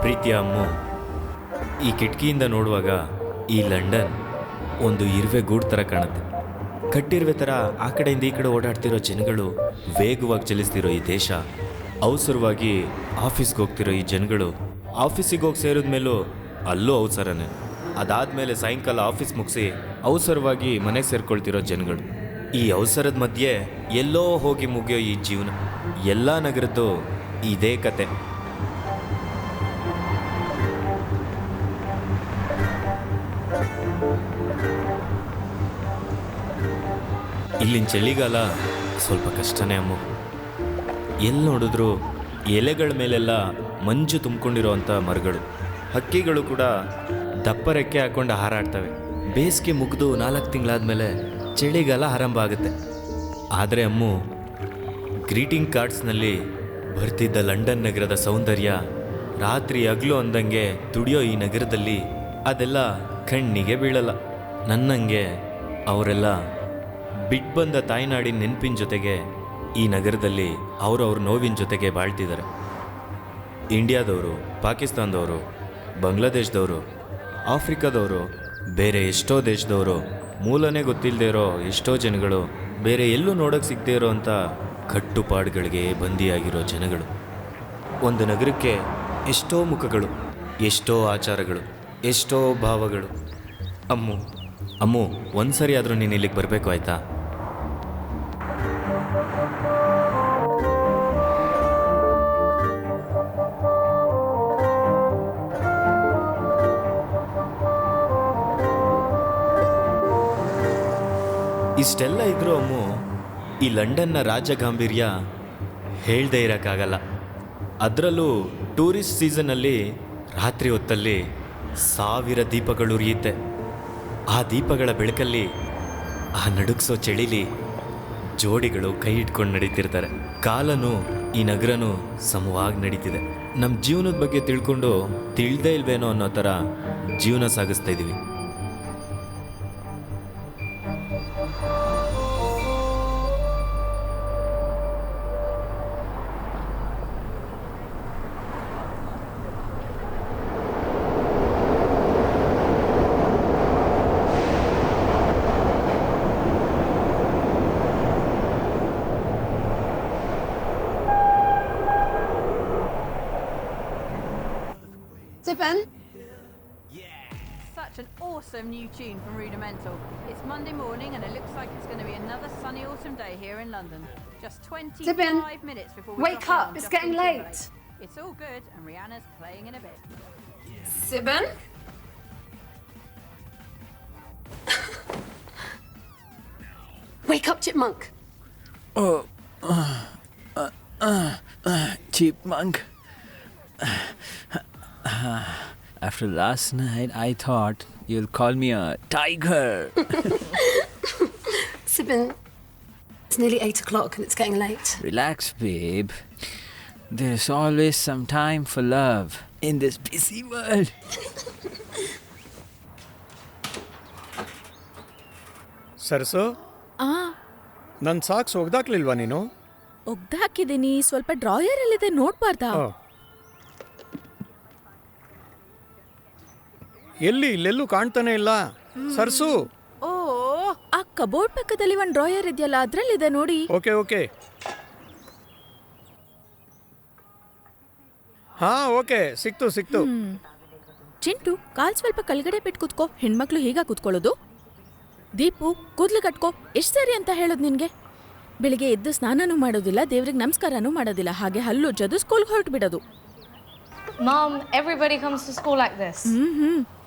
ಪ್ರೀತಿಯ ಅಮ್ಮು, ಈ ಕಿಟಕಿಯಿಂದ ನೋಡುವಾಗ ಈ ಲಂಡನ್ ಒಂದು ಇರುವೆ ಗೂಡು ಥರ ಕಾಣುತ್ತೆ. ಕಟ್ಟಿರುವೆ ಥರ ಆ ಕಡೆಯಿಂದ ಈ ಕಡೆ ಓಡಾಡ್ತಿರೋ ಜನಗಳು, ವೇಗವಾಗಿ ಚಲಿಸ್ತಿರೋ ಈ ದೇಶ, ಅವಸರವಾಗಿ ಆಫೀಸ್ಗೆ ಹೋಗ್ತಿರೋ ಈ ಜನಗಳು, ಆಫೀಸಿಗೆ ಹೋಗಿ ಸೇರಿದ ಮೇಲೂ ಅಲ್ಲೂ ಅವಸರನೇ. ಅದಾದಮೇಲೆ ಸಾಯಂಕಾಲ ಆಫೀಸ್ ಮುಗಿಸಿ ಅವಸರವಾಗಿ ಮನೆಗೆ ಸೇರ್ಕೊಳ್ತಿರೋ ಜನಗಳು. ಈ ಅವಸರದ ಮಧ್ಯೆ ಎಲ್ಲೋ ಹೋಗಿ ಮುಗಿಯೋ ಈ ಜೀವನ. ಎಲ್ಲ ನಗರದ್ದು ಇದೇ ಕತೆ. ಇಲ್ಲಿನ ಚಳಿಗಾಲ ಸ್ವಲ್ಪ ಕಷ್ಟನೇ ಅಮ್ಮ. ಎಲ್ಲಿ ನೋಡಿದ್ರು ಎಲೆಗಳ ಮೇಲೆಲ್ಲ ಮಂಜು ತುಂಬಿಕೊಂಡಿರೋವಂಥ ಮರಗಳು. ಹಕ್ಕಿಗಳು ಕೂಡ ದಪ್ಪ ರೆಕ್ಕೆ ಹಾಕೊಂಡು ಹಾರಾಡ್ತವೆ. ಬೇಸಿಗೆ ಮುಗಿದು 4 ತಿಂಗಳಾದಮೇಲೆ ಚಳಿಗಾಲ ಆರಂಭ ಆಗುತ್ತೆ. ಆದರೆ ಅಮ್ಮು, ಗ್ರೀಟಿಂಗ್ ಕಾರ್ಡ್ಸ್ನಲ್ಲಿ ಬರ್ತಿದ್ದ ಲಂಡನ್ ನಗರದ ಸೌಂದರ್ಯ, ರಾತ್ರಿ ಹಗಲು ಅಂದಂಗೆ ದುಡಿಯೋ ಈ ನಗರದಲ್ಲಿ ಅದೆಲ್ಲ ಕಣ್ಣಿಗೆ ಬೀಳಲ್ಲ. ನನ್ನಂಗೆ ಅವರೆಲ್ಲ ಬಿಟ್ಟು ಬಂದ ತಾಯ್ನಾಡಿನ ನೆನಪಿನ ಜೊತೆಗೆ ಈ ನಗರದಲ್ಲಿ ಅವ್ರ ನೋವಿನ ಜೊತೆಗೆ ಬಾಳ್ತಿದ್ದಾರೆ. ಇಂಡಿಯಾದವರು, ಪಾಕಿಸ್ತಾನದವರು, ಬಾಂಗ್ಲಾದೇಶದವರು, ಆಫ್ರಿಕಾದವರು, ಬೇರೆ ಎಷ್ಟೋ ದೇಶದವರು, ಮೂಲನೇ ಗೊತ್ತಿಲ್ಲದೆ ಇರೋ ಎಷ್ಟೋ ಜನಗಳು, ಬೇರೆ ಎಲ್ಲೂ ನೋಡೋಕ್ಕೆ ಸಿಗದೆ ಇರೋ ಅಂಥ ಕಟ್ಟುಪಾಡುಗಳಿಗೆ ಬಂದಿಯಾಗಿರೋ ಜನಗಳು. ಒಂದು ನಗರಕ್ಕೆ ಎಷ್ಟೋ ಮುಖಗಳು, ಎಷ್ಟೋ ಆಚಾರಗಳು, ಎಷ್ಟೋ ಭಾವಗಳು. ಅಮ್ಮು ಒಂದು ಸರಿ ಆದರೂ ನೀನು ಇಲ್ಲಿಗೆ ಬರಬೇಕು, ಆಯಿತಾ? ಇಷ್ಟೆಲ್ಲ ಇದ್ರೂ ಅಮ್ಮು, ಈ ಲಂಡನ್ನ ರಾಜಗಾಂಭೀರ್ಯ ಹೇಳ್ದೇ ಇರೋಕ್ಕಾಗಲ್ಲ. ಅದರಲ್ಲೂ ಟೂರಿಸ್ಟ್ ಸೀಸನ್ನಲ್ಲಿ ರಾತ್ರಿ ಹೊತ್ತಲ್ಲಿ 1000 ದೀಪಗಳು ಉರಿಯುತ್ತೆ. ಆ ದೀಪಗಳ ಬೆಳಕಲ್ಲಿ, ಆ ನಡುಗಿಸೋ ಚಳಿಲಿ ಜೋಡಿಗಳು ಕೈ ಇಟ್ಕೊಂಡು ನಡೀತಿರ್ತಾರೆ. ಕಾಲನೂ ಈ ನಗರನೂ ಸಮವಾಗಿ ನಡೀತಿದೆ. ನಮ್ಮ ಜೀವನದ ಬಗ್ಗೆ ತಿಳ್ಕೊಂಡು ತಿಳಿದೇ ಇಲ್ವೇನೋ ಅನ್ನೋ ಥರ ಜೀವನ ಸಾಗಿಸ್ತಾ ಇದ್ದೀವಿ. Sippin'? Such an awesome new tune from Rudimental. It's Monday morning and it looks like it's going to be another sunny autumn day here in London. Just 25 Sippin', minutes before we wake drop up, in on it's Justin getting Timberlake. late. It's all good and Rihanna's playing in a bit. Sippin'? Wake up, chipmunk. Chipmunk. After last night, I thought you'll call me a tiger. Sippin', it's nearly 8 o'clock and it's getting late. Relax, babe. There's always some time for love in this busy world. ಸರ್ಸು, ನನ್ನ socks ಒಗ್ದಾಕ್ಲಿಲ್ವಾ ನೀನು? ಒಗ್ದಾಕಿದ್ದೀನಿ. ಸ್ವಲ್ಪ drawer ಅಲ್ಲಿದೆ, ನೋಡ್ಬಾರ್ದಾ? ಎಲ್ಲಿ ಇಲ್ಲೆಲ್ಲೂ ಕಾಣ್ತಾನೆ ಇಲ್ಲ ಸರ್ಸು. ಓ, ಆ cupboard ಪಕ್ಕದಲ್ಲಿ ಒಂದು ಡ್ರಾಯರ್ ಇದೆಯಲ್ಲ, ಅದ್ರಲ್ಲಿದೆ ನೋಡಿ. ಓಕೆ. ಹಾ, ಓಕೆ, ಸಿಕ್ತು. ಚಿಂಟು, ಕಾಲ್ ಸ್ವಲ್ಪ ಕೆಳಗಡೆ ಬಿಟ್ಟು ಕೂತ್ಕೋ. ಹೆಣ್ಮಕ್ಳು ಹೀಗ ಕೂತ್ಕೊಳ್ಳೋದು? ದೀಪು, ಕೂದ್ಲು ಕಟ್ಕೋ. ಎಷ್ಟು ಸರಿ ಅಂತ ಹೇಳೋದು ನಿನ್ಗೆ? ಬೆಳಿಗ್ಗೆ ಎದ್ದು ಸ್ನಾನನೂ ಮಾಡೋದಿಲ್ಲ, ದೇವ್ರಿಗೆ ನಮಸ್ಕಾರನೂ ಮಾಡೋದಿಲ್ಲ, ಹಾಗೆ ಹಲ್ಲು ಜದು ಸ್ಕೂಲ್ಗೆ ಹೊರಟು ಬಿಡೋದು. Mom, everybody comes to school like this.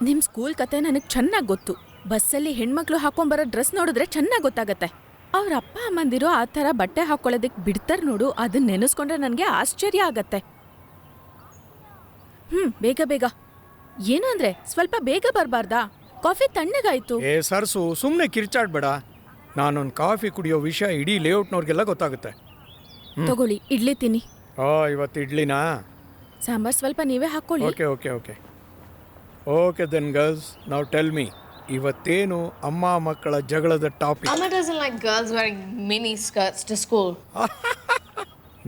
ನಿಮ್ ಸ್ಕೂಲ್ ಕತೆ ನನಗೆ ಚೆನ್ನಾಗಿ ಗೊತ್ತು. ಬಸ್ಸಲ್ಲಿ ಹೆಣ್ಮಕ್ಳು ಹಾಕೊಂಬರೋ ಡ್ರೆಸ್ ನೋಡಿದ್ರೆ ಚೆನ್ನಾಗಿ ಗೊತ್ತಾಗತ್ತೆ. ಅವ್ರ ಅಪ್ಪ ಅಮ್ಮಂದಿರೋ ಆ ಥರ ಬಟ್ಟೆ ಹಾಕೊಳ್ಳೋದಕ್ಕೆ ಬಿಡ್ತಾರ ನೋಡು, ಅದನ್ನ ನೆನೆಸ್ಕೊಂಡ್ರೆ ನನಗೆ ಆಶ್ಚರ್ಯ ಆಗತ್ತೆ. ಬೇಗ ಏನು ಅಂದ್ರೆ ಸ್ವಲ್ಪ ಬೇಗ ಬರಬಾರ್ದಾ? ಕಾಫಿ ತಣ್ಣಗಾಯ್ತು. ಏ ಸರ್ಸು, ಸುಮ್ಮನೆ ಕಿರ್ಚಾಡ್ಬೇಡ. ನಾನೊಂದು ಕಾಫಿ ಕುಡಿಯೋ ವಿಷಯ ಇಡೀ ಲೇಔಟ್ನವ್ರಿಗೆಲ್ಲ ಗೊತ್ತಾಗುತ್ತೆ. ತಗೊಳ್ಳಿ, ಇಡ್ಲಿ ತಿನ್ನಿ. ಇವತ್ತು ಇಡ್ಲಿನಾ? ಸಾಂಬಾರ್ ಸ್ವಲ್ಪ ನೀವೇ ಹಾಕೊಳ್ಳಿ. Okay then girls, now tell me, ಇವತ್ತೇನು ಅಮ್ಮ ಮಕ್ಕಳ ಜಗಳದ topic? Amma doesn't like girls wearing mini skirts to school.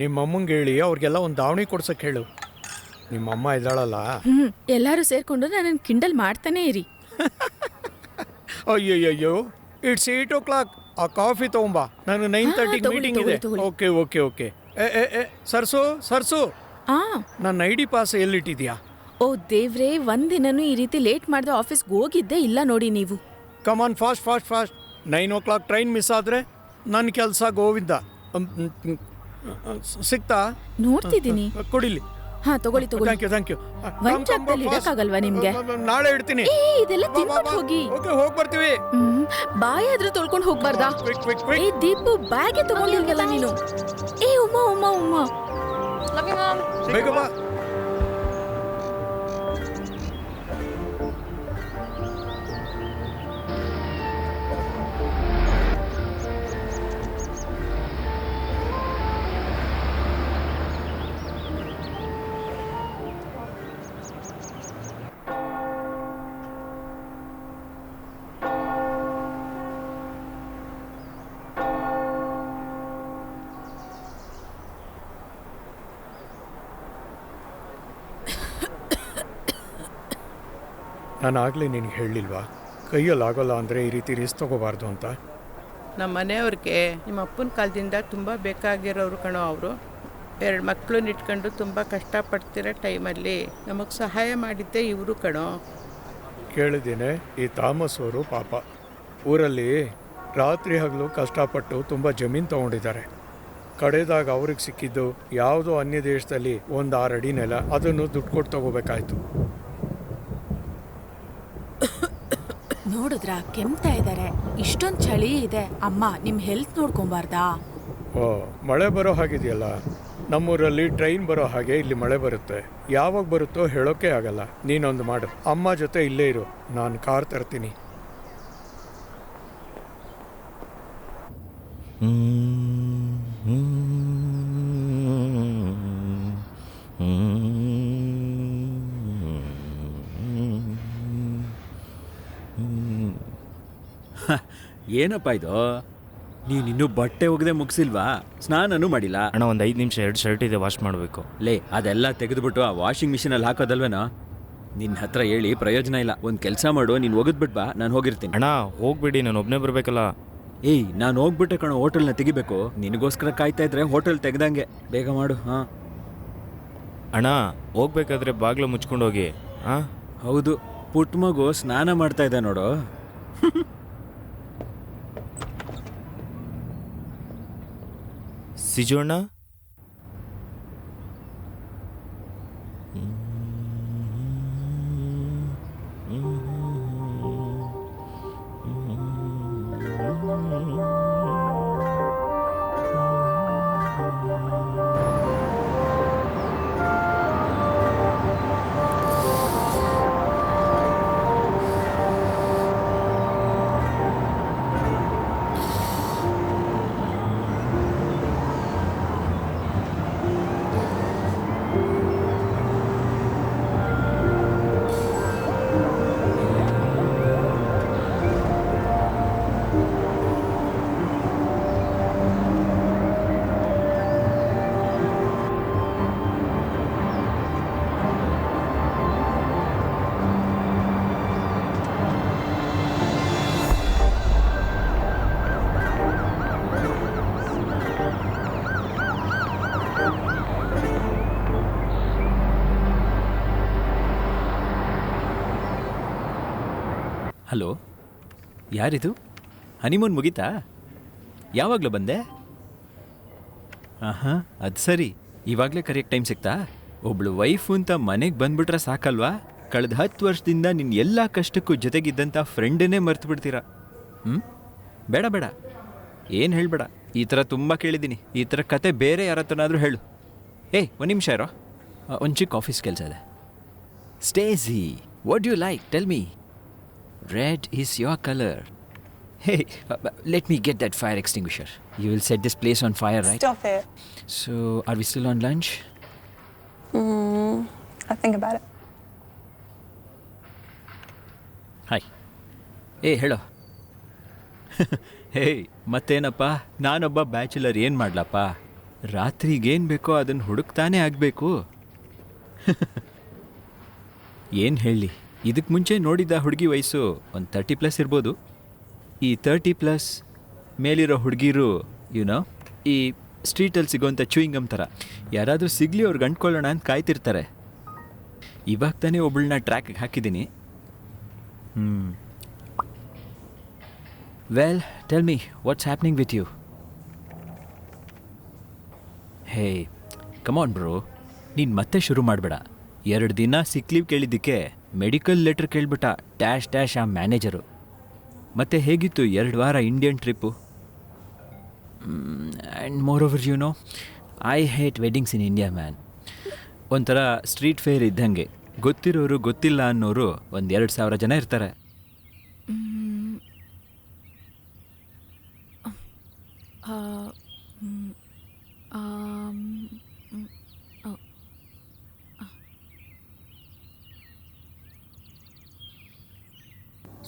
ನಿಮ್ಮ ಅಮ್ಮಂಗೆ ಹೇಳಿ ಅವ್ರಿಗೆಲ್ಲ ಒಂದು ದಾವಣಿ ಕೊಡ್ಸಕ್ಕೆ ಹೇಳು. ನಿಮ್ಮಮ್ಮ ಇದ್ದಾಳಲ್ಲ. ಎಲ್ಲರೂ ಸೇರ್ಕೊಂಡು ನನ್ನನ್ನು ಕಿಂಡಲ್ ಮಾಡ್ತಾನೆ ಇರಿ. ಅಯ್ಯಯ್ಯೋ, ಇಟ್ಸ್ 8 o'clock. ಆ ಕಾಫಿ ತಗೊಂಬಾ, ನಾನು 9:30 ತಗೊಳ್ಳಿ, ಮೀಟಿಂಗ್ ಇದೆ. ತಗೊಳ್ಳಿ. Okay okay okay. ಏ ಸರ್ಸು ಆ ನನ್ನ ID ಪಾಸ್ ಎಲ್ಲಿಟ್ಟಿದ್ಯಾ? ಓ ದೇವ್ರೇ, ಒಂದಿನನೂ ಈ ರೀತಿ ಲೇಟ್ ಮಾಡ್ದೆ ಆಫೀಸ್ಗೆ ಹೋಗಿದ್ದೆ ಇಲ್ಲ ನೋಡಿ ನೀವು. ಕಮಾನ್ ಫಾಸ್ಟ್. 9 o'clock ಟ್ರೈನ್ ಮಿಸ್ ಆದರೆ ನನ್ನ ಕೆಲಸ ಗೋವಿಂದ. ಸಿಗ್ತಾ? ನೋಡ್ತಿದ್ದೀನಿ. ಕೊಡಿಲಿ. ಹಾ ತಗೊಳ್ಳಿ. Thank you. ಒಂದ್ ಜಾಗದಲ್ಲಿ ಇಡಕ್ಕಾಗಲ್ವಾ ನಿಮ್ಗೆ? ನಾಳೆ ಇಡ್ತೀನಿ. ಇದೆಲ್ಲ ತಿನ್ಬಿಟ್ಟು ಹೋಗಿ. ಓಕೆ, ಹೋಗಿ ಬರ್ತೀವಿ. ಬಾಯಾದ್ರೂ ತೊಳ್ಕೊಂಡು ಹೋಗ್ಬಾರ್ದಾ? ಕ್ವಿಕ್. ಏ ದೀಪು, ಬ್ಯಾಗೆ ತಗೊಂಡಿಲ್ವಲ್ಲ ನೀನು? ಏ ಉಮ್ಮ. Love you, Mom. ಬೇಗ ಬಾ. ನಾನು ಆಗಲೇ ನಿನಗೆ ಹೇಳಲಿಲ್ವಾ, ಕೈಯಲ್ಲಿ ಆಗೋಲ್ಲ ಅಂದರೆ ಈ ರೀತಿ ರಿಸ್ಕ್ ತೊಗೋಬಾರ್ದು ಅಂತ? ನಮ್ಮ ಮನೆಯವ್ರಿಗೆ ನಿಮ್ಮ ಅಪ್ಪನ ಕಾಲದಿಂದ ತುಂಬ ಬೇಕಾಗಿರೋರು ಕಣೋ ಅವರು. 2 ಮಕ್ಕಳನ್ನ ಇಟ್ಕೊಂಡು ತುಂಬ ಕಷ್ಟಪಡ್ತಿರೋ ಟೈಮಲ್ಲಿ ನಮಗೆ ಸಹಾಯ ಮಾಡಿದ್ದೆ ಇವರು ಕಣೋ. ಕೇಳಿದ್ದೇನೆ, ಈ ಥಾಮಸ್ ಅವರು ಪಾಪ ಊರಲ್ಲಿ ರಾತ್ರಿ ಹಗಲು ಕಷ್ಟಪಟ್ಟು ತುಂಬ ಜಮೀನು ತೊಗೊಂಡಿದ್ದಾರೆ. ಕಡೆದಾಗ ಅವ್ರಿಗೆ ಸಿಕ್ಕಿದ್ದು ಯಾವುದೋ ಅನ್ಯ ದೇಶದಲ್ಲಿ 1-6 ಅಡಿ ನೆಲ, ಅದನ್ನು ದುಡ್ಡು ಕೊಟ್ಟು ತೊಗೋಬೇಕಾಯ್ತು. ನೋಡಿದ್ರಾ, ಕೆಮ್ತಾ ಇದ್ದಾರೆ. ಇಷ್ಟೊಂದು ಚಳಿ ಇದೆ. ಅಮ್ಮ, ನಿಮ್ ಹೆಲ್ತ್ ನೋಡ್ಕೊಂಬಾರ್ದಾ? ಓ, ಮಳೆ ಬರೋ ಹಾಗಿದೆಯಲ್ಲ. ನಮ್ಮೂರಲ್ಲಿ ಟ್ರೈನ್ ಬರೋ ಹಾಗೆ ಇಲ್ಲಿ ಮಳೆ ಬರುತ್ತೆ. ಯಾವಾಗ ಬರುತ್ತೋ ಹೇಳೋಕೆ ಆಗಲ್ಲ. ನೀನೊಂದು ಮಾಡು, ಅಮ್ಮ ಜೊತೆ ಇಲ್ಲೇ ಇರು, ನಾನು ಕಾರ್ ತರ್ತೀನಿ. ಏನಪ್ಪ ಇದು, ನೀನಿನ್ನೂ ಬಟ್ಟೆ ಒಗೆದೇ ಮುಗಿಸಿಲ್ವಾ? ಸ್ನಾನನೂ ಮಾಡಿಲ್ಲ. ಅಣ್ಣ, ಒಂದು 5 ನಿಮಿಷ 2 ಶರ್ಟ್ ಇದೆ, ವಾಶ್ ಮಾಡಬೇಕು. ಲೇ, ಅದೆಲ್ಲ ತೆಗೆದುಬಿಟ್ಟು ಆ ವಾಷಿಂಗ್ ಮಿಷಿನಲ್ಲಿ ಹಾಕೋದಲ್ವೇನೋ? ನಿನ್ನ ಹತ್ರ ಹೇಳಿ ಪ್ರಯೋಜನ ಇಲ್ಲ. ಒಂದು ಕೆಲಸ ಮಾಡು, ನೀನು ಒಗೆದ್ಬಿಟ್ಬಾ, ನಾನು ಹೋಗಿರ್ತೀನಿ. ಅಣ್ಣ ಹೋಗ್ಬಿಡಿ, ನಾನು ಒಬ್ಬನೇ ಬರಬೇಕಲ್ಲ. ಏಯ್, ನಾನು ಹೋಗ್ಬಿಟ್ಟೆ ಕಣೋ, ಹೋಟೆಲ್ನ ತೆಗಿಬೇಕು. ನಿನಗೋಸ್ಕರ ಕಾಯ್ತಾ ಇದ್ರೆ ಹೋಟೆಲ್ ತೆಗ್ದಂಗೆ. ಬೇಗ ಮಾಡು. ಹಾಂ ಅಣ್ಣ, ಹೋಗ್ಬೇಕಾದ್ರೆ ಬಾಗ್ಲು ಮುಚ್ಕೊಂಡು ಹೋಗಿ. ಹಾಂ, ಹೌದು, ಪುಟ್ಟ ಮಗು ಸ್ನಾನ ಮಾಡ್ತಾ ಇದೆ ನೋಡು. ಸಿಜೋಣ್ಣ, ಹಲೋ, ಯಾರಿದು? ಹನಿಮೂನ್ ಮುಗೀತಾ? ಯಾವಾಗಲೂ ಬಂದೆ? ಹಾಂ, ಅದು ಸರಿ. ಇವಾಗಲೇ ಕರೆಕ್ಟ್ ಟೈಮ್ ಸಿಗ್ತಾ? ಒಬ್ಳು ವೈಫು ಅಂತ ಮನೆಗೆ ಬಂದ್ಬಿಟ್ರೆ ಸಾಕಲ್ವಾ? ಕಳೆದ 10 ವರ್ಷದಿಂದ ನಿನ್ನ ಎಲ್ಲ ಕಷ್ಟಕ್ಕೂ ಜೊತೆಗಿದ್ದಂಥ ಫ್ರೆಂಡನ್ನೇ ಮರ್ತು ಬಿಡ್ತೀರಾ. ಬೇಡ, ಏನು ಹೇಳಬೇಡ. ಈ ಥರ ತುಂಬ ಕೇಳಿದ್ದೀನಿ. ಈ ಥರ ಕತೆ ಬೇರೆ ಯಾರ ಹತ್ರನಾದರೂ ಹೇಳು. ಏಯ್, 1 ನಿಮಿಷ ಇರೋ, ಒಂದು ಚಿಕ್ಕ ಆಫೀಸ್ ಕೆಲಸ ಇದೆ. Stacey, what you like, tell me. Red is your color. Hey, let me get that fire extinguisher. You will set this place on fire, right? Stop it. So, are we still on lunch? I'll think about it. Hi. Hey, hello. Hey, ಮತ್ತೇನಪ್ಪ, ನಾನೊಬ್ಬ bachelor, ಏನು ಮಾಡ್ಲಪ್ಪ? ರಾತ್ರಿಗೇನು ಬೇಕೋ ಅದನ್ನು ಹುಡುಕ್ತಾನೆ ಆಗಬೇಕು. ಏನು ಹೇಳಿ, ಇದಕ್ಕೆ ಮುಂಚೆ ನೋಡಿದ ಹುಡುಗಿ ವಯಸ್ಸು ಒಂದು 30+ ಇರ್ಬೋದು. ಈ 30+ ಮೇಲಿರೋ ಹುಡುಗಿರು ಯುನೋ ಈ ಸ್ಟ್ರೀಟಲ್ಲಿ ಸಿಗೋಂಥ ಚೂಯಿಂಗಮ್ ಥರ ಯಾರಾದರೂ ಸಿಗಲಿ ಅವ್ರಿಗೆ ಅಂಟ್ಕೊಳ್ಳೋಣ ಅಂತ ಕಾಯ್ತಿರ್ತಾರೆ. ಇವಾಗ ತಾನೇ ಒಬ್ಬಳನ್ನ ಟ್ರ್ಯಾಕಿಗೆ ಹಾಕಿದ್ದೀನಿ. Well tell me what's happening with you? Hey come on bro, ನೀನು ಮತ್ತೆ ಶುರು ಮಾಡಬೇಡ. 2 ದಿನ ಸಿಕ್ ಲೀವ್ ಕೇಳಿದ್ದಕ್ಕೆ ಮೆಡಿಕಲ್ ಲೆಟ್ರ್ ಕೇಳ್ಬಿಟ್ಟ ಡ್ಯಾಶ್ ಆ ಮ್ಯಾನೇಜರು. ಮತ್ತೆ ಹೇಗಿತ್ತು 2 ವಾರ Indian trip? And moreover you know I hate weddings in India man. ಒಂಥರ ಸ್ಟ್ರೀಟ್ ಫೇರ್ ಇದ್ದಂಗೆ, ಗೊತ್ತಿರೋರು ಗೊತ್ತಿಲ್ಲ ಅನ್ನೋರು 1,000-2,000 ಜನ ಇರ್ತಾರೆ.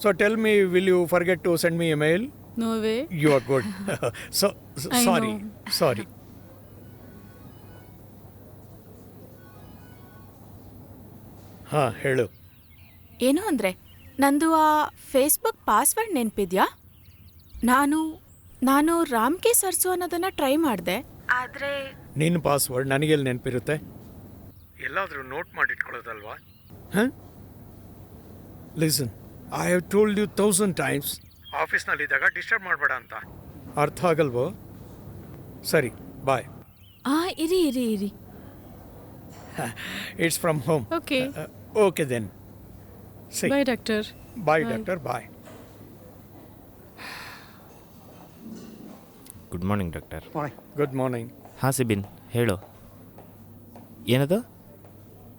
So tell me, will you forget to send me a mail? No way. You are good. I Sorry. know. Sorry. ಹಾಂ ಹೇಳು. ಏನು ಅಂದರೆ, ನಂದು ಆ ಫೇಸ್ಬುಕ್ ಪಾಸ್ವರ್ಡ್ ನೆನಪಿದ್ಯಾ? ನಾನು ರಾಮ್ಕೆ ಸರ್ಸು ಅನ್ನೋದನ್ನು ಟ್ರೈ ಮಾಡಿದೆ, ಆದರೆ ನಿನ್ನ ಪಾಸ್ವರ್ಡ್ ನನಗೆಲ್ಲಿ ನೆನಪಿರುತ್ತೆ? ಎಲ್ಲಾದರೂ ನೋಟ್ ಮಾಡಿಟ್ಕೊಳ್ಳೋದಲ್ವಾ? ಹಾಂ, listen, I have told you 1000 times ಆಫೀಸ್ನಲ್ಲಿದ್ದಾಗ ಡಿಸ್ಟರ್ಬ್ ಮಾಡಬೇಡ ಅಂತ. ಅರ್ಥ ಆಗಲ್ವೋ? ಸರಿ, ಬಾಯ್. ಇರಿ. It's from home. Okay. Okay then. Bye, doctor. Bye doctor, bye. Good morning doctor. Good morning. ಹಾಂ ಸಿಬಿನ್, ಹೇಳು. ಏನದು?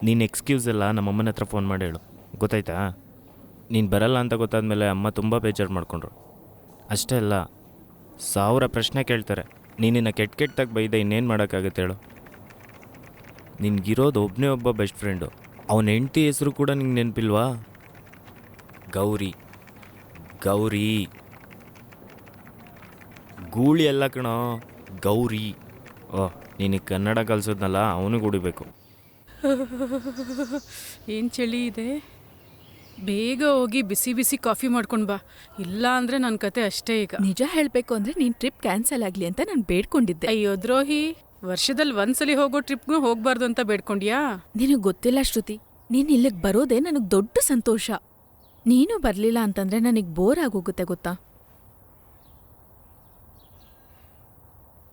ನೀನು ಎಕ್ಸ್ಕ್ಯೂಸ್ ಎಲ್ಲ ನಮ್ಮಮ್ಮನ ಹತ್ರ ಫೋನ್ ಮಾಡಿ ಹೇಳು, ಗೊತ್ತಾಯ್ತಾ? ನೀನು ಬರಲ್ಲ ಅಂತ ಗೊತ್ತಾದ್ಮೇಲೆ ಅಮ್ಮ ತುಂಬ ಬೇಜಾರು ಮಾಡ್ಕೊಂಡ್ರು. ಅಷ್ಟೇ ಅಲ್ಲ, 1000 ಪ್ರಶ್ನೆ ಕೇಳ್ತಾರೆ. ನೀನಿನ್ನ ಕೆಟ್ಟದಾಗಿ ಬೈದೆ ಇನ್ನೇನು ಮಾಡೋಕ್ಕಾಗತ್ತೆ ಹೇಳು? ನಿನ್ಗಿರೋದು ಒಬ್ಬನೇ ಒಬ್ಬ ಬೆಸ್ಟ್ ಫ್ರೆಂಡು, ಅವನ ಹೆಂಡತಿ ಹೆಸರು ಕೂಡ ನಿಂಗೆ ನೆನಪಿಲ್ವಾ? ಗೌರಿ. ಗೂಳಿ ಎಲ್ಲ ಕಣೋ, ಗೌರಿ. ಓಹ್, ನೀನಿಗೆ ಕನ್ನಡ ಕಲಿಸೋದ್ನಲ್ಲ, ಅವನಿಗೆ ಹೊಡಿಬೇಕು. ಏನು ಚಳಿ ಇದೆ. ಬೇಗ ಹೋಗಿ ಬಿಸಿ ಬಿಸಿ ಕಾಫಿ ಮಾಡ್ಕೊಂಡು ಬಾ, ಇಲ್ಲ ಅಂದರೆ ನನ್ನ ಕತೆ ಅಷ್ಟೇ ಈಗ. ನಿಜ ಹೇಳಬೇಕು ಅಂದರೆ ನೀನು ಟ್ರಿಪ್ ಕ್ಯಾನ್ಸಲ್ ಆಗಲಿ ಅಂತ ನಾನು ಬೇಡ್ಕೊಂಡಿದ್ದೆ. ಅಯ್ಯೋ ದ್ರೋಹಿ, ವರ್ಷದಲ್ಲಿ ಒಂದ್ಸಲಿ ಹೋಗೋ ಟ್ರಿಪ್ಗೂ ಹೋಗಬಾರ್ದು ಅಂತ ಬೇಡ್ಕೊಂಡ್ಯಾ? ನಿನಗೆ ಗೊತ್ತಿಲ್ಲ ಶ್ರುತಿ, ನೀನು ಇಲ್ಲಿಗೆ ಬರೋದೇ ನನಗೆ ದೊಡ್ಡ ಸಂತೋಷ. ನೀನು ಬರಲಿಲ್ಲ ಅಂತಂದರೆ ನನಗೆ ಬೋರ್ ಆಗೋಗುತ್ತೆ ಗೊತ್ತಾ?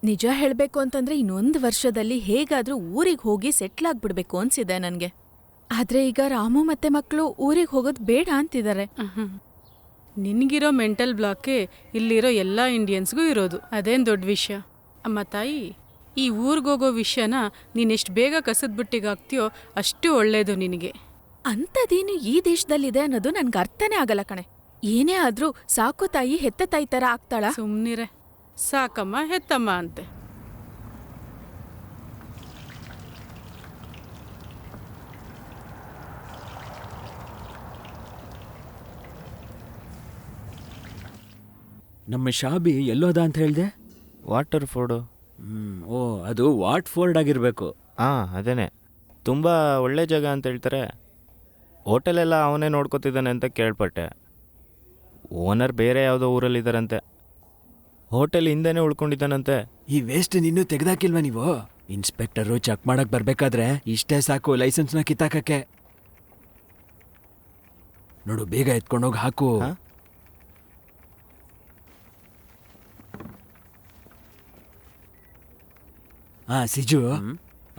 ನಿಜ ಹೇಳಬೇಕು ಅಂತಂದರೆ ಇನ್ನೊಂದು ವರ್ಷದಲ್ಲಿ ಹೇಗಾದರೂ ಊರಿಗೆ ಹೋಗಿ ಸೆಟ್ಲ್ ಆಗಿಬಿಡ್ಬೇಕು ಅನಿಸಿದೆ ನನಗೆ. ಆದರೆ ಈಗ ರಾಮು ಮತ್ತು ಮಕ್ಕಳು ಊರಿಗೆ ಹೋಗೋದು ಬೇಡ ಅಂತಿದ್ದಾರೆ. ನಿನಗಿರೋ ಮೆಂಟಲ್ ಬ್ಲಾಕೇ ಇಲ್ಲಿರೋ ಎಲ್ಲ ಇಂಡಿಯನ್ಸ್ಗೂ ಇರೋದು. ಅದೇನು ದೊಡ್ಡ ವಿಷಯ. ಅಮ್ಮ ತಾಯಿ, ಈ ಊರಿಗೋಗೋ ವಿಷಯನ ನೀನೆಷ್ಟು ಬೇಗ ಕಸದ್ಬಿಟ್ಟಿಗಾಗ್ತೀಯೋ ಅಷ್ಟು ಒಳ್ಳೆಯದು ನಿನಗೆ. ಅಂಥದ್ದೇನು ಈ ದೇಶದಲ್ಲಿದೆ ಅನ್ನೋದು ನನ್ಗೆ ಅರ್ಥನೇ ಆಗಲ್ಲ ಕಣೆ. ಏನೇ ಆದರೂ ಸಾಕು ತಾಯಿ ಹೆತ್ತ ತಾಯಿ ಥರ ಆಗ್ತಾಳ? ಸುಮ್ಮನಿರೆ, ಸಾಕಮ್ಮ ಹೆತ್ತಮ್ಮ ಅಂತೆ. ನಮ್ಮ ಶಾಬಿ ಎಲ್ಲೋದ ಅಂತ ಹೇಳಿದೆ? Water Ford. ಓ, ಅದು ವಾಟ್ಫೋರ್ಡ್ ಆಗಿರಬೇಕು. ಹಾಂ, ಅದೇನೆ. ತುಂಬ ಒಳ್ಳೆ ಜಾಗ ಅಂತ ಹೇಳ್ತಾರೆ. ಹೋಟೆಲೆಲ್ಲ ಅವನೇ ನೋಡ್ಕೊತಿದ್ದಾನೆ ಅಂತ ಕೇಳ್ಪಟ್ಟೆ. ಓನರ್ ಬೇರೆ ಯಾವುದೋ ಊರಲ್ಲಿದ್ದಾರಂತೆ. ಹೋಟೆಲ್ ಹಿಂದೆನೇ ಉಳ್ಕೊಂಡಿದ್ದಾನಂತೆ. ಈ ವೇಸ್ಟ್ ನಿನ್ನೂ ತೆಗೆದಾಕಿಲ್ವಾ ನೀವು? ಇನ್ಸ್ಪೆಕ್ಟರು ಚೆಕ್ ಮಾಡಕ್ ಬರ್ಬೇಕಾದ್ರೆ ಇಷ್ಟೇ ಸಾಕು ಲೈಸೆನ್ಸ್ನ ಕಿತ್ತಾಕಕ್ಕೆ. ನೋಡು, ಬೇಗ ಎತ್ಕೊಂಡೋಗಿ ಹಾಕು. ಸಿಜು,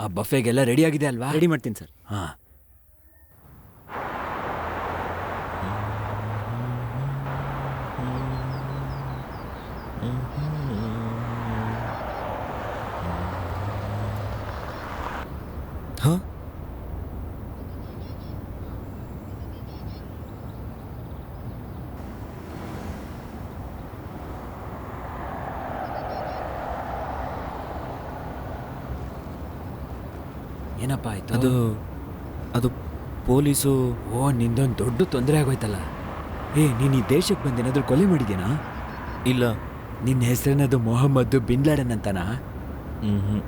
ಆ ಬಫೆಗೆಲ್ಲ ರೆಡಿ ಆಗಿದೆ ಅಲ್ವಾ? ರೆಡಿ ಮಾಡ್ತೀನಿ ಸರ್. ಹಾಂ, ಹಾಂ, ಏನಪ್ಪ ಆಯ್ತು? ಅದು ಪೊಲೀಸು. ಓ, ನಿಂದೊಂದು ದೊಡ್ಡ ತೊಂದರೆ ಆಗೋಯ್ತಲ್ಲ. ನೀನು ಈ ದೇಶಕ್ಕೆ ಬಂದೇನಾದ್ರೂ ಕೊಲೆ ಮಾಡಿದ್ಯೇನಾ? ಇಲ್ಲ. ನಿನ್ನ ಹೆಸರೇನದು ಮೊಹಮ್ಮದ್ ಬಿನ್ ಲಾಡೆನ್ ಅಂತನಾ? ಹ್ಞೂ.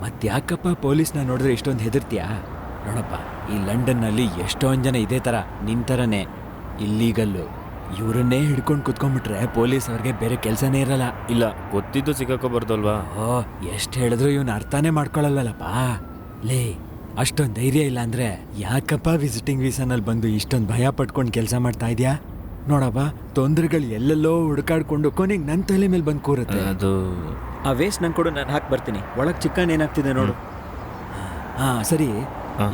ಮತ್ತ್ಯಾಕಪ್ಪ ಪೊಲೀಸ್ನ ನೋಡಿದ್ರೆ ಇಷ್ಟೊಂದು ಹೆದರ್ತೀಯಾ? ನೋಡಪ್ಪ, ಈ ಲಂಡನ್ನಲ್ಲಿ ಎಷ್ಟೊಂದು ಜನ ಇದೇ ಥರ ನಿನ್ ಥರನೇ ಇಲ್ಲೀಗಲ್ಲು. ಇವರನ್ನೇ ಹಿಡ್ಕೊಂಡು ಕುತ್ಕೊಂಡ್ಬಿಟ್ರೆ ಪೊಲೀಸ್ ಅವ್ರಿಗೆ ಬೇರೆ ಕೆಲಸನೇ ಇರಲ್ಲ. ಇಲ್ಲ, ಗೊತ್ತಿದ್ದು ಸಿಕ್ಕಾಕೋಬಾರ್ದಲ್ವಾ? ಓ, ಎಷ್ಟು ಹೇಳಿದ್ರು ಇವನು ಅರ್ಥನೇ ಮಾಡ್ಕೊಳ್ಳಲ್ವಲ್ಲಪ್ಪ. ಲೇ, ಅಷ್ಟೊಂದು ಧೈರ್ಯ ಇಲ್ಲ ಅಂದ್ರೆ ಯಾಕಪ್ಪ ವಿಸಿಟಿಂಗ್ ವೀಸಾನಲ್ಲಿ ಬಂದು ಇಷ್ಟೊಂದು ಭಯ ಪಟ್ಕೊಂಡು ಕೆಲಸ ಮಾಡ್ತಾ ಇದೆಯಾ? ನೋಡಪ್ಪ, ತೊಂದರೆಗಳು ಎಲ್ಲೆಲ್ಲೋ ಹುಡುಕಾಡ್ಕೊಂಡು ಕೊನೆಗೆ ನನ್ನ ತಲೆ ಮೇಲೆ ಬಂದು ಕೂರುತ್ತೆ. ಅದು ಆ ವೇಸ್ಟ್ ನಂಗೆ ಕೊಡು, ನಾನು ಹಾಕಿ ಬರ್ತೀನಿ. ಒಳಗೆ ಚಿಕನ್ ಏನಾಗ್ತಿದೆ ನೋಡು. ಹಾಂ ಸರಿ,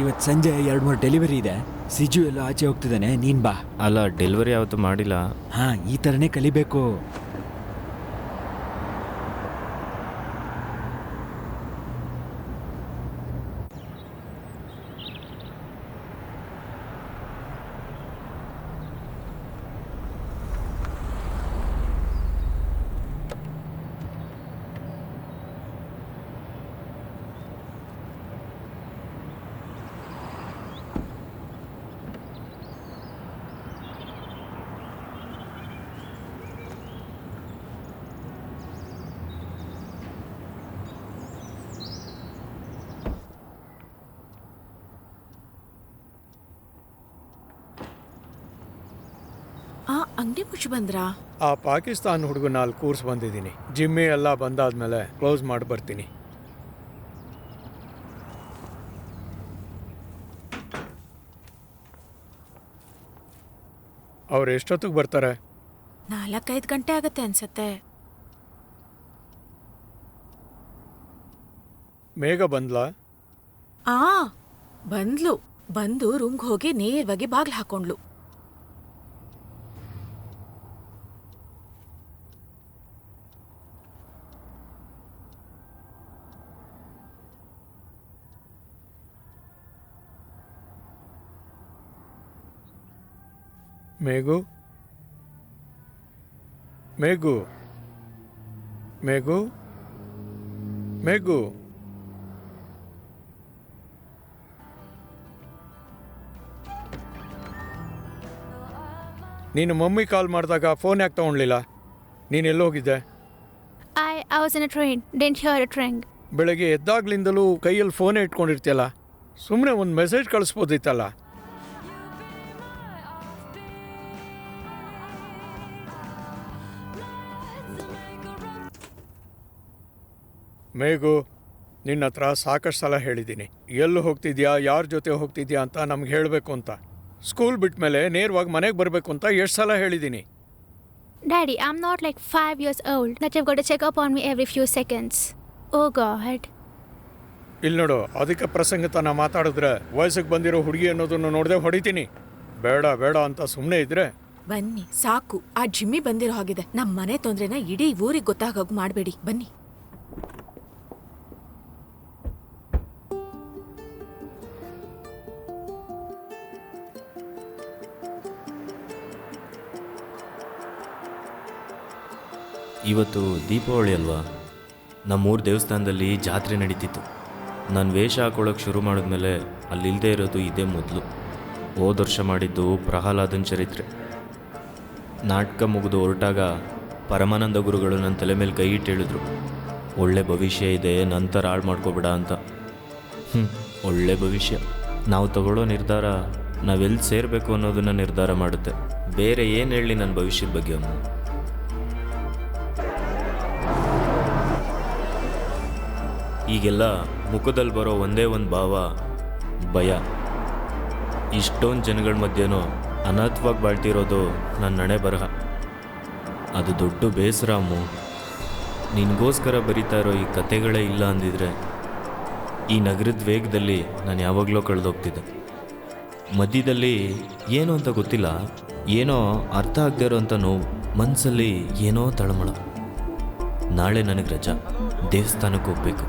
ಇವತ್ತು ಸಂಜೆ 2-3 ಡೆಲಿವರಿ ಇದೆ. ಸಿಜು ಎಲ್ಲ ಆಚೆ ಹೋಗ್ತಿದ್ದಾನೆ, ನೀನು ಬಾ. ಅಲ್ಲ, ಡೆಲಿವರಿ ಯಾವತ್ತೂ ಮಾಡಿಲ್ಲ. ಹಾಂ, ಈ ಥರನೇ ಕಲಿಬೇಕು. ಅಂಗಡಿ ಮುಚ್ಚಿ ಬಂದ್ರಾ? ಆ ಪಾಕಿಸ್ತಾನ ಹುಡುಗನ ಅಲ್ಲಿ ಕೂರ್ಸ್ ಬಂದಿದ್ದೀನಿ. ಜಿಮ್ಮಿ ಎಲ್ಲ ಬಂದಾದ್ಮೇಲೆ ಕ್ಲೋಸ್ ಮಾಡಿ ಬರ್ತೀನಿ. ಅವ್ರು ಎಷ್ಟೊತ್ತಿಗೆ ಬರ್ತಾರೆ? 4-5 ಗಂಟೆ ಆಗತ್ತೆ ಅನ್ಸತ್ತೆ. ಮೇಘ ಬಂದ್ಲಾ? ಬಂದ್ಲು. ಬಂದು ರೂಮ್ಗೆ ಹೋಗಿ ನೇರವಾಗಿ ಬಾಗ್ಲು ಹಾಕೊಂಡ್ಲು. ಮೇಘು, ಮೇಘು, ಮೇಘು, ಮೇಘು. ನೀನು ಮಮ್ಮಿ ಕಾಲ್ ಮಾಡಿದಾಗ ಫೋನ್ ಯಾಕೆ ತಗೊಂಡ್ಲಿಲ್ಲ? ನೀನು ಎಲ್ಲೋಗಿದ್ದೆ? I was in a train. Didn't hear it ring. ಬೆಳಗ್ಗೆ ಎದ್ದಾಗ್ಲಿಂದಲೂ ಕೈಯಲ್ಲಿ ಫೋನೇ ಇಟ್ಕೊಂಡಿರ್ತೀಯಲ್ಲ, ಸುಮ್ಮನೆ ಒಂದು ಮೆಸೇಜ್ ಕಳಿಸ್ಬೋದಿತ್ತಲ್ಲ. ಮೇಘು, ನಿನ್ನ ಹತ್ರ ಸಾಕಷ್ಟು ಸಲ ಹೇಳಿದ್ದೀನಿ, ಎಲ್ಲಿ ಹೋಗ್ತಿದ್ಯಾ, ಯಾರ ಜೊತೆ ಹೋಗ್ತಿದ್ಯಾ ಅಂತ ನಮ್ಗೆ ಹೇಳಬೇಕು ಅಂತ. ಸ್ಕೂಲ್ ಬಿಟ್ಟ ಮೇಲೆ ನೇರವಾಗಿ ಮನೆಗೆ ಬರಬೇಕು ಅಂತ ಎಷ್ಟು ಸಲ ಹೇಳಿದ್ದೀನಿ. Daddy, I'm not like 5 years old that you've got to check up on me every few seconds. Oh God. ಇಲ್ಲಿ ನೋಡು, ಅದಕ್ಕೆ ಪ್ರಸಂಗತನ ಮಾತಾಡಿದ್ರೆ ವಯಸ್ಸಿಗೆ ಬಂದಿರೋ ಹುಡುಗಿ ಅನ್ನೋದನ್ನು ನೋಡದೆ ಹೊಡಿತೀನಿ. ಬೇಡ ಬೇಡ ಅಂತ ಸುಮ್ಮನೆ ಇದ್ರೆ. ಬನ್ನಿ, ಸಾಕು. ಆ ಜಿಮ್ಮಿ ಬಂದಿರೋ ಹಾಗಿದೆ. ನಮ್ಮ ಮನೆ ತೊಂದ್ರೆನ ಇಡೀ ಊರಿಗೆ ಗೊತ್ತಾಗೋಗ್ ಮಾಡಬೇಡಿ. ಬನ್ನಿ. ಇವತ್ತು ದೀಪಾವಳಿ ಅಲ್ವಾ? ನಮ್ಮೂರ ದೇವಸ್ಥಾನದಲ್ಲಿ ಜಾತ್ರೆ ನಡೀತಿತ್ತು. ನಾನು ವೇಷ ಹಾಕೊಳ್ಳೋಕೆ ಶುರು ಮಾಡಿದ್ಮೇಲೆ ಅಲ್ಲಿಲ್ಲದೆ ಇರೋದು ಇದೇ ಮೊದಲು. ಹೋದ ವರ್ಷ ಮಾಡಿದ್ದು ಪ್ರಹ್ಲಾದನ ಚರಿತ್ರೆ. ನಾಟಕ ಮುಗಿದು ಹೊರಟಾಗ ಪರಮಾನಂದ ಗುರುಗಳು ನನ್ನ ತಲೆ ಮೇಲೆ ಕೈ ಇಟ್ಟು ಹೇಳಿದ್ರು, ಒಳ್ಳೆ ಭವಿಷ್ಯ ಇದೆ, ನಂತರ ಹಾಳು ಮಾಡ್ಕೋಬೇಡ ಅಂತ. ಒಳ್ಳೆ ಭವಿಷ್ಯ. ನಾವು ತಗೊಳ್ಳೋ ನಿರ್ಧಾರ ನಾವೆಲ್ಲಿ ಸೇರಬೇಕು ಅನ್ನೋದನ್ನು ನಿರ್ಧಾರ ಮಾಡುತ್ತೆ. ಬೇರೆ ಏನು ಹೇಳಿ ನನ್ನ ಭವಿಷ್ಯದ ಬಗ್ಗೆ ಅವನು. ಈಗೆಲ್ಲ ಮುಖದಲ್ಲಿ ಬರೋ ಒಂದೇ ಒಂದು ಭಾವ ಭಯ. ಇಷ್ಟೊಂದು ಜನಗಳ ಮಧ್ಯೆನೂ ಅನಾಥವಾಗಿ ಬಾಳ್ತಿರೋದು ನನ್ನ ನಡೆ ಬರಹ. ಅದು ದೊಡ್ಡ ಬೇಸರ ಅಮ್ಮು. ನಿನಗೋಸ್ಕರ ಬರಿತಾ ಇರೋ ಈ ಕತೆಗಳೇ ಇಲ್ಲ ಅಂದಿದ್ರೆ ಈ ನಗರದ ವೇಗದಲ್ಲಿ ನಾನು ಯಾವಾಗಲೂ ಕಳೆದೋಗ್ತಿದ್ದೆ. ಮಧ್ಯದಲ್ಲಿ ಏನು ಅಂತ ಗೊತ್ತಿಲ್ಲ, ಏನೋ ಅರ್ಥ ಆಗದೆ ಇರೋಂಥ ನೋವು, ಮನಸ್ಸಲ್ಲಿ ಏನೋ ತಳಮಳ. ನಾಳೆ ನನಗೆ ರಜಾ, ದೇವಸ್ಥಾನಕ್ಕೆ ಹೋಗ್ಬೇಕು.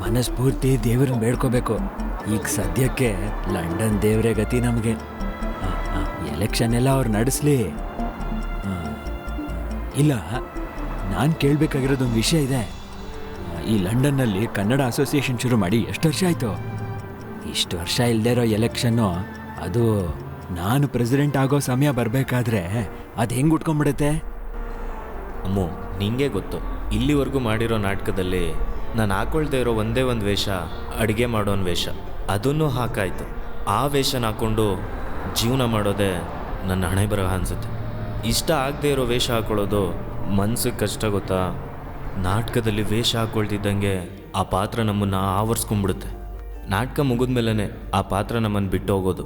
ಮನಸ್ಫೂರ್ತಿ ದೇವ್ರನ್ನ ಬೇಡ್ಕೋಬೇಕು. ಈಗ ಸದ್ಯಕ್ಕೆ ಲಂಡನ್ ದೇವರೇ ಗತಿ ನಮಗೆ. ಎಲೆಕ್ಷನ್ ಎಲ್ಲ ಅವ್ರು ನಡೆಸಲಿ. ಇಲ್ಲ, ನಾನು ಕೇಳಬೇಕಾಗಿರೋದೊಂದು ವಿಷಯ ಇದೆ. ಈ ಲಂಡನ್ನಲ್ಲಿ ಕನ್ನಡ ಅಸೋಸಿಯೇಷನ್ ಶುರು ಮಾಡಿ ಎಷ್ಟು ವರ್ಷ ಆಯಿತು? ಇಷ್ಟು ವರ್ಷ ಇಲ್ಲದೆ ಇರೋ ಎಲೆಕ್ಷನ್ನು, ಅದು ನಾನು ಪ್ರೆಸಿಡೆಂಟ್ ಆಗೋ ಸಮಯ ಬರಬೇಕಾದ್ರೆ ಅದು ಹೆಂಗೆ ಉಟ್ಕೊಂಡ್ಬಿಡುತ್ತೆ? ಅಮ್ಮು, ನಿಂಗೆ ಗೊತ್ತು, ಇಲ್ಲಿವರೆಗೂ ಮಾಡಿರೋ ನಾಟಕದಲ್ಲಿ ನಾನು ಹಾಕೊಳ್ದೇ ಇರೋ ಒಂದೇ ಒಂದು ವೇಷ ಅಡುಗೆ ಮಾಡೋನ್ ವೇಷ. ಅದನ್ನು ಹಾಕಾಯ್ತು. ಆ ವೇಷನ ಹಾಕ್ಕೊಂಡು ಜೀವನ ಮಾಡೋದೇ ನನ್ನ ಹಣೆ ಬರಹ ಅನಿಸುತ್ತೆ. ಇಷ್ಟ ಆಗದೆ ಇರೋ ವೇಷ ಹಾಕ್ಕೊಳ್ಳೋದು ಮನ್ಸಿಗೆ ಕಷ್ಟ ಗೊತ್ತಾ. ನಾಟಕದಲ್ಲಿ ವೇಷ ಹಾಕ್ಕೊಳ್ತಿದ್ದಂಗೆ ಆ ಪಾತ್ರ ನಮ್ಮನ್ನು ಆವರಿಸ್ಕೊಂಡ್ಬಿಡುತ್ತೆ. ನಾಟಕ ಮುಗಿದ್ಮೇಲೆ ಆ ಪಾತ್ರ ನಮ್ಮನ್ನು ಬಿಟ್ಟು ಹೋಗೋದು.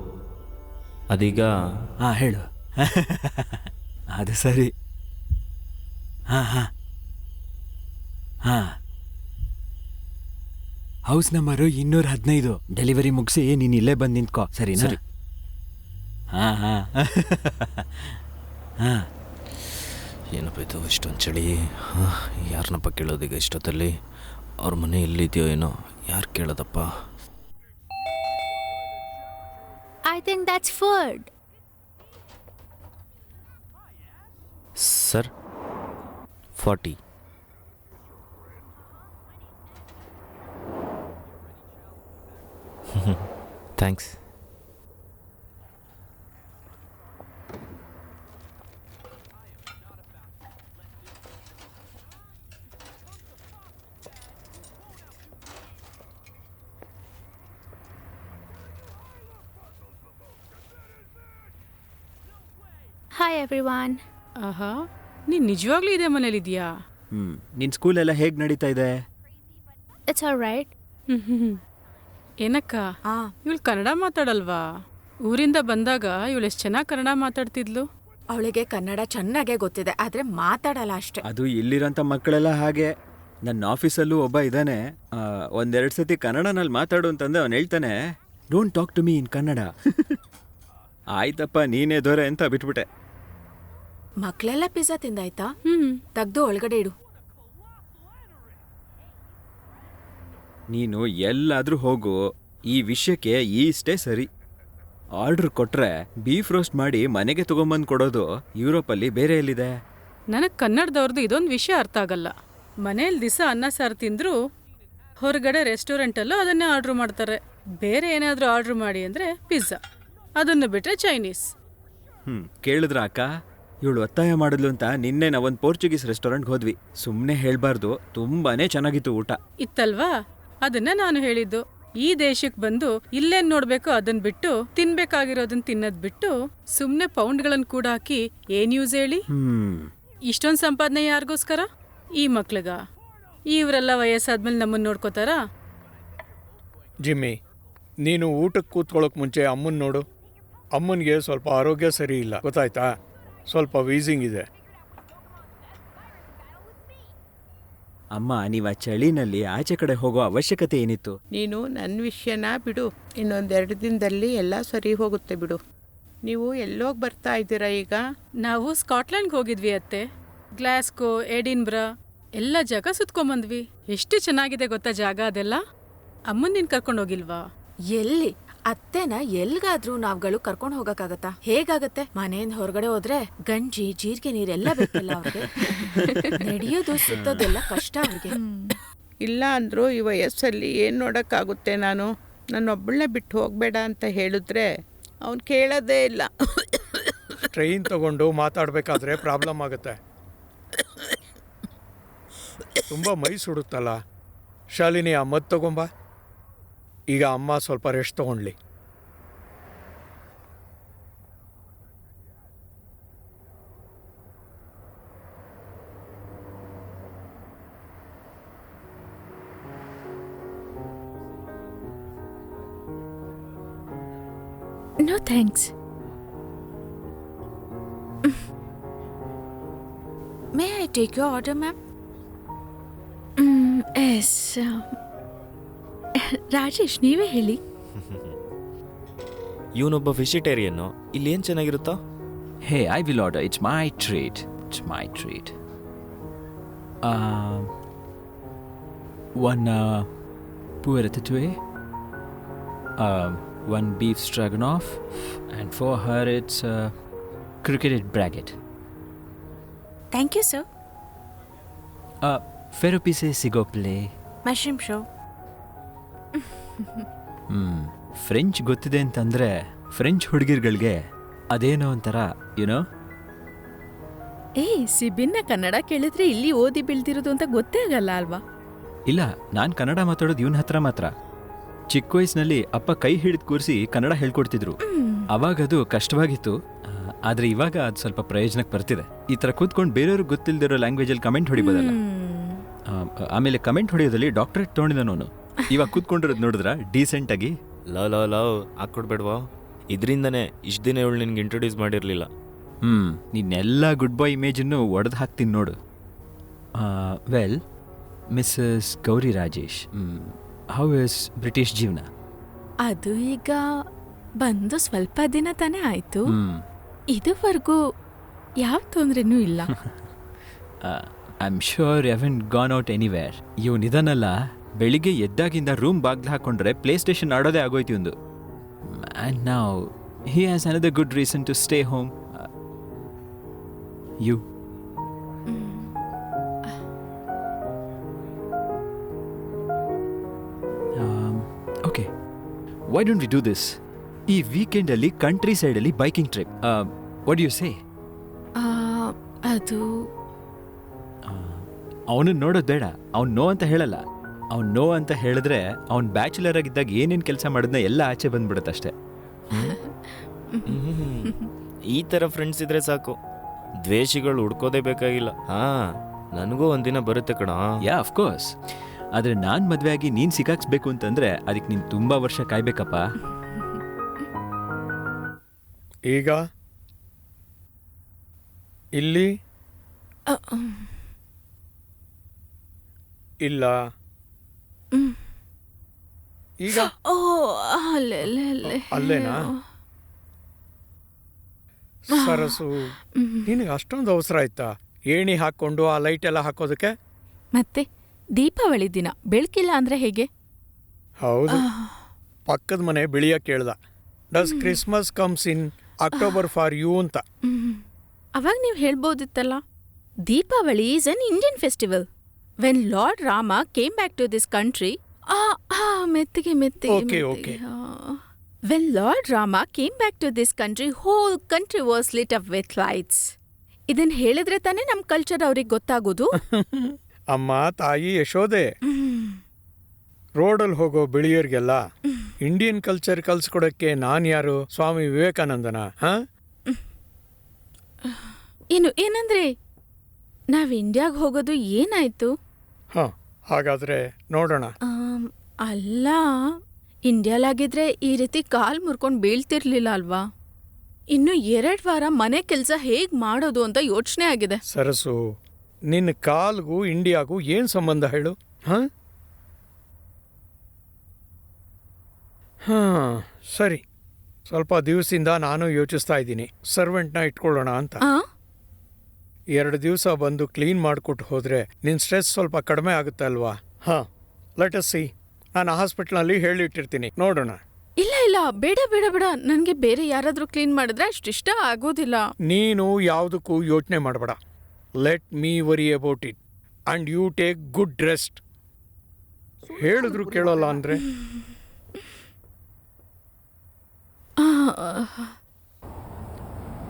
ಅದೀಗ ಹಾಂ ಹೇಳು. ಅದು ಸರಿ. ಹಾಂ ಹಾಂ ಹಾಂ ಹೌಸ್ ನಂಬರು 215. ಡೆಲಿವರಿ ಮುಗಿಸಿ ನೀನು ಇಲ್ಲೇ ಬಂದು ನಿಂತ್ಕೋ, ಸರಿನಾ? ಸರಿ. ಹಾಂ ಹಾಂ ಹಾಂ ಏನಪ್ಪ ಇದು ಇಷ್ಟೊಂದು ಚಳಿ. ಯಾರನ್ನಪ್ಪ ಕೇಳೋದೀಗ ಇಷ್ಟೊತ್ತಲ್ಲಿ? ಅವ್ರ ಮನೆ ಎಲ್ಲಿದೆಯೋ ಏನೋ, ಯಾರು ಕೇಳೋದಪ್ಪ? I think that's food. Sir 40. Thanks. Hi everyone. ಆಹಾ, ನೀನು ನಿಜವಾಗ್ಲೂ ಇದೇ ಮನೇಲಿದ್ಯಾ? ನಿನ್ನ ಸ್ಕೂಲೆಲ್ಲ ಹೇಗೆ ನಡೀತಾ ಇದೆ? It's alright. ಏನಕ್ಕ ಇವಳು ಕನ್ನಡ ಮಾತಾಡಲ್ವಾ? ಊರಿಂದ ಬಂದಾಗ ಇವಳು ಎಷ್ಟು ಚೆನ್ನಾಗಿ ಕನ್ನಡ ಮಾತಾಡ್ತಿದ್ಲು. ಅವಳಿಗೆ ಕನ್ನಡ ಚೆನ್ನಾಗೇ ಗೊತ್ತಿದೆ, ಆದ್ರೆ ಮಾತಾಡಲ್ಲ ಅಷ್ಟೇ. ಅದು ಇಲ್ಲಿರೋಂಥ ಮಕ್ಕಳೆಲ್ಲ ಹಾಗೆ. ನನ್ನ ಆಫೀಸಲ್ಲೂ ಒಬ್ಬ ಇದ್ದಾನೆ, ಒಂದೆರಡು ಸತಿ ಕನ್ನಡನಲ್ಲಿ ಮಾತಾಡು ಅಂತಂದ್ರೆ ಅವನು ಹೇಳ್ತಾನೆ, don't talk to me in Kannada. ಆಯ್ತಪ್ಪ ನೀನೇ ದೊರೆ ಅಂತ ಬಿಟ್ಬಿಟ್ಟೆ. ಮಕ್ಳೆಲ್ಲ ಪಿಜ್ಜಾ ತಿಂದಾಯ್ತಾ? ತೆಗ್ದು ಒಳಗಡೆ ಇಡು. ನೀನು ಎಲ್ಲಾದ್ರೂ ಹೋಗು, ಈ ವಿಷಯಕ್ಕೆ ಇಷ್ಟೇ ಸರಿ. ಆರ್ಡರ್ ಕೊಟ್ರೆ ಬೀಫ್ ರೋಸ್ಟ್ ಮಾಡಿ ಮನೆಗೆ ತಗೊಂಬಂದು ಕೊಡೋದು ಯುರೋಪಲ್ಲಿ ಬೇರೆ ಎಲ್ಲಿದೆ? ನನಗೆ ಕನ್ನಡದವ್ರದ್ದು ಇದೊಂದು ವಿಷಯ ಅರ್ಥ ಆಗಲ್ಲ. ಮನೇಲಿ ದಿವಸ ಅನ್ನ ಸಾರು ತಿಂದರೂ ಹೊರಗಡೆ ರೆಸ್ಟೋರೆಂಟಲ್ಲೂ ಅದನ್ನೇ ಆರ್ಡ್ರ್ ಮಾಡ್ತಾರೆ. ಬೇರೆ ಏನಾದರೂ ಆರ್ಡ್ರ್ ಮಾಡಿ ಅಂದರೆ ಪಿಜ್ಜಾ, ಅದನ್ನು ಬಿಟ್ಟರೆ ಚೈನೀಸ್. ಕೇಳಿದ್ರ ಅಕ್ಕ, ಇವಳು ಒತ್ತಾಯ ಮಾಡಿದ್ಲು ಅಂತ ನಿನ್ನೆ ನಾವೊಂದು ಪೋರ್ಚುಗೀಸ್ ರೆಸ್ಟೋರೆಂಟ್ಗೆ ಹೋದ್ವಿ. ಸುಮ್ಮನೆ ಹೇಳಬಾರ್ದು, ತುಂಬಾನೇ ಚೆನ್ನಾಗಿತ್ತು ಊಟ. ಇತ್ತಲ್ವಾ? ಅದನ್ನ ನಾನು ಹೇಳಿದ್ದು. ಈ ದೇಶಕ್ಕೆ ಬಂದು ಇಲ್ಲೇನ್ ನೋಡ್ಬೇಕು ಅದನ್ನ ಬಿಟ್ಟು ತಿನ್ಬೇಕಾಗಿರೋದನ್ನ ತಿನ್ನೋದ್ ಬಿಟ್ಟು ಸುಮ್ಮನೆ ಪೌಂಡ್ಗಳನ್ನು ಕೂಡ ಹಾಕಿ ಏನ್ ಯೂಸ್ ಹೇಳಿ? ಇಷ್ಟೊಂದು ಸಂಪಾದನೆ ಯಾರಿಗೋಸ್ಕರ? ಈ ಮಕ್ಳಿಗ? ಇವರೆಲ್ಲ ವಯಸ್ಸಾದ್ಮೇಲೆ ನಮ್ಮನ್ನ ನೋಡ್ಕೋತಾರಾ? ಜಿಮ್ಮಿ, ನೀನು ಊಟಕ್ಕೆ ಕೂತ್ಕೊಳ್ಳೋಕೆ ಮುಂಚೆ ಅಮ್ಮನ ನೋಡು. ಅಮ್ಮನಿಗೆ ಸ್ವಲ್ಪ ಆರೋಗ್ಯ ಸರಿ ಇಲ್ಲ, ಗೊತ್ತಾಯ್ತಾ? ಸ್ವಲ್ಪ ವೀಸಿಂಗ್ ಇದೆ. ಅಮ್ಮ, ನೀವು ಆ ಚಳಿನಲ್ಲಿ ಆಚೆ ಕಡೆ ಹೋಗೋ ಅವಶ್ಯಕತೆ ಏನಿತ್ತು? ನೀನು ನನ್ನ ವಿಷಯನ ಬಿಡು, ಇನ್ನೊಂದೆರಡು ದಿನದಲ್ಲಿ ಎಲ್ಲ ಸರಿ ಹೋಗುತ್ತೆ ಬಿಡು. ನೀವು ಎಲ್ಲೋಗಿ ಬರ್ತಾ ಇದ್ದೀರಾ ಈಗ? ನಾವು ಸ್ಕಾಟ್ಲೆಂಡ್ಗೆ ಹೋಗಿದ್ವಿ ಅತ್ತೆ. ಗ್ಲಾಸ್ಕೋ, ಎಡಿನ್ಬ್ರಾ ಎಲ್ಲ ಜಾಗ ಸುತ್ಕೊಂಬಂದ್ವಿ. ಎಷ್ಟು ಚೆನ್ನಾಗಿದೆ ಗೊತ್ತಾ ಜಾಗ ಅದೆಲ್ಲ. ಅಮ್ಮನ್ ನೀನ್ ಕರ್ಕೊಂಡು ಹೋಗಿಲ್ವಾ? ಎಲ್ಲಿ? ಅತ್ತೆನ ಎಲ್ಗಾದ್ರೂ ನಾವ್ಗಳು ಕರ್ಕೊಂಡು ಹೋಗಕ್ಕಾಗತ್ತಾ? ಹೇಗಾಗತ್ತೆ? ಮನೆಯಿಂದ ಹೊರಗಡೆ ಹೋದ್ರೆ ಗಂಜಿ, ಜೀರಿಗೆ ನೀರೆಲ್ಲ ಬೇಕಲ್ಲ ಅವ್ರಿಗೆ. ನಡೆಯೋದು ಸುತ್ತೋದೆಲ್ಲ ಕಷ್ಟ ಅವ್ರಿಗೆ. ಇಲ್ಲ ಅಂದರೂ ಈ ವಯಸ್ಸಲ್ಲಿ ಏನು ನೋಡೋಕ್ಕಾಗುತ್ತೆ? ನನ್ನೊಬ್ಬಳನ್ನೇ ಬಿಟ್ಟು ಹೋಗಬೇಡ ಅಂತ ಹೇಳಿದ್ರೆ ಅವನು ಕೇಳೋದೇ ಇಲ್ಲ. ಟ್ರೈನ್ ತಗೊಂಡು ಮಾತಾಡಬೇಕಾದ್ರೆ ಪ್ರಾಬ್ಲಮ್ ಆಗುತ್ತೆ. ತುಂಬ ಮೈ ಸುಡುತ್ತಲ್ಲ. ಶಾಲಿನಿ, ಆ ಮದ್ದು ತಗೊಂಬ. ಈಗ ಅಮ್ಮ ಸ್ವಲ್ಪ ರೆಸ್ಟ್ ತಗೊಂಡ್ಲಿ. No thanks. May I take your order, ma'am? Yes. Rajesh, ನೀವೇ ಹೇಳಿ. ಇವನೊಬ್ಬ ವೆಜಿಟೇರಿಯನ್ನು. ಇಲ್ಲಿ ಏನು ಚೆನ್ನಾಗಿರುತ್ತೋ? ಹೇ, I will order. It's my treat. It's my treat. One poor ratatouille, one beef stroganoff, and for her it's cricketed braggot. Thank you, sir. Ferro pisse sigople. Mushroom show. French ಗೊತ್ತಿದೆ ಅಂತಂದರೆ ಫ್ರೆಂಚ್ ಹುಡುಗಿರ್ಗಳಿಗೆ ಅದೇನೋ ಒಂಥರ YONO. ಸಿಬಿನ್ನ Kannada ಕೇಳಿದ್ರೆ ಇಲ್ಲಿ ಓದಿ ಬೆಳ್ದಿರೋದು ಅಂತ ಗೊತ್ತೇ ಆಗಲ್ಲ ಅಲ್ವಾ? ಇಲ್ಲ, ನಾನು ಕನ್ನಡ ಮಾತಾಡೋದು ಇವನ ಹತ್ರ ಮಾತ್ರ. ಚಿಕ್ಕ ವಯಸ್ಸಿನಲ್ಲಿ ಅಪ್ಪ ಕೈ ಹಿಡಿದು ಕೂರಿಸಿ ಕನ್ನಡ ಹೇಳ್ಕೊಡ್ತಿದ್ರು. ಅವಾಗ ಅದು ಕಷ್ಟವಾಗಿತ್ತು, ಆದರೆ ಇವಾಗ ಅದು ಸ್ವಲ್ಪ ಪ್ರಯೋಜನಕ್ಕೆ ಬರ್ತಿದೆ. ಈ ಥರ ಕೂತ್ಕೊಂಡು ಬೇರೆಯವ್ರಿಗೆ ಗೊತ್ತಿಲ್ಲದಿರೋ ಲ್ಯಾಂಗ್ವೇಜಲ್ಲಿ ಕಮೆಂಟ್ ಹೊಡಿಬೋದಲ್ಲ. ಆಮೇಲೆ ಕಮೆಂಟ್ ಹೊಡೆಯೋದಲ್ಲಿ ಡಾಕ್ಟರೇಟ್ ತೊಗೊಂಡಿದ್ದಾನವನು. ಇವಾಗ ಕೂತ್ಕೊಂಡಿರೋದು ನೋಡಿದ್ರ ಡೀಸೆಂಟಾಗಿ. ಲವ್ ಹಾಕ್ಕೊಡ್ಬೇಡ್ವಾ? ಇದರಿಂದನೇ ಇಷ್ಟು ದಿನ ಇವಳು ನಿನ್ಗೆ ಇಂಟ್ರೊಡ್ಯೂಸ್ ಮಾಡಿರಲಿಲ್ಲ. ನಿನ್ನೆಲ್ಲ ಗುಡ್ ಬಾಯ್ ಇಮೇಜನ್ನು ಒಡೆದು ಹಾಕ್ತೀನಿ ನೋಡು. Well, missus Gauri Rajesh, how is British ಜೀವನ? ಅದು ಈಗ ಬಂದು ಸ್ವಲ್ಪ ದಿನ ತಾನೇ ಆಯ್ತು. ಇದುವರೆಗೂ ಯಾವ ತೊಂದ್ರೆನೂ ಇಲ್ಲ. I am sure you haven't gone out anywhere. ಇವನಿದನಲ್ಲ, ಬೆಳಿಗ್ಗೆ ಎದ್ದಾಗಿಂದ ರೂಮ್ ಬಾಗ್ಲು ಹಾಕೊಂಡ್ರೆ ಪ್ಲೇ ಸ್ಟೇಷನ್ ಆಡೋದೇ ಆಗೋಯ್ತು ಒಂದು. And now he has another good reason to stay home. You okay, why don't we do this? ಈ ವೀಕೆಂಡಲ್ಲಿ ಕಂಟ್ರಿ ಸೈಡಲ್ಲಿ biking trip. What you say? ಅದು ಅವನನ್ನು ನೋಡೋದು ಬೇಡ. ಅವ್ನು ನೋ ಅಂತ ಹೇಳಲ್ಲ. ಅವ್ನು ನೋ ಅಂತ ಹೇಳಿದ್ರೆ ಅವ್ನು ಬ್ಯಾಚುಲರ್ ಆಗಿದ್ದಾಗ ಏನೇನು ಕೆಲಸ ಮಾಡಿದ್ನ ಎಲ್ಲ ಆಚೆ ಬಂದ್ಬಿಡುತ್ತಷ್ಟೆ. ಈ ಥರ ಫ್ರೆಂಡ್ಸ್ ಇದ್ರೆ ಸಾಕು, ದ್ವೇಷಿಗಳು ಹುಡ್ಕೋದೇ ಬೇಕಾಗಿಲ್ಲ. ನನಗೂ ಒಂದಿನ ಬರುತ್ತೆ ಕಣ. ಯಾ, ಅಫ್ಕೋರ್ಸ್. ಆದರೆ ನಾನು ಮದುವೆ ಆಗಿ ನೀನು ಸಿಕ್ಕಾಕ್ಸ್ಬೇಕು ಅಂತಂದ್ರೆ ಅದಕ್ಕೆ ನೀನು ತುಂಬ ವರ್ಷ ಕಾಯ್ಬೇಕಪ್ಪ. ಈಗ ಇಲ್ಲಿ ಇಲ್ಲ, ಈಗ ಓ ಅಲ್ಲೇನಾ? ಸರಸು, ನಿನಗೆ ಅಷ್ಟೊಂದು ಅವಸರ ಆಯ್ತಾ ಏಣಿ ಹಾಕೊಂಡು ಆ ಲೈಟ್ ಎಲ್ಲ ಹಾಕೋದಕ್ಕೆ? ಮತ್ತೆ ದೀಪಾವಳಿ ದಿನ ಬೆಳಕಿಲ್ಲ ಅಂದ್ರೆ ಹೇಗೆ? ಹೌದು, ಪಕ್ಕದ ಮನೆ ಬಿಳಿಯ ಕೇಳ್ದ, does Christmas comes in October for you ಅಂತ. ಅವಾಗ ನೀವು ಹೇಳ್ಬೋದಿತ್ತಲ್ಲ, Deepavali is an Indian festival. When lord Rama came back to this country, ಮೆತ್ತಿಗೆ Okay. When Lord Rama came back to this country, whole country was lit up with lights. ಇದನ್ ಹೇಳಿದ್ರೆ ತಾನೇ ನಮ್ culture ಅವ್ರಿಗೆ ಗೊತ್ತಾಗೋದು. ಅಮ್ಮ ತಾಯಿ ಯಶೋದೆ, ರೋಡಲ್ಲಿ ಹೋಗೋ ಬಿಳಿಯರಿಗೆಲ್ಲ ಇಂಡಿಯನ್ ಕಲ್ಚರ್ ಕಲ್ಸ್ಕೊಡಕ್ಕೆ ನಾನ್ ಯಾರು? ಸ್ವಾಮಿ ವಿವೇಕಾನಂದನ? ಏನಂದ್ರೆ ನಾವ್ ಇಂಡಿಯಾಗ್ ಹೋಗೋದು ಏನಾಯ್ತು? ಹಾಗಾದ್ರೆ ನೋಡೋಣ. ಅಲ್ಲ, ಇಂಡಿಯಾಲಾಗಿದ್ರೆ ಈ ರೀತಿ ಕಾಲ್ ಮುರ್ಕೊಂಡ್ ಬೀಳ್ತಿರ್ಲಿಲ್ಲ ಅಲ್ವಾ? ಇನ್ನು 2 ವಾರ ಮನೆ ಕೆಲ್ಸ ಹೇಗ್ ಮಾಡೋದು ಅಂತ ಯೋಚನೆ ಆಗಿದೆ. ಸರಸು, ನಿನ್ನ ಕಾಲ್ಗೂ ಇಂಡಿಯಾಗೂ ಏನ್ ಸಂಬಂಧ ಹೇಳು? ಸರಿ, ಸ್ವಲ್ಪ ದಿವಸದಿಂದ ನಾನು ಯೋಚಿಸ್ತಾ ಇದ್ದೀನಿ ಸರ್ವೆಂಟ್ನ ಇಟ್ಕೊಳ್ಳೋಣ ಅಂತ. 2 ದಿವಸ ಬಂದು ಕ್ಲೀನ್ ಮಾಡಿಕೊಟ್ಟು ಹೋದ್ರೆ ನಿನ್ನ ಸ್ಟ್ರೆಸ್ ಸ್ವಲ್ಪ ಕಡಿಮೆ ಆಗುತ್ತೆ ಅಲ್ವಾ? Let us see. ನಾನು ಹಾಸ್ಪಿಟ್ಲಲ್ಲಿ ಹೇಳಿಟ್ಟಿರ್ತೀನಿ, ನೋಡೋಣ. ಇಲ್ಲ, ಬೇಡ, ನನಗೆ ಬೇರೆ ಯಾರಾದ್ರೂ ಕ್ಲೀನ್ ಮಾಡಿದ್ರೆ ಅಷ್ಟಿಷ್ಟ ಆಗೋದಿಲ್ಲ. ನೀನು ಯಾವುದಕ್ಕೂ ಯೋಚನೆ ಮಾಡಬೇಡ. Let me worry about it and you take good rest. ಹೇಳಿದ್ರು ಕೇಳೋಲ್ಲ ಅಂದ್ರೆ?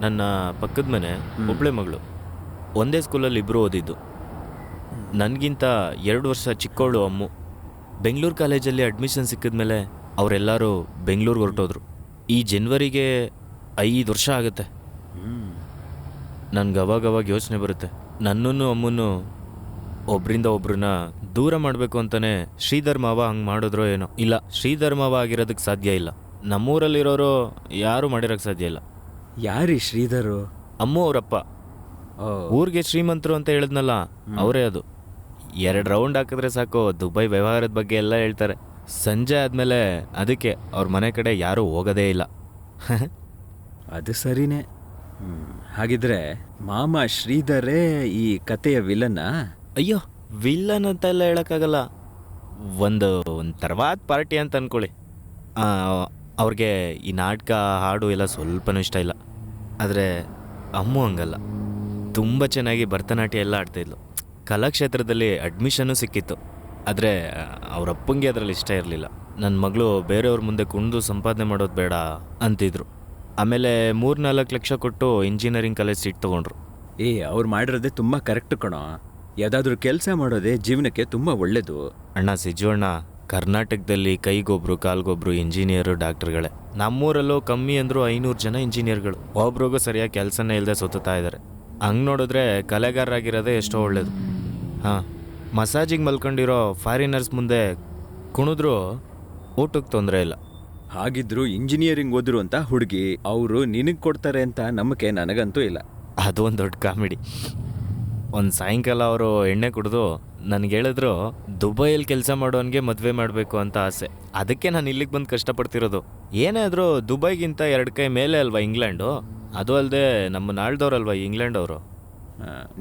ನನ್ನ ಪಕ್ಕದ ಮನೆ ಒಬ್ಳೆ ಮಗಳು, ಒಂದೇ ಸ್ಕೂಲಲ್ಲಿ ಇಬ್ಬರು ಓದಿದ್ದು. ನನಗಿಂತ 2 ವರ್ಷ ಚಿಕ್ಕವಳು ಅಮ್ಮು. ಬೆಂಗಳೂರು ಕಾಲೇಜಲ್ಲಿ ಅಡ್ಮಿಷನ್ ಸಿಕ್ಕಿದ್ಮೇಲೆ ಅವರೆಲ್ಲರೂ ಬೆಂಗಳೂರಿಗೆ ಹೊರಟೋದ್ರು. ಈ ಜನವರಿಗೆ 5 ವರ್ಷ ಆಗುತ್ತೆ. ನನಗೆ ಅವಾಗವಾಗ ಯೋಚನೆ ಬರುತ್ತೆ, ನನ್ನನ್ನು ಅಮ್ಮನ್ನು ಒಬ್ಬರಿಂದ ಒಬ್ರನ್ನ ದೂರ ಮಾಡಬೇಕು ಅಂತಲೇ ಶ್ರೀಧರ್ ಮಾವ ಹಂಗೆ ಮಾಡಿದ್ರೋ ಏನೋ. ಇಲ್ಲ, ಶ್ರೀಧರ್ ಮಾವ ಆಗಿರೋದಕ್ಕೆ ಸಾಧ್ಯ ಇಲ್ಲ. ನಮ್ಮೂರಲ್ಲಿರೋರು ಯಾರೂ ಮಾಡಿರೋಕ್ಕೆ ಸಾಧ್ಯ ಇಲ್ಲ. ಯಾರೀ ಶ್ರೀಧರು? ಅಮ್ಮು ಅವರಪ್ಪ. ಊರಿಗೆ ಶ್ರೀಮಂತರು ಅಂತ ಹೇಳಿದ್ನಲ್ಲ, ಅವರೇ ಅದು. 2 ರೌಂಡ್ ಹಾಕಿದ್ರೆ ಸಾಕು ದುಬೈ ವ್ಯವಹಾರದ ಬಗ್ಗೆ ಎಲ್ಲ ಹೇಳ್ತಾರೆ. ಸಂಜೆ ಆದಮೇಲೆ ಅದಕ್ಕೆ ಅವ್ರ ಮನೆ ಕಡೆ ಯಾರೂ ಹೋಗೋದೇ ಇಲ್ಲ. ಅದು ಸರಿನೇ. ಹಾಗಿದ್ರೆ ಮಾಮ ಶ್ರೀಧರೇ ಈ ಕತೆಯ ವಿಲನ್ನ? ಅಯ್ಯೋ, ವಿಲ್ಲನ್ ಅಂತ ಎಲ್ಲ ಹೇಳೋಕ್ಕಾಗಲ್ಲ. ಒಂದು ತರವಾದ ಪಾರ್ಟಿ ಅಂತ ಅಂದ್ಕೊಳ್ಳಿ. ಅವ್ರಿಗೆ ಈ ನಾಟಕ ಹಾಡು ಎಲ್ಲ ಸ್ವಲ್ಪನೂ ಇಷ್ಟ ಇಲ್ಲ. ಆದರೆ ಅಮ್ಮು ಹಂಗಲ್ಲ, ತುಂಬ ಚೆನ್ನಾಗಿ ಭರತನಾಟ್ಯ ಎಲ್ಲ ಆಡ್ತಾಯಿದ್ಲು. ಕಲಾಕ್ಷೇತ್ರದಲ್ಲಿ ಅಡ್ಮಿಷನ್ನು ಸಿಕ್ಕಿತ್ತು. ಆದರೆ ಅವರಪ್ಪಂಗೆ ಅದರಲ್ಲಿ ಇಷ್ಟ ಇರಲಿಲ್ಲ. ನನ್ನ ಮಗಳು ಬೇರೆಯವ್ರ ಮುಂದೆ ಕುಣಿದು ಸಂಪಾದನೆ ಮಾಡೋದು ಬೇಡ ಅಂತಿದ್ರು. ಆಮೇಲೆ 3-4 ಲಕ್ಷ ಕೊಟ್ಟು ಇಂಜಿನಿಯರಿಂಗ್ ಕಾಲೇಜ್ ಸೀಟ್ ತೊಗೊಂಡ್ರು. ಅವ್ರು ಮಾಡಿರೋದೇ ತುಂಬ ಕರೆಕ್ಟ್ ಕಣೋ. ಯಾವುದಾದ್ರೂ ಕೆಲಸ ಮಾಡೋದೇ ಜೀವನಕ್ಕೆ ತುಂಬ ಒಳ್ಳೆಯದು. ಅಣ್ಣ ಸಿಜು ಅಣ್ಣ, ಕರ್ನಾಟಕದಲ್ಲಿ ಕೈಗೊಬ್ರು ಕಾಲ್ಗೊಬ್ರು ಇಂಜಿನಿಯರು ಡಾಕ್ಟರ್ಗಳೇ. ನಮ್ಮೂರಲ್ಲೂ ಕಮ್ಮಿ ಅಂದರೂ 500 ಜನ ಇಂಜಿನಿಯರ್ಗಳು ಒಬ್ರಿಗೂ ಸರಿಯಾಗಿ ಕೆಲಸನೇ ಇಲ್ಲದೆ ಸುತ್ತಾ ಇದ್ದಾರೆ. ಹಂಗೆ ನೋಡಿದ್ರೆ ಕಲೆಗಾರರಾಗಿರೋದೇ ಎಷ್ಟೋ ಒಳ್ಳೇದು. ಹಾಂ, ಮಸಾಜಿಗೆ ಮಲ್ಕೊಂಡಿರೋ ಫಾರಿನರ್ಸ್ ಮುಂದೆ ಕುಣಿದ್ರೂ ಊಟಕ್ಕೆ ತೊಂದರೆ ಇಲ್ಲ. ಹಾಗಿದ್ರು ಇಂಜಿನಿಯರಿಂಗ್ ಓದ್ರು ಅಂತ ಹುಡುಗಿ ಅವರು ನಿನಗೆ ಕೊಡ್ತಾರೆ ಅಂತ ನಂಬಿಕೆ ನನಗಂತೂ ಇಲ್ಲ. ಅದು ಒಂದು ದೊಡ್ಡ ಕಾಮಿಡಿ. ಒಂದು ಸಾಯಂಕಾಲ ಅವರು ಎಣ್ಣೆ ಕುಡಿದು ನನಗೆ ಹೇಳಿದ್ರು ದುಬೈಯಲ್ಲಿ ಕೆಲಸ ಮಾಡೋನಿಗೆ ಮದುವೆ ಮಾಡಬೇಕು ಅಂತ ಆಸೆ. ಅದಕ್ಕೆ ನಾನು ಇಲ್ಲಿಗೆ ಬಂದು ಕಷ್ಟಪಡ್ತಿರೋದು. ಏನೇ ಆದರೂ ದುಬೈಗಿಂತ 2 ಕೈ ಮೇಲೆ ಅಲ್ವಾ ಇಂಗ್ಲೆಂಡು. ಅದು ಅಲ್ಲದೆ ನಮ್ಮ ನಾಳ್ದವ್ರಲ್ವಾ ಇಂಗ್ಲೆಂಡ್ ಅವರು.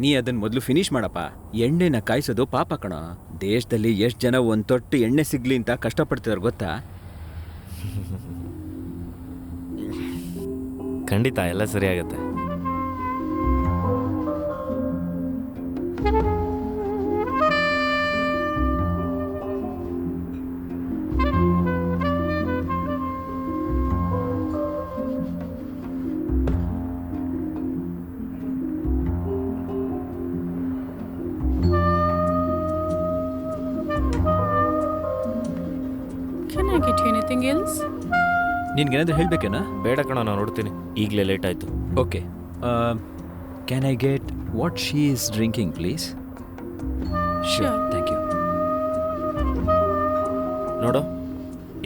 ನೀ ಅದನ್ನು ಮೊದಲು ಫಿನಿಷ್ ಮಾಡಪ್ಪ. ಎಣ್ಣೆನ ಕಾಯಿಸೋದು ಪಾಪ ಕಣ. ದೇಶದಲ್ಲಿ ಎಷ್ಟು ಜನ ಒಂದು ತೊಟ್ಟು ಎಣ್ಣೆ ಸಿಗ್ಲಿ ಅಂತ ಕಷ್ಟಪಡ್ತಿದಾರೆ ಗೊತ್ತಾ? ಖಂಡಿತ ಎಲ್ಲ ಸರಿಯಾಗತ್ತೆ. Can I get you anything else? ನಿನ್ಗೇನಾದ್ರೂ ಹೇಳ್ಬೇಕೇನಾ? ಬೇಡ ಕಣ, ನಾನು ನೋಡ್ತೀನಿ. ಈಗಲೇ ಲೇಟ್ ಆಯಿತು. Okay, can I get what she is drinking please? Sure. Thank you. ನೋಡು,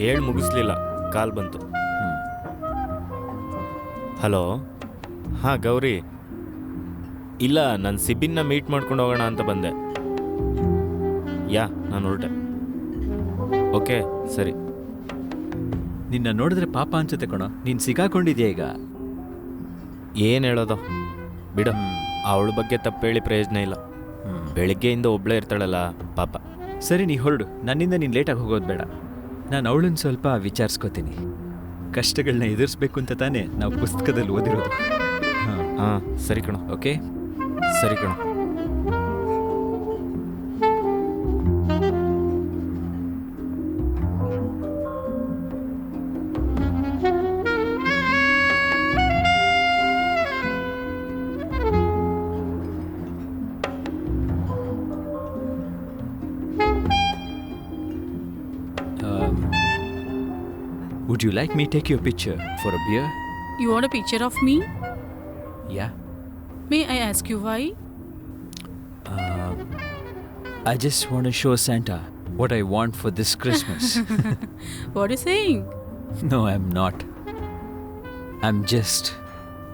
ಹೇಳಿ ಮುಗಿಸ್ಲಿಲ್ಲ, ಕಾಲ್ ಬಂತು. ಹಲೋ. ಹಾಂ ಗೌರಿ, ಇಲ್ಲ ನಾನು ಸಿಬಿನ್ನ ಮೀಟ್ ಮಾಡ್ಕೊಂಡು ಹೋಗೋಣ ಅಂತ ಬಂದೆ. ನಾನು ಹೊರಟೆ. ಓಕೆ ಸರಿ. ನಿನ್ನ ನೋಡಿದ್ರೆ ಪಾಪ ಅನ್ಸುತ್ತೆ ಕಣೋ. ನೀನು ಸಿಗಾಕೊಂಡಿದ್ಯಾ ಈಗ. ಏನು ಹೇಳೋದು ಬಿಡು, ಅವಳ ಬಗ್ಗೆ ತಪ್ಪೇಳಿ ಪ್ರಯೋಜನ ಇಲ್ಲ. ಬೆಳಿಗ್ಗೆಯಿಂದ ಒಬ್ಬಳೇ ಇರ್ತಾಳಲ್ಲ ಪಾಪ. ಸರಿ, ನೀ ಹೊರಡು. ನನ್ನಿಂದ ನೀನು ಲೇಟಾಗಿ ಹೋಗೋದು ಬೇಡ. ನಾನು ಅವಳನ್ನು ಸ್ವಲ್ಪ ವಿಚಾರಿಸ್ಕೋತೀನಿ. ಕಷ್ಟಗಳನ್ನ ಎದುರಿಸ್ಬೇಕು ಅಂತ ತಾನೇ ನಾವು ಪುಸ್ತಕದಲ್ಲಿ ಓದಿರೋದು. ಹಾಂ ಸರಿ ಕಣೋ. ಓಕೆ ಸರಿ ಕಣೋ. Would you like me take your picture for a beer? You want a picture of me? Yeah. May I ask you why? I just want to show Santa what I want for this Christmas. What are you saying? No, I'm not. I'm just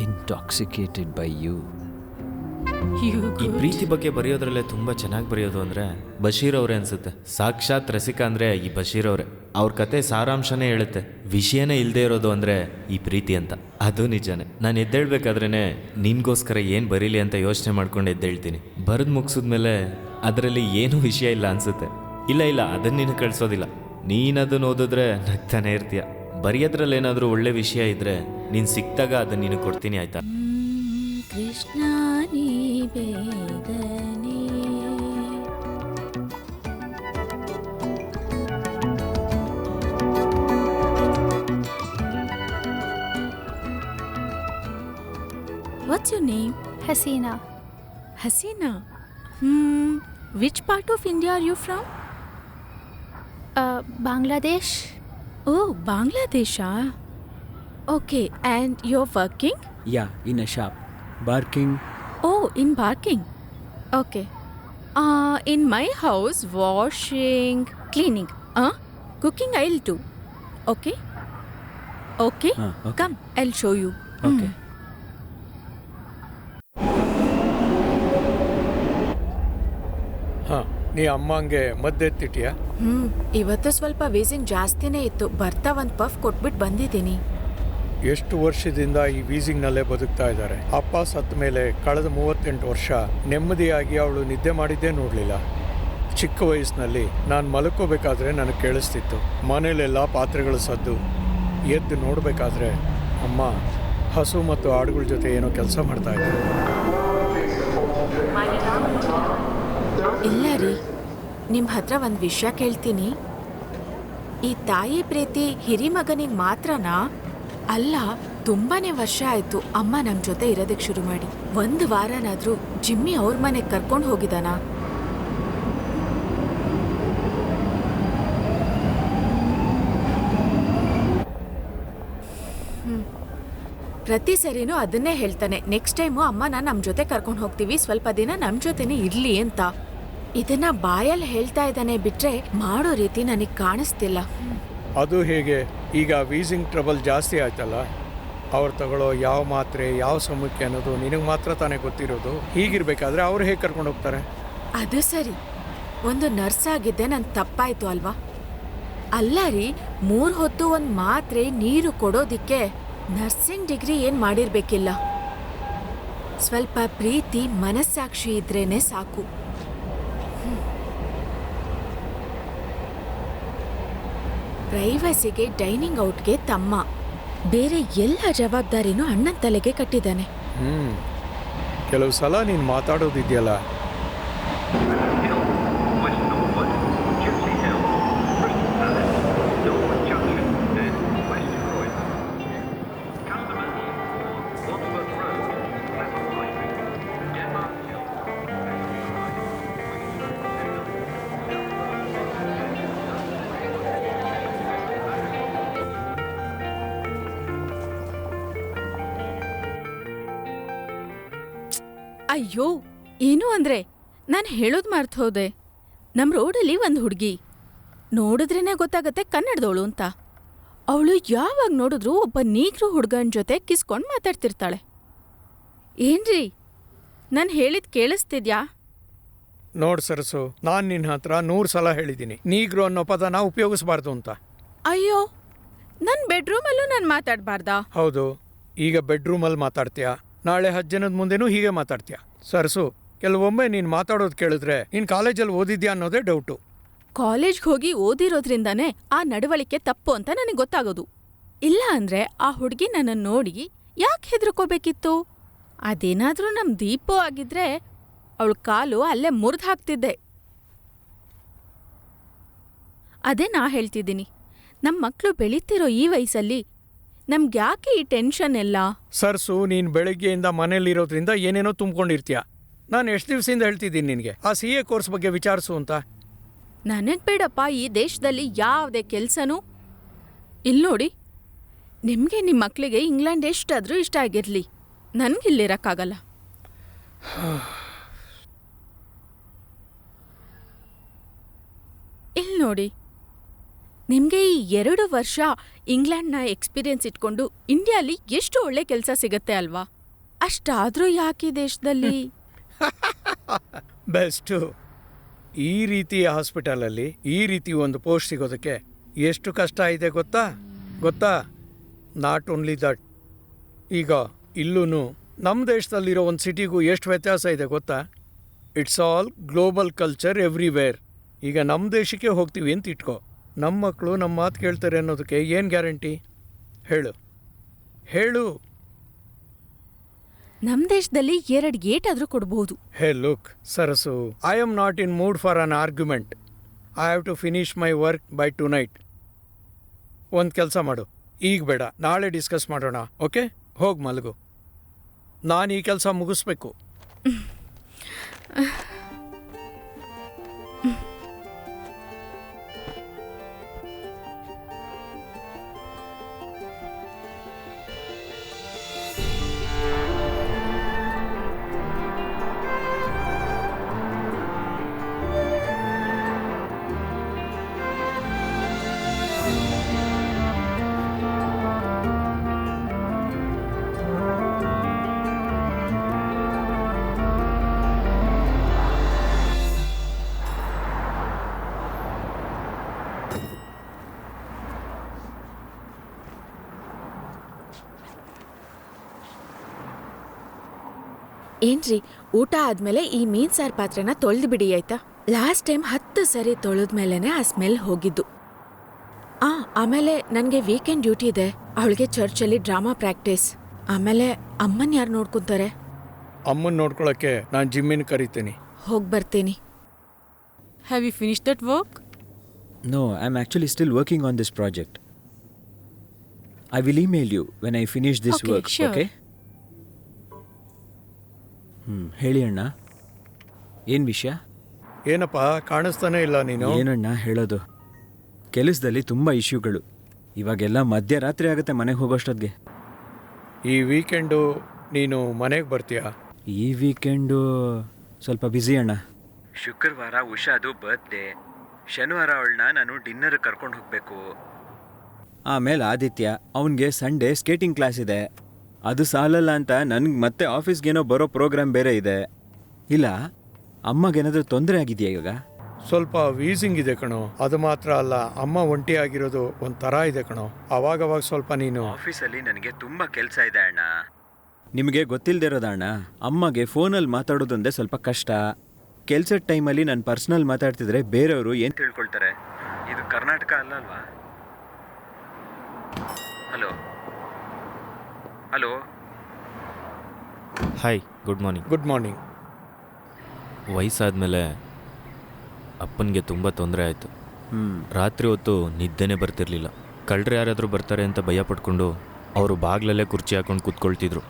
intoxicated by you. You ಈ good. ಪ್ರೀತಿ ಬಗ್ಗೆ ಬರೆಯೋದ್ರಲ್ಲೇ ತುಂಬ ಚೆನ್ನಾಗಿ ಬರೆಯೋದು ಅಂದರೆ ಬಶೀರ್ ಅವರೇ ಅನಿಸುತ್ತೆ. ಸಾಕ್ಷಾತ್ ರಸಿಕಾ ಅಂದರೆ ಈ ಬಶೀರ್ ಅವರೇ. ಅವ್ರ ಕತೆ ಸಾರಾಂಶನೇ ಹೇಳುತ್ತೆ. ವಿಷಯನೇ ಇಲ್ಲದೆ ಇರೋದು ಅಂದರೆ ಈ ಪ್ರೀತಿ ಅಂತ. ಅದು ನಿಜಾನೇ. ನಾನು ಎದ್ದೇಳ್ಬೇಕಾದ್ರೇ ನಿನಗೋಸ್ಕರ ಏನು ಬರೀಲಿ ಅಂತ ಯೋಚನೆ ಮಾಡ್ಕೊಂಡು ಎದ್ದೇಳ್ತೀನಿ. ಬರೆದು ಮುಗಿಸಿದ್ಮೇಲೆ ಅದರಲ್ಲಿ ಏನೂ ವಿಷಯ ಇಲ್ಲ ಅನಿಸುತ್ತೆ. ಇಲ್ಲ ಅದನ್ನು ನೀನು ಕಳಿಸೋದಿಲ್ಲ. ನೀನದನ್ನು ಓದಿದ್ರೆ ನಗ್ತಾನೆ ಇರ್ತೀಯ. ಬರೆಯೋದ್ರಲ್ಲಿ ಏನಾದರೂ ಒಳ್ಳೆ ವಿಷಯ ಇದ್ದರೆ ನೀನು ಸಿಕ್ತಾಗ ಅದನ್ನು ನೀನು ಕೊಡ್ತೀನಿ, ಆಯಿತಾ? ಕೃಷ್ಣ ನೀ ಬೇಗನೆ. What's your name? Hasina. Hasina. Which part of India are you from? Bangladesh. Oh, Bangladesh. Okay, and you're working? Yeah, in a shop. Barking. Oh, in barking. Okay. In my house, washing, cleaning. Cooking I'll do. Okay? Okay? Okay. Come, I'll show you. Okay. ಹಾಂ, ನೀ ಅಮ್ಮಂಗೆ ಮದ್ದೆತ್ತಿಟ್ಯಾ? ಇವತ್ತು ಸ್ವಲ್ಪ wheezing ಜಾಸ್ತಿನೇ ಇತ್ತು. ಬರ್ತಾ ಒಂದು puff ಕೊಟ್ಬಿಟ್ಟು ಬಂದಿದ್ದೀನಿ. ಎಷ್ಟು ವರ್ಷದಿಂದ ಈ ವೀಸಿಂಗ್ನಲ್ಲೇ ಬದುಕ್ತಾ ಇದ್ದಾರೆ. ಅಪ್ಪ ಸತ್ತ ಮೇಲೆ ಕಳೆದ 38 ವರ್ಷ ನೆಮ್ಮದಿಯಾಗಿ ಅವಳು ನಿದ್ದೆ ಮಾಡಿದ್ದೇ ನೋಡಲಿಲ್ಲ. ಚಿಕ್ಕ ವಯಸ್ಸಿನಲ್ಲಿ ನಾನು ಮಲ್ಕೋಬೇಕಾದ್ರೆ ನನಗೆ ಕೇಳಿಸ್ತಿತ್ತು. ಮನೇಲೆಲ್ಲ ಪಾತ್ರೆಗಳ ಸದ್ದು. ಎದ್ದು ನೋಡಬೇಕಾದ್ರೆ ಅಮ್ಮ ಹಸು ಮತ್ತು ಆಡುಗಳ ಜೊತೆ ಏನೋ ಕೆಲಸ ಮಾಡ್ತಾ ಇದ್ರು. ಇಲ್ಲ ರೀ, ನಿಮ್ಮ ಹತ್ರ ಒಂದು ವಿಷಯ ಕೇಳ್ತೀನಿ. ಈ ತಾಯಿ ಪ್ರೀತಿ ಹಿರಿಮಗನಿಗೆ ಮಾತ್ರನಾ? ಅಲ್ಲ, ತುಂಬಾನೇ ವರ್ಷ ಆಯ್ತು ಅಮ್ಮ ನಮ್ಮ ಜೊತೆ ಇರೋದಕ್ಕೆ ಶುರು ಮಾಡಿ. 1 ವಾರನಾದ್ರೂ ಜಿಮ್ಮಿ ಅವ್ರ ಮನೆಗೆ ಕರ್ಕೊಂಡು ಹೋಗಿದಾನಾ? ಪ್ರತಿ ಸರಿನೂ ಅದನ್ನೇ ಹೇಳ್ತಾನೆ. ನೆಕ್ಸ್ಟ್ ಟೈಮು ಅಮ್ಮನ ನಮ್ಮ ಜೊತೆ ಕರ್ಕೊಂಡು ಹೋಗ್ತೀವಿ, ಸ್ವಲ್ಪ ದಿನ ನಮ್ಮ ಜೊತೆನೇ ಇರ್ಲಿ ಅಂತ. ಇದನ್ನ ಬಾಯಲ್ಲಿ ಹೇಳ್ತಾ ಇದ್ದಾನೆ ಬಿಟ್ರೆ ಮಾಡೋ ರೀತಿ ನನಗೆ ಕಾಣಿಸ್ತಿಲ್ಲ. ಅದು ಹೇಗೆ? ಈಗ ವೀಸಿಂಗ್ ಟ್ರಬಲ್ ಜಾಸ್ತಿ ಆಯ್ತಲ್ಲ, ಅವ್ರು ತಗೊಳ್ಳೋ ಯಾವ ಮಾತ್ರೆ ಯಾವ ಸಮಯಕ್ಕೆ ಅನ್ನೋದು ನಿನಗೆ ಮಾತ್ರ ತಾನೇ ಗೊತ್ತಿರೋದು. ಹೀಗಿರ್ಬೇಕಾದ್ರೆ ಅವ್ರು ಹೇಗೆ ಕರ್ಕೊಂಡು ಹೋಗ್ತಾರೆ? ಅದು ಸರಿ, ಒಂದು ನರ್ಸ್ ಆಗಿದ್ದೆ ನನ್ನ ತಪ್ಪಾಯ್ತು ಅಲ್ವಾ? ಅಲ್ಲ ರೀ, 3 ಹೊತ್ತು ಒಂದು ಮಾತ್ರೆ ನೀರು ಕೊಡೋದಿಕ್ಕೆ ನರ್ಸಿಂಗ್ ಡಿಗ್ರಿ ಏನು ಮಾಡಿರ್ಬೇಕಿಲ್ಲ. ಸ್ವಲ್ಪ ಪ್ರೀತಿ ಮನಸ್ಸಾಕ್ಷಿ ಇದ್ರೇನೆ ಸಾಕು. ಪ್ರೈವಸಿಗೆ ಡೈನಿಂಗ್ ಔಟ್ಗೆ ತಮ್ಮ, ಬೇರೆ ಎಲ್ಲ ಜವಾಬ್ದಾರಿನೂ ಅಣ್ಣನ ತಲೆಗೆ ಕಟ್ಟಿದ್ದಾನೆ. ಕೆಲವು ಸಲ ನೀನು ಮಾತಾಡೋದಿದೆಯಲ್ಲ, ಅಯ್ಯೋ, ಏನು ಅಂದ್ರೆ ನಾನು ಹೇಳೋದು ಮರ್ತು ಹೋದೆ. ನಮ್ಮ ರೋಡಲ್ಲಿ ಒಂದು ಹುಡುಗಿ ನೋಡಿದ್ರೇನೆ ಗೊತ್ತಾಗತ್ತೆ ಕನ್ನಡದವಳು ಅಂತ. ಅವಳು ಯಾವಾಗ ನೋಡಿದ್ರು ಒಬ್ಬ ನೀಗ್ರು ಹುಡುಗನ ಜೊತೆ ಕಿಸ್ಕೊಂಡು ಮಾತಾಡ್ತಿರ್ತಾಳೆ. ಏನ್ರಿ, ನಾನು ಹೇಳಿದ್ ಕೇಳಿಸ್ತಿದ್ಯಾ? ನೋಡ್ ಸರಸು, ನಾನು ನಿನ್ನ ಹತ್ರ 100 ಸಲ ಹೇಳಿದ್ದೀನಿ ನೀಗ್ರು ಅನ್ನೋ ಪದನ ಉಪಯೋಗಿಸಬಾರ್ದು ಅಂತ. ಅಯ್ಯೋ, ನನ್ನ ಬೆಡ್ರೂಮಲ್ಲೂ ನಾನು ಮಾತಾಡಬಾರ್ದಾ? ಹೌದು, ಈಗ ಬೆಡ್ರೂಮಲ್ಲಿ ಮಾತಾಡ್ತೀಯಾ, ನಾಳೆ 10 ಜನದ ಮುಂದೆನೂ ಹೀಗೆ ಮಾತಾಡ್ತೀಯಾ. ಸರಸು, ಕೆಲವೊಮ್ಮೆ ನೀನು ಮಾತಾಡೋದು ಕೇಳಿದ್ರೆ ನೀನು ಕಾಲೇಜಲ್ಲಿ ಓದಿದ್ಯಾ ಅನ್ನೋದೇ ಡೌಟು. ಕಾಲೇಜ್ಗೆ ಹೋಗಿ ಓದಿರೋದ್ರಿಂದಾನೇ ಆ ನಡವಳಿಕೆ ತಪ್ಪು ಅಂತ ನನಗೆ ಗೊತ್ತಾಗೋದು. ಇಲ್ಲ ಅಂದ್ರೆ ಆ ಹುಡುಗಿ ನನ್ನನ್ನು ನೋಡಿ ಯಾಕೆ ಹೆದರ್ಕೋಬೇಕಿತ್ತು? ಅದೇನಾದ್ರೂ ನಮ್ಮ ದೀಪೋ ಆಗಿದ್ರೆ ಅವಳ ಕಾಲು ಅಲ್ಲೇ ಮುರಿದು ಹಾಕ್ತಿದ್ದೆ. ಅದೇ ನಾ ಹೇಳ್ತಿದ್ದೀನಿ, ನಮ್ಮ ಮಕ್ಕಳು ಬೆಳೀತಿರೋ ಈ ವಯಸ್ಸಲ್ಲಿ ನಮ್ಗ್ಯಾಕೆ ಈ ಟೆನ್ಷನ್ ಎಲ್ಲ? ಸರ್ಸು, ನೀನು ಬೆಳಗ್ಗೆಯಿಂದ ಮನೇಲಿರೋದ್ರಿಂದ ಏನೇನೋ ತುಂಬ್ಕೊಂಡಿರ್ತೀಯ. ನಾನು ಎಷ್ಟು ದಿವಸದಿಂದ ಹೇಳ್ತಿದ್ದೀನಿ ನಿನಗೆ ಆ CA ಕೋರ್ಸ್ ಬಗ್ಗೆ ವಿಚಾರಿಸು ಅಂತ. ನನಗ್ ಬೇಡಪ್ಪ ಈ ದೇಶದಲ್ಲಿ ಯಾವುದೇ ಕೆಲ್ಸನೂ. ಇಲ್ಲಿ ನೋಡಿ, ನಿಮಗೆ ನಿಮ್ಮ ಮಕ್ಕಳಿಗೆ ಇಂಗ್ಲೆಂಡ್ ಎಷ್ಟಾದ್ರೂ ಇಷ್ಟ ಆಗಿರ್ಲಿ, ನನ್ಗಿಲ್ಲಿರಕ್ಕಾಗಲ್ಲ. ಇಲ್ಲಿ ನೋಡಿ, ನಿಮಗೆ ಈ 2 ವರ್ಷ ಇಂಗ್ಲೆಂಡ್ನ ಎಕ್ಸ್ಪೀರಿಯನ್ಸ್ ಇಟ್ಕೊಂಡು ಇಂಡಿಯಾಲಿ ಎಷ್ಟು ಒಳ್ಳೆ ಕೆಲಸ ಸಿಗತ್ತೆ ಅಲ್ವಾ? ಅಷ್ಟಾದ್ರೂ ಯಾಕೆ ಈ ದೇಶದಲ್ಲಿ? ಬೆಸ್ಟು. ಈ ರೀತಿ ಹಾಸ್ಪಿಟಲಲ್ಲಿ ಈ ರೀತಿ ಒಂದು ಪೋಸ್ಟ್ ಸಿಗೋದಕ್ಕೆ ಎಷ್ಟು ಕಷ್ಟ ಇದೆ ಗೊತ್ತಾ? ನಾಟ್ ಓನ್ಲಿ ದಟ್, ಈಗ ಇಲ್ಲೂ ನಮ್ಮ ದೇಶದಲ್ಲಿರೋ ಒಂದು ಸಿಟಿಗೂ ಎಷ್ಟು ವ್ಯತ್ಯಾಸ ಇದೆ ಗೊತ್ತಾ? It's all global culture everywhere. ಈಗ ನಮ್ಮ ದೇಶಕ್ಕೆ ಹೋಗ್ತೀವಿ ಅಂತ ಇಟ್ಕೋ, ನಮ್ಮ ಮಕ್ಕಳು ನಮ್ಮ ಮಾತು ಕೇಳ್ತಾರೆ ಅನ್ನೋದಕ್ಕೆ ಏನು ಗ್ಯಾರಂಟಿ? ಹೇಳು. ನಮ್ಮ ದೇಶದಲ್ಲಿ 2 ಏಟಾದ್ರೂ ಕೊಡ್ಬೋದು. Hey look Sarasu, I am not in mood for an argument. I have to finish my work by tonight. ಒಂದು ಕೆಲಸ ಮಾಡು, ಈಗ ಬೇಡ, ನಾಳೆ ಡಿಸ್ಕಸ್ ಮಾಡೋಣ. ಓಕೆ, ಹೋಗಿ ಮಲಗು. ನಾನು ಈ ಕೆಲಸ ಮುಗಿಸ್ಬೇಕು. ಏನ್ರಿ, ಊಟ ಆದ್ಮೇಲೆ ಈ ಮೀನ್ ಸಾರ್ ಪಾತ್ರೆನ ತೊಳೆದು ಬಿಡಿ ಆಯ್ತಾ? ಲಾಸ್ಟ್ ಟೈಮ್ 10 ಸರಿ ತೊಳೆದ್ಮೇಲೆನೆ ಆ ಸ್ಮೆಲ್ ಹೋಗಿದ್ದು. ಆಮೇಲೆ ನನಗೆ ವೀಕೆಂಡ್ ಡ್ಯೂಟಿ ಇದೆ. ಅವಳಿಗೆ ಚರ್ಚಲ್ಲಿ ಡ್ರಾಮಾ ಪ್ರಾಕ್ಟೀಸ್. ಆಮೇಲೆ ಅಮ್ಮನ್ ಯಾರು ನೋಡ್ಕೊಂತಾರೆ? ಅಮ್ಮನ್ ನೋಡ್ಕೊಳಕ್ಕೆ ನಾನು ಜಿಮ್ಮಿನ ಕರಿತೀನಿ. ಹೋಗಿ ಬರ್ತೀನಿ. Have you finish that work? No, I'm actually still working on this project. I will email you when I finish this Okay, work, sure. okay? ಹೇಳಿ ಅಣ್ಣ, ಏನು ವಿಷಯ? ಏನಪ್ಪ ಕಾಣಿಸ್ತಾನೆ ಇಲ್ಲ ನೀನು? ಏನಣ್ಣ ಹೇಳೋದು, ಕೆಲಸದಲ್ಲಿ ತುಂಬ ಇಶ್ಯೂಗಳು. ಇವಾಗೆಲ್ಲ ಮಧ್ಯರಾತ್ರಿ ಆಗುತ್ತೆ ಮನೆಗೆ ಹೋಗೋಷ್ಟೊತ್ತಿಗೆ. ಈ ವೀಕೆಂಡು ನೀನು ಮನೆಗೆ ಬರ್ತೀಯಾ? ಈ ವೀಕೆಂಡು ಸ್ವಲ್ಪ ಬ್ಯುಸಿ ಅಣ್ಣ. ಶುಕ್ರವಾರ ಉಷಾದು ಬರ್ತ್ಡೇ, ಶನಿವಾರ ಅವಳನ್ನ ನಾನು ಡಿನ್ನರ್ ಕರ್ಕೊಂಡು ಹೋಗಬೇಕು. ಆಮೇಲೆ ಆದಿತ್ಯ ಅವನಿಗೆ ಸಂಡೇ ಸ್ಕೇಟಿಂಗ್ ಕ್ಲಾಸ್ ಇದೆ. ಅದು ಸಾಲಲ್ಲ ಅಂತ ನನಗೆ ಮತ್ತೆ ಆಫೀಸ್ಗೇನೋ ಬರೋ ಪ್ರೋಗ್ರಾಮ್ ಬೇರೆ ಇದೆ. ಇಲ್ಲ ಅಮ್ಮಗೇನಾದರೂ ತೊಂದರೆ ಆಗಿದೆಯಾ ಇವಾಗ? ಸ್ವಲ್ಪ ವೀಸಿಂಗ್ ಇದೆ ಕಣೋ. ಅದು ಮಾತ್ರ ಅಲ್ಲ, ಅಮ್ಮ ಒಂಟಿ ಆಗಿರೋದು ಒಂಥರ ಇದೆ ಕಣೋ. ಅವಾಗವಾಗ ಸ್ವಲ್ಪ ನೀನು ಆಫೀಸಲ್ಲಿ ನನಗೆ ತುಂಬ ಕೆಲಸ ಇದೆ ಅಣ್ಣ. ನಿಮಗೆ ಗೊತ್ತಿಲ್ಲದಿರೋದ ಅಣ್ಣ, ಅಮ್ಮಗೆ ಫೋನಲ್ಲಿ ಮಾತಾಡೋದೊಂದೇ ಸ್ವಲ್ಪ ಕಷ್ಟ. ಕೆಲಸದ ಟೈಮಲ್ಲಿ ನಾನು ಪರ್ಸ್ನಲ್ ಮಾತಾಡ್ತಿದ್ರೆ ಬೇರೆಯವರು ಏನು ತಿಳ್ಕೊಳ್ತಾರೆ? ಇದು ಕರ್ನಾಟಕ ಅಲ್ಲಲ್ವಾ? Hello hello hi, good morning. Good morning. ವಯಸ್ಸಾದ್ಮೇಲೆ ಅಪ್ಪನಿಗೆ ತುಂಬ ತೊಂದರೆ ಆಯಿತು. ರಾತ್ರಿ ಹೊತ್ತು ನಿದ್ದೆನೇ ಬರ್ತಿರ್ಲಿಲ್ಲ. ಕಳ್ಳರು ಯಾರಾದರೂ ಬರ್ತಾರೆ ಅಂತ ಭಯ ಪಡ್ಕೊಂಡು ಅವರು ಬಾಗ್ಲಲ್ಲೇ ಕುರ್ಚಿ ಹಾಕೊಂಡು ಕೂತ್ಕೊಳ್ತಿದ್ರು.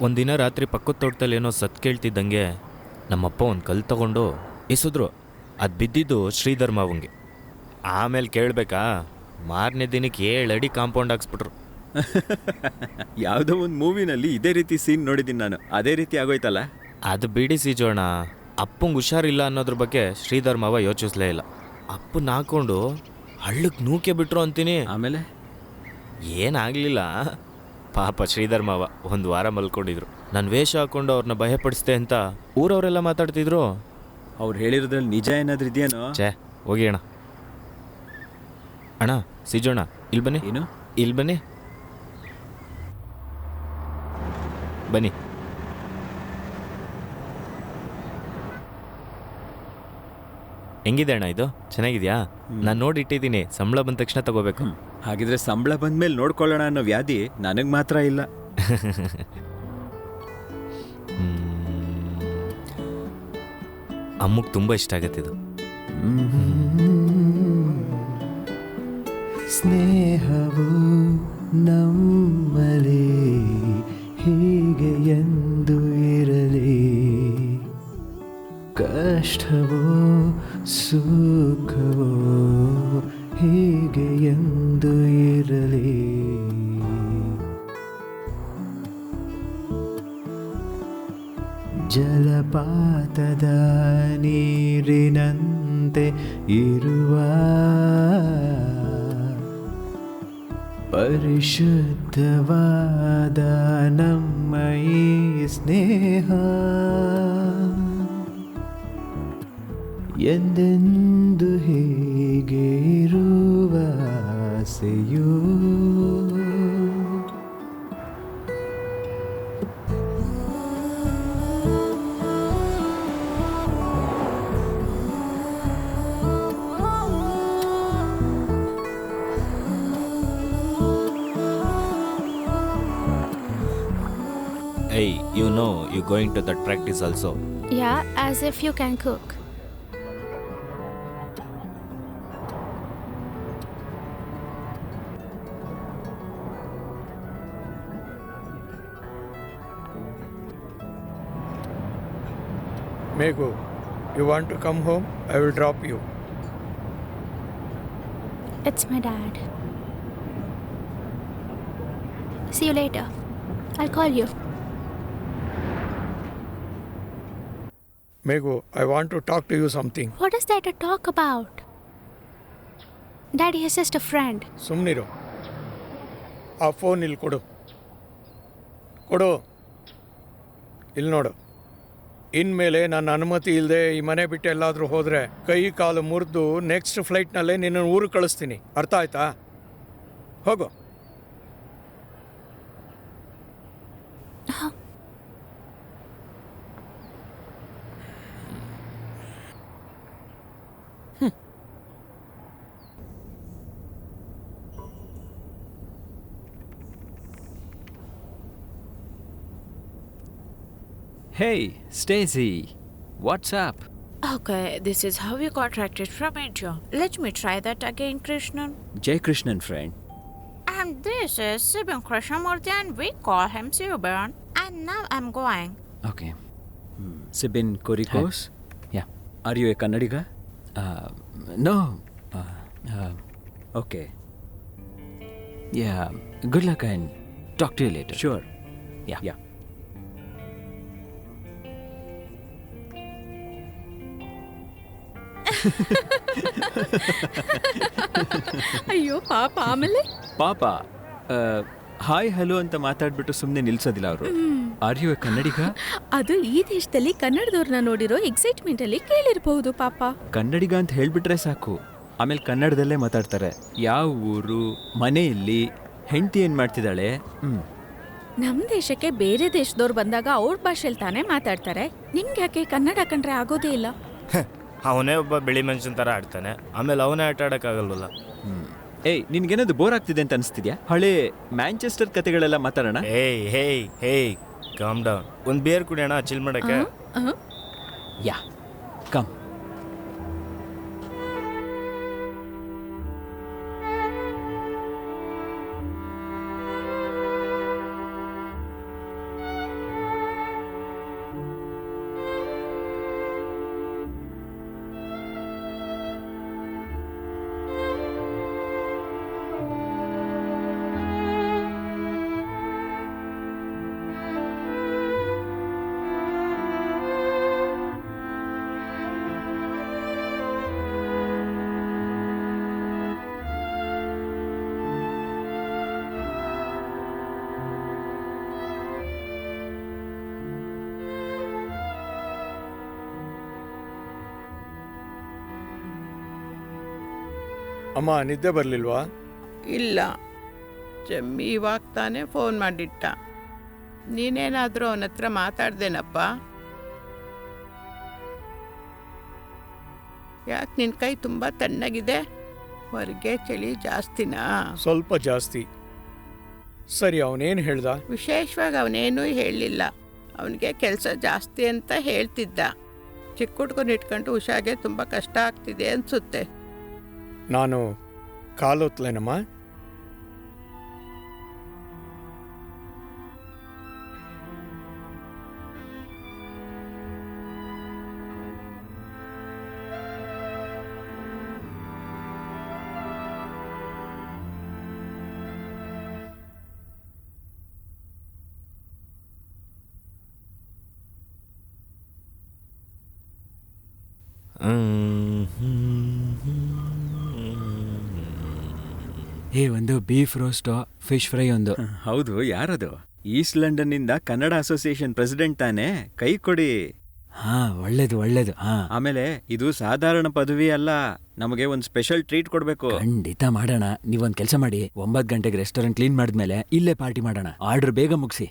ಒಂದಿನ ರಾತ್ರಿ ಪಕ್ಕದ ತೋಟದಲ್ಲಿ ಏನೋ ಸತ್ ಕೇಳ್ತಿದ್ದಂಗೆ ನಮ್ಮಪ್ಪ ಒಂದು ಕಲ್ಲು ತಗೊಂಡು ಎಸೆದ್ರು. ಅದು ಬಿದ್ದಿದ್ದು ಶ್ರೀಧರ್ ಮಾವಂಗೆ. ಆಮೇಲೆ ಕೇಳಬೇಕಾ, ಮಾರನೇ ದಿನಕ್ಕೆ 7 ಅಡಿ ಕಾಂಪೌಂಡ್ ಹಾಕ್ಸ್ಬಿಟ್ರು. ಯಾವುದೋ ಒಂದು ಮೂವಿನಲ್ಲಿ ಇದೇ ರೀತಿ ಸೀನ್ ನೋಡಿದ್ದೀನಿ ನಾನು. ಅದೇ ರೀತಿ ಆಗೋಯ್ತಲ್ಲ. ಅದು ಬಿಡಿಸಿ ಜೋಣ, ಅಪ್ಪಂಗೆ ಹುಷಾರಿಲ್ಲ ಅನ್ನೋದ್ರ ಬಗ್ಗೆ ಶ್ರೀಧರ್ ಮಾವ ಯೋಚಿಸ್ಲೇ ಇಲ್ಲ. ಅಪ್ಪನ ಹಾಕೊಂಡು ಹಳ್ಳಕ್ಕೆ ನೂಕೆ ಬಿಟ್ರು ಅಂತೀನಿ. ಆಮೇಲೆ ಏನಾಗಲಿಲ್ಲ. ಪಾಪ ಶ್ರೀಧರ್ ಮಾವ 1 ವಾರ ಮಲ್ಕೊಂಡಿದ್ರು. ನಾನು ವೇಷ ಹಾಕೊಂಡು ಅವ್ರನ್ನ ಭಯಪಡಿಸ್ದೆ ಅಂತ ಊರವರೆಲ್ಲ ಮಾತಾಡ್ತಿದ್ರು. ಅವ್ರು ಹೇಳಿರೋದ್ರಲ್ಲಿ ನಿಜ ಏನಾದರೂ ಇದೆಯೇನೋ? ಛೇ, ಹೋಗಿ ಅಣ್ಣ. ಅಣ್ಣ ಸಿಜೋಣ, ಇಲ್ಲಿ ಬನ್ನಿ. ಏನು? ಇಲ್ಲಿ ಬನ್ನಿ ಬನ್ನಿ. ಹೆಂಗಿದೆ ಅಣ್ಣ ಇದು? ಚೆನ್ನಾಗಿದ್ಯಾ? ನಾನು ನೋಡಿಟ್ಟಿದ್ದೀನಿ. ಸಂಬಳ ಬಂದ ತಕ್ಷಣ ತಗೋಬೇಕು. ಹಾಗಿದ್ರೆ ಸಂಬಳ ಬಂದ್ಮೇಲೆ ನೋಡ್ಕೊಳ್ಳೋಣ ಅನ್ನೋ ವ್ಯಾಧಿ ನನಗೆ ಮಾತ್ರ ಇಲ್ಲ. ಅಮ್ಮಗೆ ತುಂಬ ಇಷ್ಟ ಆಗತ್ತಿದು. ಸ್ನೇಹವು ನಮ್ಮಲ್ಲಿ ಹೀಗೆ ಎಂದು ಇರಲಿ, ಕಷ್ಟವೋ ಸುಖವೋ ಹೀಗೆ ಎಂದು ಇರಲಿ. ಜಲಪಾತದ ನೀರಿನಂತೆ ಇರುವ ಪರಿಶುದ್ಧವಾದ ನಮ್ಮ ಈ ಸ್ನೇಹ ಎಂದೆಂದು ಹೀಗೆ ಇರುವ ಆಸೆಯೋ. Hey, you know you're going to that practice also. Yeah, as if you can cook. Megu, you want to come home? I will drop you. It's my dad. See you later. I'll call you. Megu, I want to talk to you something. What is there to talk about? Daddy is just a friend. ಸುಮ್ಮನಿರು. ಆ phone ಇಲ್ಲಿ ಕೊಡು. ಕೊಡು. ಇಲ್ಲಿ ನೋಡು. ಇನ್ಮೇಲೆ ನನ್ನ ಅನುಮತಿ ಇಲ್ಲದೆ ಈ ಮನೆ ಬಿಟ್ಟು ಎಲ್ಲಾದರೂ ಹೋದರೆ ಕೈ ಕಾಲು ಮುರಿದು ನೆಕ್ಸ್ಟ್ ಫ್ಲೈಟ್ನಲ್ಲೇ ನಿನ್ನನ್ನು ಊರಿಗೆ ಕಳಿಸ್ತೀನಿ. ಅರ್ಥ ಆಯ್ತಾ? ಹೋಗು. Hey, Stacy, what's up? Okay, this is how you contracted from India. Let me try that again, Krishnan. Jay Krishnan, friend. And this is Sibin Krishnamurthy and we call him Sibin. And now I'm going. Okay. Sibin Korikos? Yeah. Are you a Kannadiga? No. Okay. Yeah. Good luck and talk to you later. Sure. Yeah. ಅಯ್ಯೋ ಪಾಪ. ಆಮೇಲೆ ಪಾಪ hi hello ಅಂತ ಮಾತಾಡ್ಬಿಟ್ಟು ಸುಮ್ಮನೆ ನಿಲ್ಸೋದಿಲ್ಲ ಅವರು. Are U A ಕನ್ನಡಿಗ? ಅದು ಈ ದೇಶದಲ್ಲಿ ಕನ್ನಡದವ್ರನ್ನ ನೋಡಿರೋ ಎಕ್ಸೈಟ್ಮೆಂಟ್ ಅಲ್ಲಿ ಕೇಳಿರ್ಬಹುದು ಪಾಪ. ಕನ್ನಡಿಗ ಅಂತ ಹೇಳ್ಬಿಟ್ರೆ ಸಾಕು, ಆಮೇಲೆ ಕನ್ನಡದಲ್ಲೇ ಮಾತಾಡ್ತಾರೆ. ಯಾವ ಊರು, ಮನೆಯಲ್ಲಿ, ಹೆಂಡತಿ ಏನ್ ಮಾಡ್ತಿದ್ದಾಳೆ. ನಮ್ ದೇಶಕ್ಕೆ ಬೇರೆ ದೇಶದವ್ರು ಬಂದಾಗ ಅವ್ರ ಭಾಷೆಯಲ್ಲಿ ತಾನೇ ಮಾತಾಡ್ತಾರೆ. ನಿಮ್ಗೆ ಯಾಕೆ ಕನ್ನಡ ಕಂಡ್ರೆ ಆಗೋದೇ ಇಲ್ಲ? ಅವನೇ ಒಬ್ಬ ಬಿಳಿ ಮನುಷ್ಯನ ಥರ ಆಡ್ತಾನೆ, ಆಮೇಲೆ ಅವನೇ ಆಟ ಆಡೋಕ್ಕಾಗಲ್ವಲ್ಲ. ಏಯ್, ನಿನ್ಗೇನಾದ್ರು ಬೋರ್ ಆಗ್ತಿದೆ ಅಂತ ಅನಿಸ್ತಿದ್ಯಾ? ಹಳೆ ಮ್ಯಾಂಚೆಸ್ಟರ್ ಕತೆಗಳೆಲ್ಲ ಮಾತಾಡೋಣ. ಹೇಯ್ ಕಾಮ್ ಡೌನ್. ಒಂದು ಬಿಯರ್ ಕುಡಿಯೋಣ, ಚಿಲ್ ಮಾಡಕ್ಕೆ. ಯಾ, ಕಮ್. ಅಮ್ಮ ನಿದ್ದೆ ಬರಲಿಲ್ವಾ? ಇಲ್ಲ, ಜಮ್ಮಿ ಇವಾಗ ತಾನೇ ಫೋನ್ ಮಾಡಿಟ್ಟ. ನೀನೇನಾದರೂ ಅವನ ಹತ್ರ ಮಾತಾಡ್ದೇನಪ್ಪ? ಯಾಕೆ ನಿನ್ನ ಕೈ ತುಂಬ ತಣ್ಣಗಿದೆ? ಹೊರಗೆ ಚಳಿ ಜಾಸ್ತಿನಾ? ಸ್ವಲ್ಪ ಜಾಸ್ತಿ. ಸರಿ, ಅವನೇನು ಹೇಳ್ದ? ವಿಶೇಷವಾಗಿ ಅವನೇನೂ ಹೇಳಲಿಲ್ಲ. ಅವನಿಗೆ ಕೆಲಸ ಜಾಸ್ತಿ ಅಂತ ಹೇಳ್ತಿದ್ದ. ಚಿಕ್ಕ ಹುಡ್ಗನ ಇಟ್ಕೊಂಡು ಉಷಾಗೆ ತುಂಬ ಕಷ್ಟ ಆಗ್ತಿದೆ ಅನಿಸುತ್ತೆ. ನಾನು ಕಾಲೊತ್ಲೇನಮ್ಮ? ಒಂದು ಬೀಫ್ ರೋಸ್ಟು, ಫಿಶ್ ಫ್ರೈ ಒಂದು. ಹೌದು, ಯಾರದು? ಈಸ್ಟ್ ಲಂಡನ್ನಿಂದ ಕನ್ನಡ ಅಸೋಸಿಯೇಷನ್ ಪ್ರೆಸಿಡೆಂಟ್ ತಾನೇ? ಕೈ ಕೊಡಿ. ಹಾ, ಒಳ್ಳೇದು. ಆಮೇಲೆ ಇದು ಸಾಧಾರಣ ಪದವಿ ಅಲ್ಲ, ನಮಗೆ ಒಂದು ಸ್ಪೆಷಲ್ ಟ್ರೀಟ್ ಕೊಡ್ಬೇಕು. ಖಂಡಿತ ಮಾಡೋಣ. ನೀವೊಂದು ಕೆಲಸ ಮಾಡಿ, 9 ಗಂಟೆಗೆ ರೆಸ್ಟೋರೆಂಟ್ ಕ್ಲೀನ್ ಮಾಡಿದ್ಮೇಲೆ ಇಲ್ಲೇ ಪಾರ್ಟಿ ಮಾಡೋಣ. ಆರ್ಡರ್ ಬೇಗ ಮುಗಿಸಿ.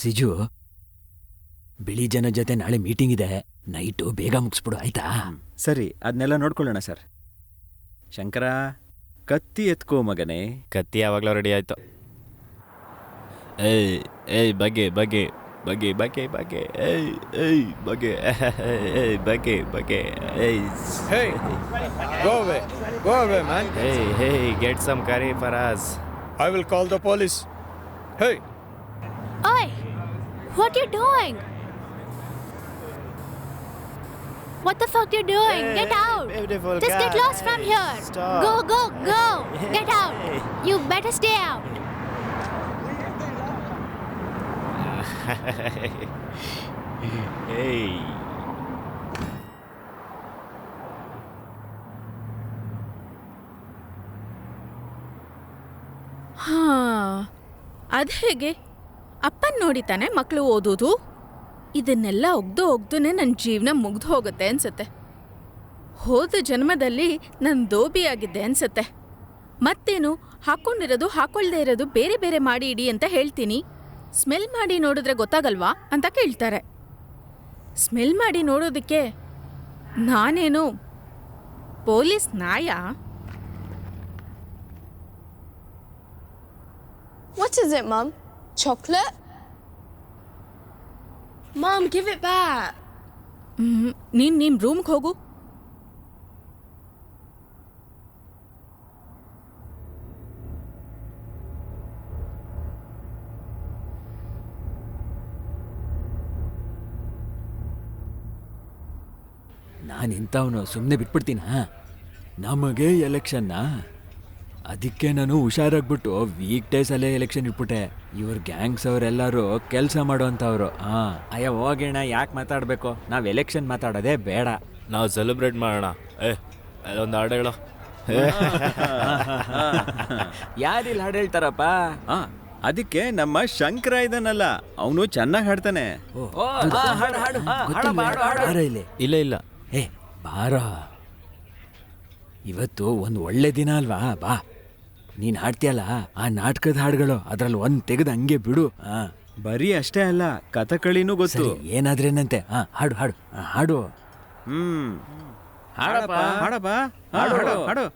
ಸಿಜು, ಬಿಳಿ ಜನ ಜೊತೆ ನಾಳೆ ಮೀಟಿಂಗ್ ಇದೆ, ನೈಟು ಬೇಗ ಮುಗಿಸ್ಬಿಡು, ಆಯ್ತಾ? ಸರಿ, ಅದನ್ನೆಲ್ಲ ನೋಡ್ಕೊಳ್ಳೋಣ ಸರ್. ಶಂಕರ, ಕತ್ತಿ ಎತ್ಕೋ ಮಗನೇ. ಕತ್ತಿ ಯಾವಾಗಲೂ ರೆಡಿ ಆಯ್ತು. ಏಯ್ ಬಗೆ ಬಗೆ ಬಗೆ ಬಗೆ ಬಗೆ ಏಯ್ ಬಗೆ ಬಗೆ ಏಯ್. Hey, go away, man. Hey, get some curry for us. I will call the police. Hey, Oi! What you doing? What the fuck you doing? Get out! Beautiful Just get guy. lost from here. Stop. Go! Get out! You better stay out. Hey. ಹಾ, ಅದ್ ಹೇಗೆ? ಅಪ್ಪನ್ ನೋಡಿತಾನೆ ಮಕ್ಕಳು ಓದೋದು. ಇದನ್ನೆಲ್ಲ ಒಗ್ದುನೆ ನನ್ನ ಜೀವನ ಮುಗ್ದು ಹೋಗುತ್ತೆ ಅನ್ಸತ್ತೆ. ಹೋದ ಜನ್ಮದಲ್ಲಿ ನಾನು ದೋಬಿ ಆಗಿದ್ದೆ ಅನ್ಸತ್ತೆ. ಮತ್ತೇನು, ಹಾಕೊಂಡಿರೋದು ಹಾಕೊಳ್ದೇ ಇರೋದು ಬೇರೆ ಬೇರೆ ಮಾಡಿ ಇಡಿ ಅಂತ ಹೇಳ್ತೀನಿ. ಸ್ಮೆಲ್ ಮಾಡಿ ನೋಡಿದ್ರೆ ಗೊತ್ತಾಗಲ್ವಾ ಅಂತ ಕೇಳ್ತಾರೆ. ಸ್ಮೆಲ್ ಮಾಡಿ ನೋಡೋದಕ್ಕೆ ನಾನೇನು ಪೊಲೀಸ್ ನಾಯ? What is it, Mum? Chocolate? Mum, give it back. ನೀನ್ ರೂಮ್ಗೆ ಹೋಗು. ನಾನಿಂಥವನು ಸುಮ್ಮನೆ ಬಿಟ್ಬಿಡ್ತೀನ? ನಮಗೆ ಎಲೆಕ್ಷನ್ನ ಅದಕ್ಕೆ ನಾನು ಹುಷಾರಾಗ್ಬಿಟ್ಟು ವೀಕ್ ಡೇಸಲ್ಲೇ ಎಲೆಕ್ಷನ್ ಇಟ್ಬಿಟ್ಟೆ. ಇವ್ರ ಗ್ಯಾಂಗ್ಸ್ ಅವರೆಲ್ಲರೂ ಕೆಲಸ ಮಾಡೋಂಥವ್ರು. ಅಯ್ಯ ಹೋಗೇಣ, ಯಾಕೆ ಮಾತಾಡಬೇಕು? ನಾವು ಎಲೆಕ್ಷನ್ ಮಾತಾಡೋದೇ ಬೇಡ. ನಾವು ಸೆಲೆಬ್ರೇಟ್ ಮಾಡೋಣ. ಒಂದು ಹಾಡು ಹೇಳೋ. ಯಾರಿಲ್ಲಿ ಹಾಡು ಹೇಳ್ತಾರಪ್ಪ? ಅದಕ್ಕೆ ನಮ್ಮ ಶಂಕರ ಇದನ್ನಲ್ಲ, ಅವನು ಚೆನ್ನಾಗಿ ಹಾಡ್ತಾನೆ. ಇಲ್ಲ ಇಲ್ಲ, ಬಾರ, ಇವತ್ತು ಒಂದು ಒಳ್ಳೆ ದಿನ ಅಲ್ವಾ? ಬಾ, ನೀನ್ ಹಾಡ್ತೀಯಲ್ಲ ಆ ನಾಟಕದ ಹಾಡುಗಳು, ಅದ್ರಲ್ಲಿ ಒಂದ್ ತೆಗೆದು ಹಂಗೆ ಬಿಡು. ಬರೀ ಅಷ್ಟೇ ಅಲ್ಲ, ಕಥಕಳಿನೂ ಗೊತ್ತು. ಏನಾದ್ರೇನಂತೆ? ಹಾಡು ಹಾಡು ಹಾಡು. ಹಾಡಪ್ಪ ಹಾಡಪ್ಪ, ಹಾಡು ಹಾಡು.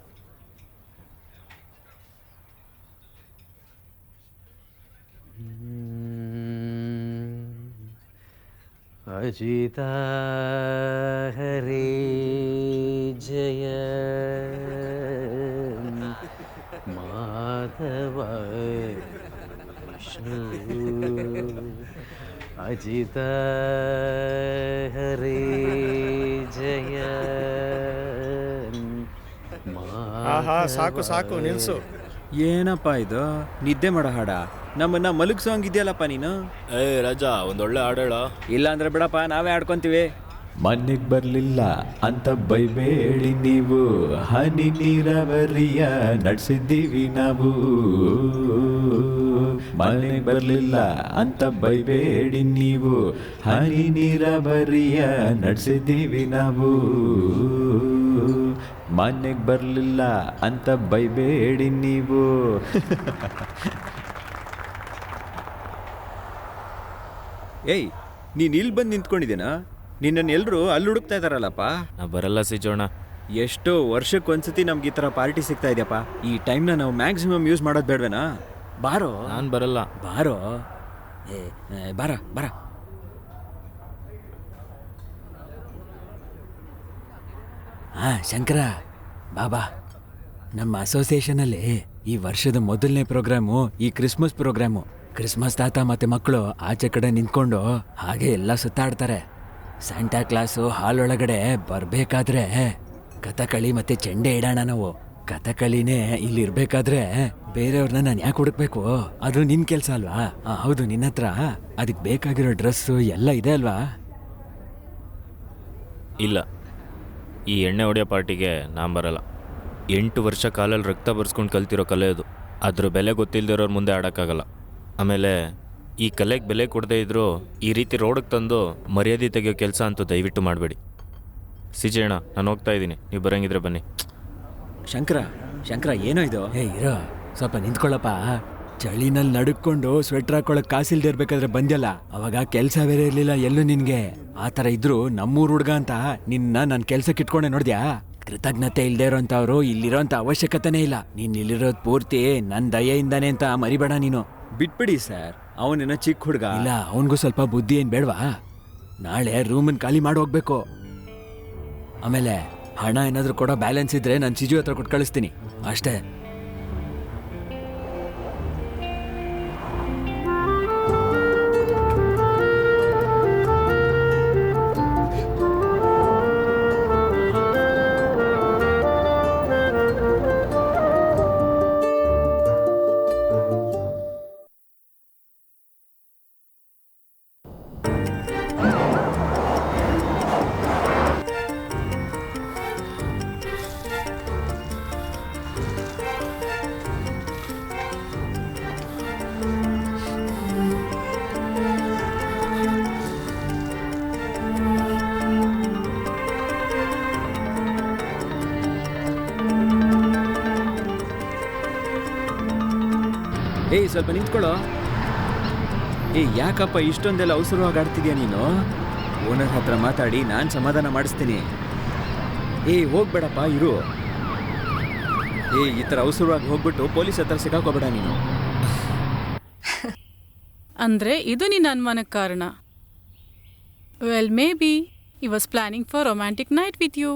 ಅಜಿತ ಹರೇ ಜಯ ಮಾಧವ ವಿಷ್ಣು ಅಜಿತ ಹರೇ ಜಯ. ಆಹಾ, ಸಾಕು ಸಾಕು, ನಿಲ್ಸು. ಏನಪ್ಪ ಇದು ನಿದ್ದೆ ಮಾಡೋ ಹಾಡ? ನಮ್ಮನ್ನ ಮಲಗ್ಸೋಂಗ್ ಇದೆಯಲ್ಲಪ್ಪ ನೀನು. ರಾಜಾ, ಒಂದೊಳ್ಳೆ ಹಾಡು ಹೇಳೋ. ಇಲ್ಲ ಅಂದ್ರೆ ಬಿಡಪ್ಪ, ನಾವೇ ಆಡ್ಕೊಂತೀವಿ. ಮನೆಗೆ ಬರಲಿಲ್ಲ ಅಂತ ಬೈಬೇಡಿ ನೀವು, ಹನಿ ನೀರಾವರಿಯ ನಡೆಸಿದ್ದೀವಿ ನಾವು. ಮನೆಗೆ ಬರಲಿಲ್ಲ ಅಂತ ಬೈಬೇಡಿ ನೀವು, ಹನಿ ನೀರಾವರಿಯ ನಡೆಸಿದ್ದೀವಿ ನಾವು. ಮನೆಗೆ ಬರಲಿಲ್ಲ ಅಂತ ಬೈಬೇಡಿ ನೀವು. ಏಯ್, ನೀನ್ ಇಲ್ಲಿ ಬಂದು ನಿಂತ್ಕೊಂಡಿದ್ದೇನಾ? ನಿನ್ನನ್ನು ಎಲ್ಲರೂ ಅಲ್ಲಿ ಹುಡುಕ್ತಾ ಇದ್ದಾರಲ್ಲಪ್ಪ. ನಾ ಬರಲ್ಲ ಸಿಜೋಣ. ಎಷ್ಟೋ ವರ್ಷಕ್ಕೊಂದ್ಸತಿ ನಮ್ಗೆ ಈ ಥರ ಪಾರ್ಟಿ ಸಿಗ್ತಾ ಇದೆಯಪ್ಪ. ಈ ಟೈಮ್ನ ನಾವು ಮ್ಯಾಕ್ಸಿಮಮ್ ಯೂಸ್ ಮಾಡೋದು ಬೇಡವೇನಾ? ಬಾರೋ. ನಾನು ಬರಲ್ಲ. ಬಾರೋ. ಬಾರ ಬಾರ. ಶಂಕರ, ಬಾಬಾ, ನಮ್ಮ ಅಸೋಸಿಯೇಷನಲ್ಲಿ ಈ ವರ್ಷದ ಮೊದಲನೇ ಪ್ರೋಗ್ರಾಮು ಈ ಕ್ರಿಸ್ಮಸ್ ಪ್ರೋಗ್ರಾಮು. ಕ್ರಿಸ್ಮಸ್ ತಾತ ಮತ್ತೆ ಮಕ್ಕಳು ಆಚೆ ಕಡೆ ನಿಂತ್ಕೊಂಡು ಹಾಗೆ ಎಲ್ಲ ಸುತ್ತಾಡ್ತಾರೆ. ಸ್ಯಾಂಟಾ ಕ್ಲಾಸು ಹಾಲ್ ಒಳಗಡೆ ಬರ್ಬೇಕಾದ್ರೆ ಕಥಕಳಿ ಮತ್ತೆ ಚೆಂಡೆ ಇಡೋಣ ನಾವು. ಕಥಕಳಿನೇ ಇಲ್ಲಿ ಇರ್ಬೇಕಾದ್ರೆ ಬೇರೆಯವ್ರನ್ನ ನಾನು ಯಾಕೆ ಹುಡುಕ್ಬೇಕು? ಅದು ನಿನ್ ಕೆಲ್ಸ ಅಲ್ವಾ? ಹೌದು, ನಿನ್ನ ಹತ್ರ ಅದಕ್ಕೆ ಬೇಕಾಗಿರೋ ಡ್ರೆಸ್ಸು ಎಲ್ಲ ಇದೆ ಅಲ್ವಾ? ಇಲ್ಲ, ಈ ಎಣ್ಣೆ ಹೊಡೆಯೋ ಪಾರ್ಟಿಗೆ ನಾನು ಬರಲ್ಲ. 8 ವರ್ಷ ಕಾಲಲ್ಲಿ ರಕ್ತ ಬರ್ಸ್ಕೊಂಡು ಕಲ್ತಿರೋ ಕಲೆ ಅದು. ಅದ್ರ ಬೆಲೆ ಗೊತ್ತಿಲ್ದಿರೋರು ಮುಂದೆ ಆಡೋಕ್ಕಾಗಲ್ಲ. ಆಮೇಲೆ ಈ ಕಲೆಗೆ ಬೆಲೆ ಕೊಡದೇ ಇದ್ರೂ ಈ ರೀತಿ ರೋಡಿಗೆ ತಂದು ಮರ್ಯಾದೆ ತೆಗೆಯೋ ಕೆಲಸ ಅಂತೂ ದಯವಿಟ್ಟು ಮಾಡಬೇಡಿ. ಸಿಜೇಣ, ನಾನು ಹೋಗ್ತಾ ಇದ್ದೀನಿ, ನೀವು ಬರೋಂಗಿದ್ರೆ ಬನ್ನಿ. ಶಂಕರ ಏನೋ ಇದು? ಇರೋ, ಸ್ವಲ್ಪ ನಿಂತ್ಕೊಳ್ಳಪ್ಪ. ಚಳಿನಲ್ಲಿ ನಡುಕೊಂಡು ಸ್ವೆಟ್ರ್ ಹಾಕೊಳಕ್ ಕಾಸಿಲ್ದೇ ಇರ್ಬೇಕಾದ್ರೆ ಬಂದ್ಯಲ್ಲ, ಅವಾಗ ಕೆಲಸ ಬೇರೆ ಇರ್ಲಿಲ್ಲ ಎಲ್ಲೂ ನಿನ್ಗೆ. ಆ ಥರ ಇದ್ರು ನಮ್ಮೂರ್ ಹುಡ್ಗ ಅಂತ ನಿನ್ನ ನನ್ನ ಕೆಲ್ಸಕ್ಕೆ ಇಟ್ಕೊಂಡೆ ನೋಡ್ದ್ಯಾ? ಕೃತಜ್ಞತೆ ಇಲ್ದೇ ಇರೋಂಥವ್ರು ಇಲ್ಲಿರೋಂಥ ಅವಶ್ಯಕತೆನೇ ಇಲ್ಲ. ನೀನ್ ಇಲ್ಲಿರೋದು ಪೂರ್ತಿ ನನ್ನ ದಯೆಯಿಂದಾನೆ ಅಂತ ಮರಿಬೇಡ ನೀನು. ಬಿಟ್ಬಿಡಿ ಸರ್, ಅವನೇನ ಚಿಕ್ಕ ಹುಡುಗ. ಇಲ್ಲ, ಅವನಿಗೂ ಸ್ವಲ್ಪ ಬುದ್ಧಿ ಏನ್ ಬೇಡವಾ? ನಾಳೆ ರೂಮನ್ ಖಾಲಿ ಮಾಡಿ ಹೋಗ್ಬೇಕು. ಆಮೇಲೆ ಹಣ ಏನಾದ್ರೂ ಕೊಡೋ ಬ್ಯಾಲೆನ್ಸ್ ಇದ್ರೆ ನಾನು ಸಿಜು ಹತ್ರ ಕೊಟ್ಟು ಕಳಿಸ್ತೀನಿ ಅಷ್ಟೇ. ಏಯ್, ಸ್ವಲ್ಪ ನಿಂತ್ಕೊಳ್ಳೋ. ಯಾಕಪ್ಪ ಇಷ್ಟೊಂದೆಲ್ಲ ಅವಸರವಾಗಿ ಆಡ್ತಿದ್ಯಾ ನೀನು? ಓನರ್ ಹತ್ರ ಮಾತಾಡಿ ನಾನು ಸಮಾಧಾನ ಮಾಡಿಸ್ತೀನಿ. ಹೋಗ್ಬೇಡಪ್ಪ, ಇರು. ಈ ಥರ ಅವಸರವಾಗಿ ಹೋಗ್ಬಿಟ್ಟು ಪೊಲೀಸ್ ಹತ್ರ ಸಿಕ್ಕಾಕೋಬೇಡ ನೀನು. ಅಂದ್ರೆ ಇದು ನಿನ್ನ ಅನುಮಾನಕ್ಕೆ ಕಾರಣ. Well, may be he was planning for romantic night with you.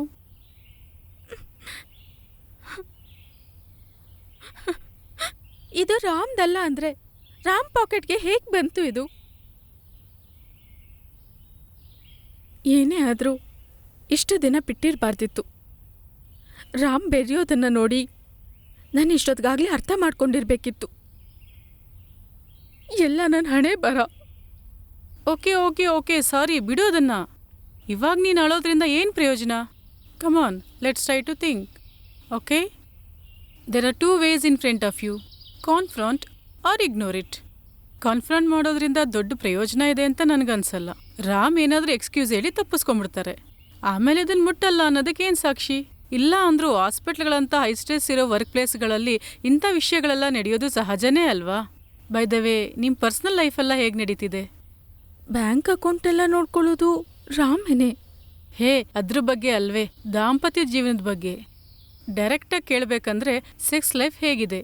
ಇದು ರಾಮ್ದಲ್ಲ ಅಂದ್ರೆ ರಾಮ್ ಪಾಕೆಟ್ಗೆ ಹೇಗೆ ಬಂತು ಇದು? ಏನೇ ಆದರೂ ಇಷ್ಟು ದಿನ ಬಿಟ್ಟಿರಬಾರ್ದಿತ್ತು. ರಾಮ್ ಬೆರೆಯೋದನ್ನು ನೋಡಿ ನಾನು ಇಷ್ಟೊತ್ತಿಗಾಗಲೇ ಅರ್ಥ ಮಾಡ್ಕೊಂಡಿರ್ಬೇಕಿತ್ತು. ಎಲ್ಲ ನನ್ನ ಹಣೆ ಬರ. ಓಕೆ ಓಕೆ ಓಕೆ ಸಾರಿ, ಬಿಡೋದನ್ನ. ಇವಾಗ ನೀನು ಅಳೋದ್ರಿಂದ ಏನು ಪ್ರಯೋಜನ? Come on, let's try to think. Okay, there are 2 ways in front of you. Confront or ignore it. Confront ಮಾಡೋದ್ರಿಂದ ದೊಡ್ಡ ಪ್ರಯೋಜನ ಇದೆ ಅಂತ ನನಗನ್ಸಲ್ಲ. ರಾಮ್ ಏನಾದರೂ ಎಕ್ಸ್ಕ್ಯೂಸ್ ಹೇಳಿ ತಪ್ಪಿಸ್ಕೊಂಡ್ಬಿಡ್ತಾರೆ. ಆಮೇಲೆ ಇದನ್ನು ಮುಟ್ಟಲ್ಲ ಅನ್ನೋದಕ್ಕೆ ಏನು ಸಾಕ್ಷಿ? ಇಲ್ಲ ಅಂದರೂ ಹಾಸ್ಪಿಟ್ಲ್ಗಳಂಥ ಹೈ ಸ್ಟ್ರೆಸ್ ಇರೋ ವರ್ಕ್ ಪ್ಲೇಸ್ಗಳಲ್ಲಿ ಇಂಥ ವಿಷಯಗಳೆಲ್ಲ ನಡೆಯೋದು ಸಹಜನೇ ಅಲ್ವಾ? ಬೈ ದ ವೇ, ನಿಮ್ಮ ಪರ್ಸ್ನಲ್ ಲೈಫೆಲ್ಲ ಹೇಗೆ ನಡೀತಿದೆ? ಬ್ಯಾಂಕ್ ಅಕೌಂಟ್ ಎಲ್ಲ ನೋಡ್ಕೊಳ್ಳೋದು ರಾಮೇನೆ. ಹೇ, ಅದ್ರ ಬಗ್ಗೆ ಅಲ್ವೇ, ದಾಂಪತ್ಯ ಜೀವನದ ಬಗ್ಗೆ. ಡೈರೆಕ್ಟಾಗಿ ಕೇಳಬೇಕಂದ್ರೆ ಸೆಕ್ಸ್ ಲೈಫ್ ಹೇಗಿದೆ?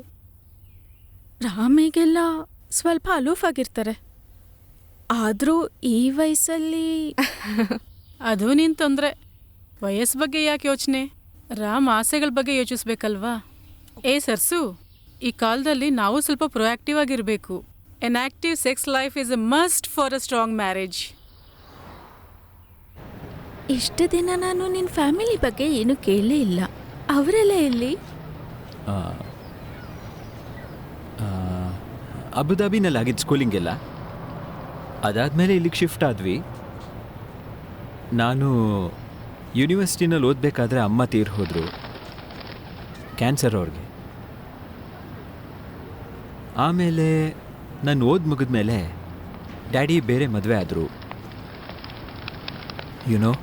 ರಾಮಿಗೆಲ್ಲ ಸ್ವಲ್ಪ ಅಲೂಫ್ ಆಗಿರ್ತಾರೆ. ಆದರೂ ಈ ವಯಸ್ಸಲ್ಲಿ ಅದು ನಿನ್ನ ತೊಂದರೆ. ವಯಸ್ಸು ಬಗ್ಗೆ ಯಾಕೆ ಯೋಚನೆ? ರಾಮ್ ಆಸೆಗಳ ಬಗ್ಗೆ ಯೋಚಿಸ್ಬೇಕಲ್ವಾ? ಸರ್ಸು, ಈ ಕಾಲದಲ್ಲಿ ನಾವು ಸ್ವಲ್ಪ ಪ್ರೊಯಾಕ್ಟಿವ್ ಆಗಿರಬೇಕು. N active sex life is A must for a strong marriage. ಇಷ್ಟು ದಿನ ನಾನು ನಿನ್ನ ಫ್ಯಾಮಿಲಿ ಬಗ್ಗೆ ಏನೂ ಕೇಳಲೇ ಇಲ್ಲ. ಅವರೆಲ್ಲ ಎಲ್ಲಿ? ಅಬುದಾಬಿನಲ್ಲಿ ಆಗಿದ್ದು ಸ್ಕೂಲಿಂಗೆಲ್ಲ. ಅದಾದಮೇಲೆ ಇಲ್ಲಿಗೆ ಶಿಫ್ಟ್ ಆದ್ವಿ. ನಾನು ಯೂನಿವರ್ಸಿಟಿನಲ್ಲಿ ಓದಬೇಕಾದ್ರೆ ಅಮ್ಮ ತೀರ್ ಹೋದರು, ಕ್ಯಾನ್ಸರ್ ಅವ್ರಿಗೆ. ಆಮೇಲೆ ನಾನು ಮುಗಿದ್ಮೇಲೆ ಡ್ಯಾಡಿ ಬೇರೆ ಮದುವೆ ಆದರು. ಯುನೋ,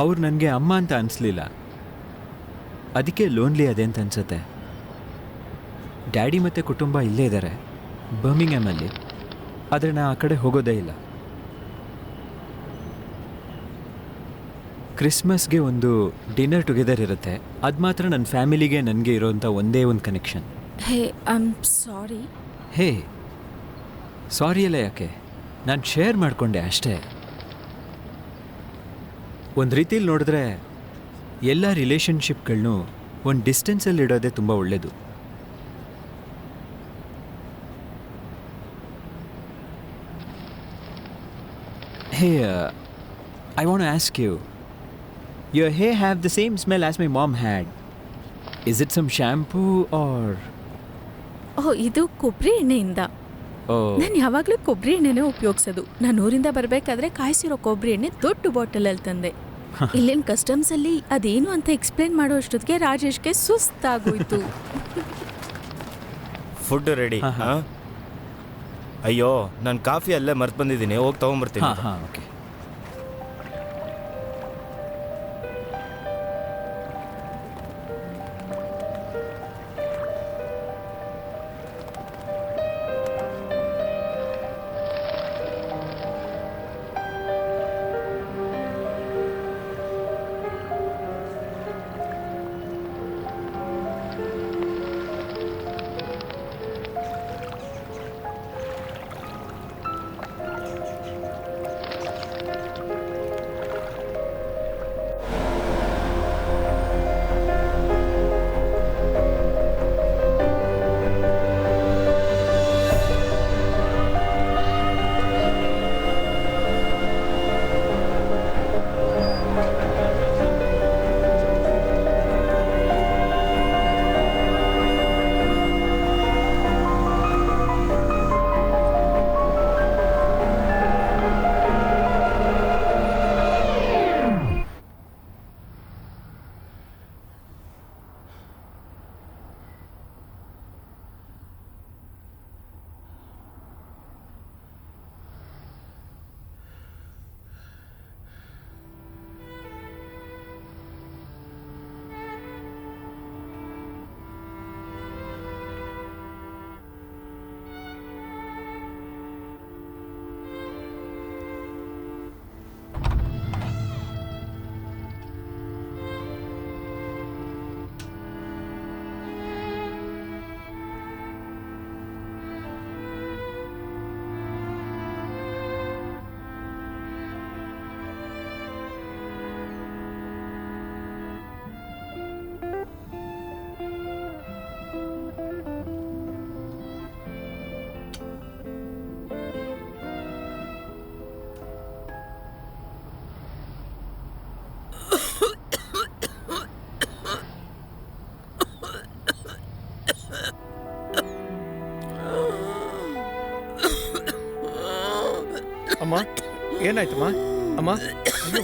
ಅವ್ರು ನನಗೆ ಅಮ್ಮ ಅಂತ ಅನಿಸ್ಲಿಲ್ಲ. ಅದಕ್ಕೆ ಲೋನ್ಲಿ ಅದೇ ಅಂತ ಅನ್ಸುತ್ತೆ. ಡ್ಯಾಡಿ ಮತ್ತು ಕುಟುಂಬ ಇಲ್ಲೇ ಇದ್ದಾರೆ, ಬರ್ಮಿಂಗ್ಹ್ಯಾಮಲ್ಲಿ. ಆದರೆ ನಾ ಆ ಕಡೆ ಹೋಗೋದೇ ಇಲ್ಲ. ಕ್ರಿಸ್ಮಸ್ಗೆ ಒಂದು ಡಿನ್ನರ್ ಟುಗೆದರ್ ಇರುತ್ತೆ. ಅದು ಮಾತ್ರ ನನ್ನ ಫ್ಯಾಮಿಲಿಗೆ ನನಗೆ ಇರೋಂಥ ಒಂದೇ ಒಂದು connection. Hey, I am sorry. Hey, sorry ಎಲ್ಲ ಯಾಕೆ? ನಾನು ಶೇರ್ ಮಾಡಿಕೊಂಡೆ ಅಷ್ಟೇ. ಒಂದು ರೀತಿಲಿ ನೋಡಿದ್ರೆ ಎಲ್ಲ ರಿಲೇಷನ್ಶಿಪ್ಗಳನ್ನೂ ಒಂದು ಡಿಸ್ಟೆನ್ಸಲ್ಲಿ ಇಡೋದೇ ತುಂಬ ಒಳ್ಳೆಯದು. Hey, I want to ask you, your hair have the same smell as my mom had. Is it some shampoo or? ಇದು ಕೊಬ್ಬರಿ ಎಣ್ಣೆಯಿಂದ. Oh. ನಾನು ಯಾವಾಗಲೂ ಕೊಬ್ಬರಿ ಎಣ್ಣೆನೇ ಉಪಯೋಗಿಸೋದು. ನಾನು ಊರಿಂದ ಬರಬೇಕಾದ್ರೆ ಕಾಯಿಸಿರೋ ಕೊಬ್ಬರಿ ಎಣ್ಣೆ ದೊಡ್ಡ ಬಾಟಲಲ್ಲಿ ತಂದೆ. ಇಲ್ಲಿನ ಕಸ್ಟಮ್ಸಲ್ಲಿ ಅದೇನು ಅಂತ ಎಕ್ಸ್ಪ್ಲೇನ್ ಮಾಡೋ ಅಷ್ಟೊತ್ತಿಗೆ ರಾಜೇಶ್ಗೆ ಸುಸ್ತಾಗೋಯ್ತು. Food ready? ಅಯ್ಯೋ, ನಾನು ಕಾಫಿ ಅಲ್ಲೇ ಮರ್ತು ಬಂದಿದ್ದೀನಿ, ಹೋಗಿ ತೊಗೊಂಬರ್ತೀನಿ. ಹಾಂ, ಓಕೆ. ಅಮ್ಮ ಏನಾಯ್ತಮ್ಮ? ಅಮ್ಮ ಅಯ್ಯೋ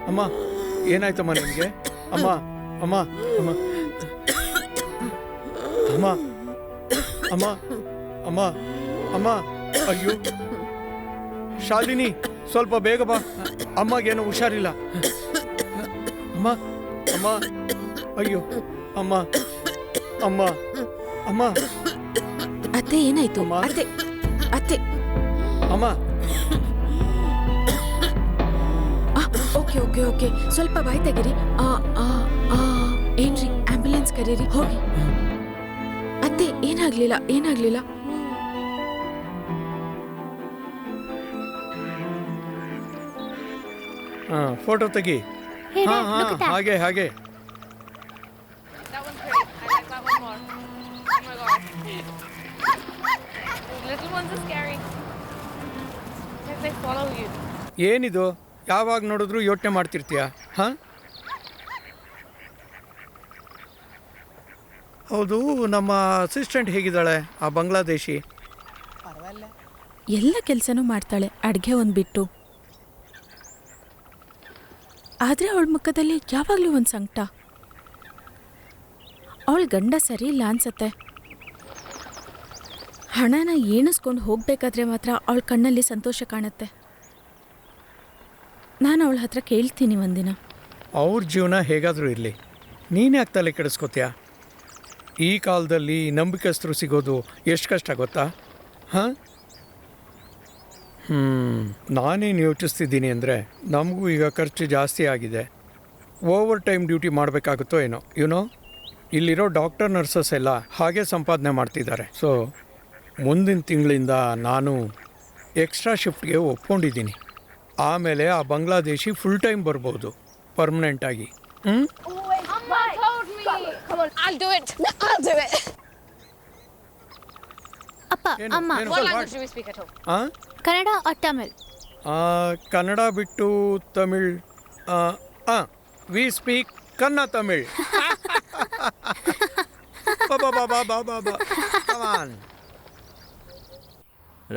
ಅಮ್ಮ ಏನಾಯ್ತಮ್ಮ ನಿಮಗೆ? ಅಮ್ಮ ಅಮ್ಮ ಅಮ್ಮ ಅಮ್ಮ ಅಮ್ಮ ಅಮ್ಮ ಅಮ್ಮ ಅಯ್ಯೋ ಶಾಲಿನಿ ಸ್ವಲ್ಪ ಬೇಗ ಬಾ, ಅಮ್ಮಗೇನು ಹುಷಾರಿಲ್ಲ. ಅಮ್ಮ ಅಮ್ಮ ಅಯ್ಯೋ ಅಮ್ಮ ಅಮ್ಮ ಅಮ್ಮ ಅತ್ತೆ ಏನಾಯ್ತು? ಅಮ್ಮ. ಅತ್ತೆ ಅತ್ತೆ ಅಮ್ಮ ಓಕೆ ಓಕೆ ಓಕೆ, ಸ್ವಲ್ಪ ಬಾಯ್ ತೆಗೀರಿ. ಏನ್ರಿ, ಆಂಬ್ಯುಲೆನ್ಸ್ ಕರೀರಿ, ಹೋಗಿ. ಅತ್ತೆ ಏನಾಗ್ಲಿಲ್ಲ, ಏನಾಗ್ಲಿಲ್ಲ. ಫೋಟೋ ತೆಗಿ. Hey, ಹಾ Dad, ಹಾ look at that. ಹಾಗೆ ಹಾಗೆ. That one's great. I like that one more. Oh my god. Those little ones are scary. If they follow you. ಏನಿದು ಯಾವಾಗ ನೋಡಿದ್ರು ಯೋಚನೆ ಮಾಡ್ತಿರ್ತೀಯ? ಹಾಂ ಹೌದು, ನಮ್ಮ ಅಸಿಸ್ಟೆಂಟ್ ಹೇಗಿದ್ದಾಳೆ ಆ ಬಾಂಗ್ಲಾದೇಶಿ? ಎಲ್ಲ ಕೆಲಸನೂ ಮಾಡ್ತಾಳೆ, ಅಡುಗೆ ಒಂದು ಬಿಟ್ಟು. ಆದರೆ ಅವಳ ಮುಖದಲ್ಲಿ ಯಾವಾಗಲೂ ಒಂದು ಸಂಕಟ. ಅವಳ ಗಂಡ ಸರಿ ಇಲ್ಲ ಅನ್ಸತ್ತೆ. ಹಣನ ಏಣಿಸ್ಕೊಂಡು ಹೋಗಬೇಕಾದ್ರೆ ಮಾತ್ರ ಅವಳ ಕಣ್ಣಲ್ಲಿ ಸಂತೋಷ ಕಾಣುತ್ತೆ. ನಾನು ಅವಳ ಹತ್ರ ಕೇಳ್ತೀನಿ ಒಂದಿನ. ಅವ್ರ ಜೀವನ ಹೇಗಾದರೂ ಇರಲಿ, ನೀನೇ ಯಾಕೆ ತಲೆ ಕೆಡಿಸ್ಕೋತೀಯ? ಈ ಕಾಲದಲ್ಲಿ ನಂಬಿಕಸ್ಥರು ಸಿಗೋದು ಎಷ್ಟು ಕಷ್ಟ ಗೊತ್ತಾ? ಹಾಂ ನಾನೇನು ಯೋಚಿಸ್ತಿದ್ದೀನಿ ಅಂದರೆ, ನಮಗೂ ಈಗ ಖರ್ಚು ಜಾಸ್ತಿ ಆಗಿದೆ. ಓವರ್ ಟೈಮ್ ಡ್ಯೂಟಿ ಮಾಡಬೇಕಾಗುತ್ತೋ ಏನೋ. ಯುನೋ, ಇಲ್ಲಿರೋ ಡಾಕ್ಟರ್ ನರ್ಸಸ್ ಎಲ್ಲ ಹಾಗೆ ಸಂಪಾದನೆ ಮಾಡ್ತಿದ್ದಾರೆ. ಸೊ ಮುಂದಿನ ತಿಂಗಳಿಂದ ನಾನು ಎಕ್ಸ್ಟ್ರಾ ಶಿಫ್ಟ್ಗೆ ಒಪ್ಕೊಂಡಿದ್ದೀನಿ. ಆಮೇಲೆ ಆ ಬಾಂಗ್ಲಾದೇಶಿ ಫುಲ್ ಟೈಮ್ ಬರ್ಬೋದು ಪರ್ಮನೆಂಟಾಗಿ. Amma told me. Come on, I'll do it. I'll do it. ಅಪ್ಪ, ಅಮ್ಮ, What language do we speak at home? ಹಾಂ ಕನ್ನಡ or ತಮಿಳ್? ಕನ್ನಡ ಬಿಟ್ಟು ತಮಿಳ್. ವಿ ಸ್ಪೀಕ್ ಕನ್ನ ತಮಿಳ್.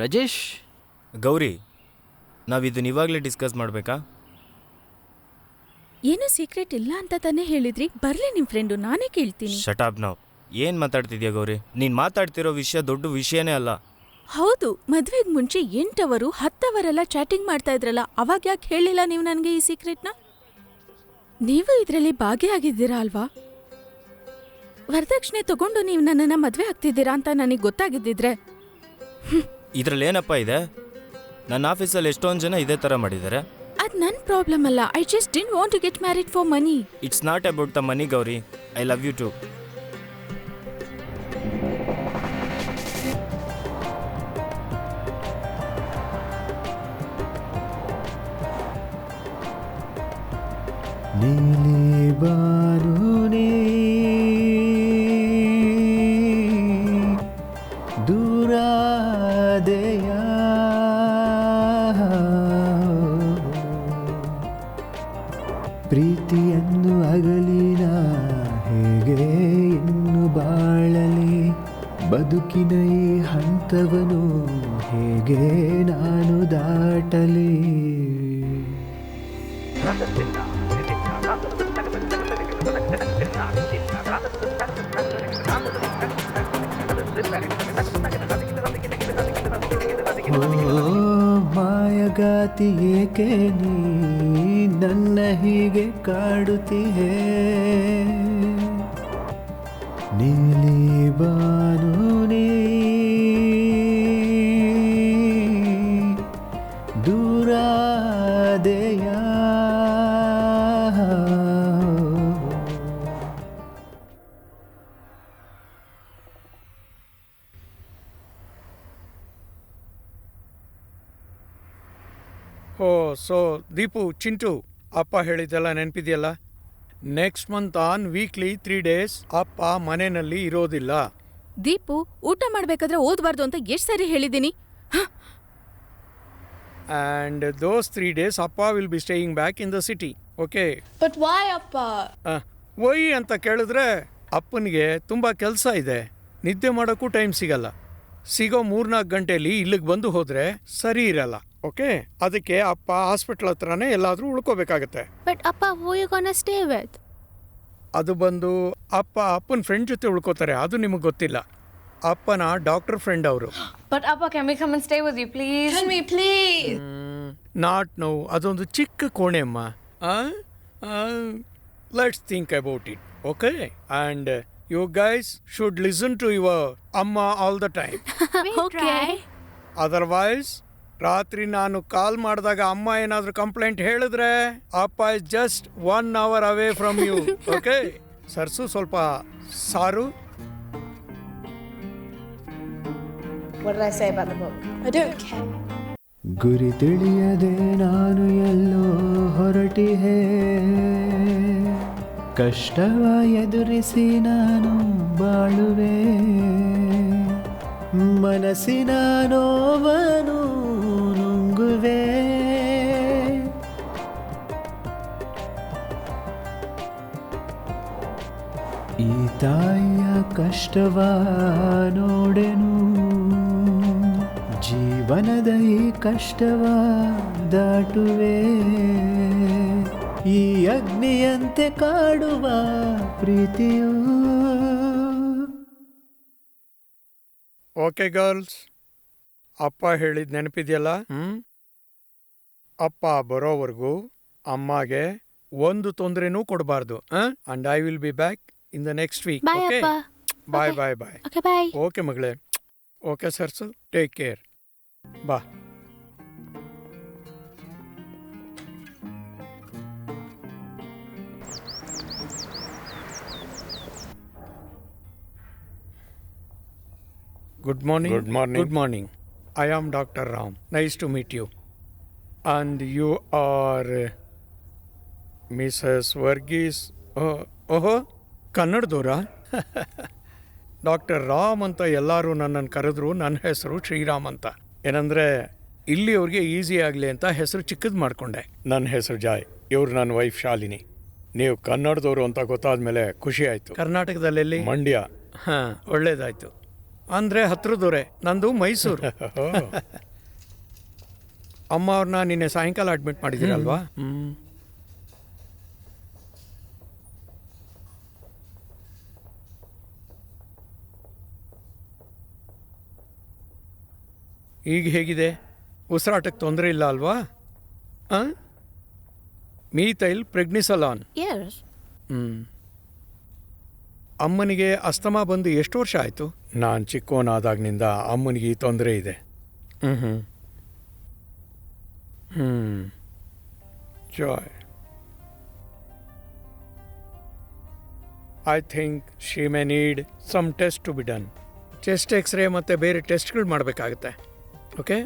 ರಾಜೇಶ್, ಗೌರಿ, ನಾವಿದನ್ನ ಇವಾಗಲೇ ಡಿಸ್ಕಸ್ ಮಾಡಬೇಕಾ? ಏನೂ ಸೀಕ್ರೆಟ್ ಇಲ್ಲ ಅಂತ ತಾನೇ ಹೇಳಿದ್ರಿ. ಬರಲಿ ನಿಮ್ಮ ಫ್ರೆಂಡು, ನಾನೇ ಕೇಳ್ತೀನಿ. ಶಟಾಪ್ ನಾವು. ಏನು ಮಾತಾಡ್ತಿದ್ಯಾ ಗೌರಿ? ನೀನು ಮಾತಾಡ್ತಿರೋ ವಿಷಯ ದೊಡ್ಡ ವಿಷಯನೇ ಅಲ್ಲ. ಹೌದು, ಮದ್ವೆಗೆ ಮುಂಚೆ 8 ಅವರು 10 ಅವರೆಲ್ಲ ಚಾಟಿಂಗ್ ಮಾಡ್ತಾ ಇದ್ರಲ್ಲ, ಅವಾಗ ಯಾಕೆ ಹೇಳಿಲ್ಲ ನೀವು ನನಗೆ ಈ ಸೀಕ್ರೆಟ್ನ? ನೀವು ಇದರಲ್ಲಿ ಭಾಗಿಯಾಗಿದ್ದೀರಾ ಅಲ್ವಾ? ವರದಕ್ಷಿಣೆ ತಗೊಂಡು ನೀವು ನನ್ನನ್ನು ಮದುವೆ ಆಗ್ತಿದ್ದೀರಾ ಅಂತ ನನಗೆ ಗೊತ್ತಾಗಿದ್ದಿದ್ರೆ. ಇದರಲ್ಲಿ ಏನಪ್ಪ ಇದೆ? ನನ್ನ ಆಫೀಸಲ್ಲಿ ಎಷ್ಟೊಂದು ಜನ ಇದೇ ಥರ ಮಾಡಿದ್ದಾರೆ. ಅದು ನನ್ನ ಪ್ರಾಬ್ಲಮ್ ಅಲ್ಲ. I just didn't want to get married for money. It's not about the money Gauri. I love you too. ನೀಲಿ ಬಾನುನೇ ದೂರಾದೆಯ ಪ್ರೀತಿಯನ್ನು ಅಗಲಿನ ಹೇಗೆ ಇನ್ನು ಬಾಳಲಿ, ಬದುಕಿನ ಈ ಹಂತವನು ಹೇಗೆ ನಾನು ದಾಟಲಿ. ಮಾಯಗಾತಿ ಏಕೆ ನೀ ನನ್ನ ಹೀಗೆ ಕಾಡುತ್ತೀಯೇ? ನೀಲಿ ಬಾನುನೇ ದೂರಾದೆಯ. ಸೊ ದೀಪು, ಚಿಂಟು, ಅಪ್ಪ ಹೇಳಿದ್ದೆಲ್ಲ ನೆನಪಿದೆಯಲ್ಲ? Next month on weekly 3 days ಅಪ್ಪ ಮನೆಯಲ್ಲಿ ಇರೋದಿಲ್ಲ. ದೀಪು, ಊಟ ಮಾಡ್ಬೇಕಾದ್ರೆ ಓದಬಾರ್ದು ಅಂತ ಎಷ್ಟು ಸರಿ ಹೇಳಿದ್ದೀನಿ. ಆ್ಯಂಡ್ ದೋಸ್ 3 days ಅಪ್ಪ will be staying back in the city. Okay? But why, Appa? ಒಯ್ ಅಂತ ಕೇಳಿದ್ರೆ ಅಪ್ಪನಿಗೆ ತುಂಬ ಕೆಲಸ ಇದೆ. ನಿದ್ದೆ ಮಾಡೋಕ್ಕೂ ಟೈಮ್ ಸಿಗಲ್ಲ. ಸಿಗೋ 3-4 ಗಂಟೆಯಲ್ಲಿ ಇಲ್ಲಿಗೆ ಬಂದು ಹೋದರೆ ಸರಿ ಇರಲ್ಲ. ಓಕೆ, ಅದಕ್ಕೆ ಅಪ್ಪ ಹಾಸ್ಪಿಟ್ಲ್ ಹತ್ರನೇ ಎಲ್ಲಾದರೂ ಉಳ್ಕೋಬೇಕಾಗತ್ತೆ. But Appa, who you gonna stay with? ಅದು ಬಂದು ಅಪ್ಪನ ಫ್ರೆಂಡ್ ಜೊತೆ ಉಳ್ಕೋತಾರೆ. ಅದು ನಿಮಗೆ ಗೊತ್ತಿಲ್ಲ. ಅಪ್ಪನ ಡಾಕ್ಟರ್ ಫ್ರೆಂಡ್ ಅವರು. But Appa, can we come and stay with you, please? Can we, please? Not no, ಅದೊಂದು ಚಿಕ್ಕ ಕೋಣೆ ಅಮ್ಮ. Let's think about it. Okay, and you guys should listen to your ಅಮ್ಮ all the time. Okay. Otherwise ರಾತ್ರಿ ನಾನು call ಮಾಡಿದಾಗ ಅಮ್ಮ ಏನಾದರೂ ಕಂಪ್ಲೇಂಟ್ ಹೇಳಿದ್ರೆ ಅಪ್ಪ is just 1 hour away from you. Okay Sarsu, ಸ್ವಲ್ಪ ಸಾರು. What did I say about the book? I don't care. ಗುರಿ ತಿಳಿಯದೆ ನಾನು ಎಲ್ಲೋ ಹೊರಟಿಹೆ, ಕಷ್ಟವ ಎದುರಿಸಿ ನಾನು ಬಾಳುವೆ, ಮನಸ್ಸಿನ ನೋವನು ನುಂಗುವೆ. ಈ ತಾಯಿಯ ಕಷ್ಟವ ನೋಡೆನು, ಜೀವನದ ಈ ಕಷ್ಟವ ದಾಟುವೆ, ಈ ಅಗ್ನಿಯಂತೆ ಕಾಡುವ ಪ್ರೀತಿಯು. ಓಕೆ ಗರ್ಲ್ಸ್, ಅಪ್ಪ ಹೇಳಿದ ನೆನಪಿದೆಯಲ್ಲ? ಅಪ್ಪ ಬರೋವರೆಗೂ ಅಮ್ಮಗೆ ಒಂದು ತೊಂದರೆನೂ ಕೊಡಬಾರ್ದು. And I will be back in the next week. Bye, okay, Appa. Bye Okay. Bye bye. Okay, bye. Okay ಮಗಳೇ. Okay Sarsu, take care. ಬಾ. Good morning. Good morning. Good morning. I am Dr. Ram. Nice to meet you. And you are Mrs. Varghese. ಓಹೋ, ಕನ್ನಡದವರಾ? Doctor Ram ಅಂತ ಎಲ್ಲರೂ ನನ್ನನ್ನು ಕರೆದ್ರು. ನನ್ನ ಹೆಸರು ಶ್ರೀರಾಮ್ ಅಂತ. ಏನಂದರೆ ಇಲ್ಲಿ ಅವ್ರಿಗೆ ಈಸಿ ಆಗಲಿ ಅಂತ ಹೆಸರು ಚಿಕ್ಕದು ಮಾಡಿಕೊಂಡೆ. ನನ್ನ ಹೆಸರು ಜಾಯ್, ಇವ್ರು ನನ್ನ ವೈಫ್ ಶಾಲಿನಿ. ನೀವು ಕನ್ನಡದವರು ಅಂತ ಗೊತ್ತಾದ ಮೇಲೆ ಖುಷಿ ಆಯಿತು. ಕರ್ನಾಟಕದಲ್ಲಿ ಮಂಡ್ಯ. ಹಾಂ, ಒಳ್ಳೇದಾಯಿತು. ಅಂದರೆ ಹತ್ರದವರೇ. ನಂದು ಮೈಸೂರು. ಅಮ್ಮ ಅವ್ರನ್ನ ನಿನ್ನೆ ಸಾಯಂಕಾಲ ಅಡ್ಮಿಟ್ ಮಾಡಿದ್ದೀರಲ್ವಾ? ಈಗ ಹೇಗಿದೆ? ಉಸಿರಾಟಕ್ಕೆ ತೊಂದರೆ ಇಲ್ಲ ಅಲ್ವಾ? ಮೀಥೈಲ್ ಪ್ರೆಗ್ನಿಸಲಾನ್. Yes. ಅಮ್ಮನಿಗೆ ಅಸ್ತಮಾ ಬಂದು ಎಷ್ಟು ವರ್ಷ ಆಯಿತು? ನಾನು ಚಿಕ್ಕವನಾದಾಗಿನಿಂದ ಅಮ್ಮನಿಗೆ ಈ ತೊಂದರೆ ಇದೆ. Joy, I think she may need some test to be done. Chest x-ray ಮತ್ತು ಬೇರೆ ಟೆಸ್ಟ್ಗಳು ಮಾಡಬೇಕಾಗತ್ತೆ. ಓಕೆ,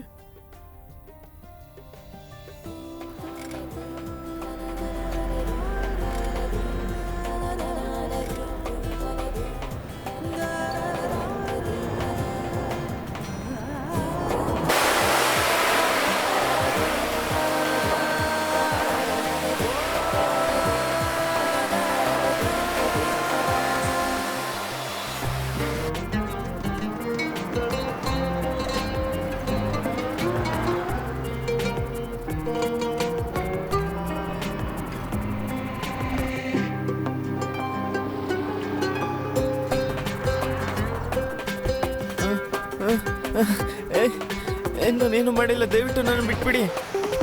ನಾನೇನು ಮಾಡಿಲ್ಲ, ದಯವಿಟ್ಟು ನಾನು ಬಿಟ್ಬಿಡಿ.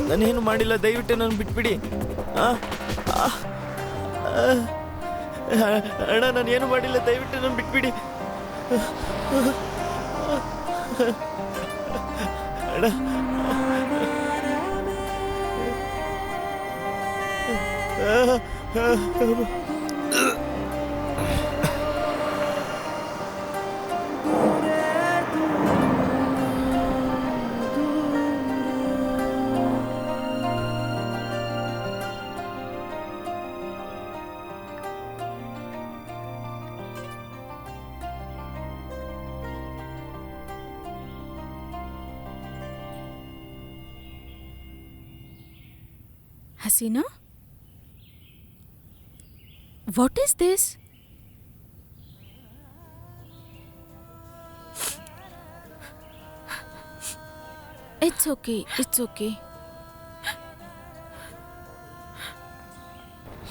ನಾನೇನು ಮಾಡಿಲ್ಲ, ದಯವಿಟ್ಟು ನಾನು ಬಿಟ್ಬಿಡಿ. ಅಣ್ಣ, ನಾನೇನು ಮಾಡಿಲ್ಲ, ದಯವಿಟ್ಟು ನಾನು ಬಿಟ್ಬಿಡಿ. ಅಣ್ಣ, Hasina? What is this? It's okay, it's okay.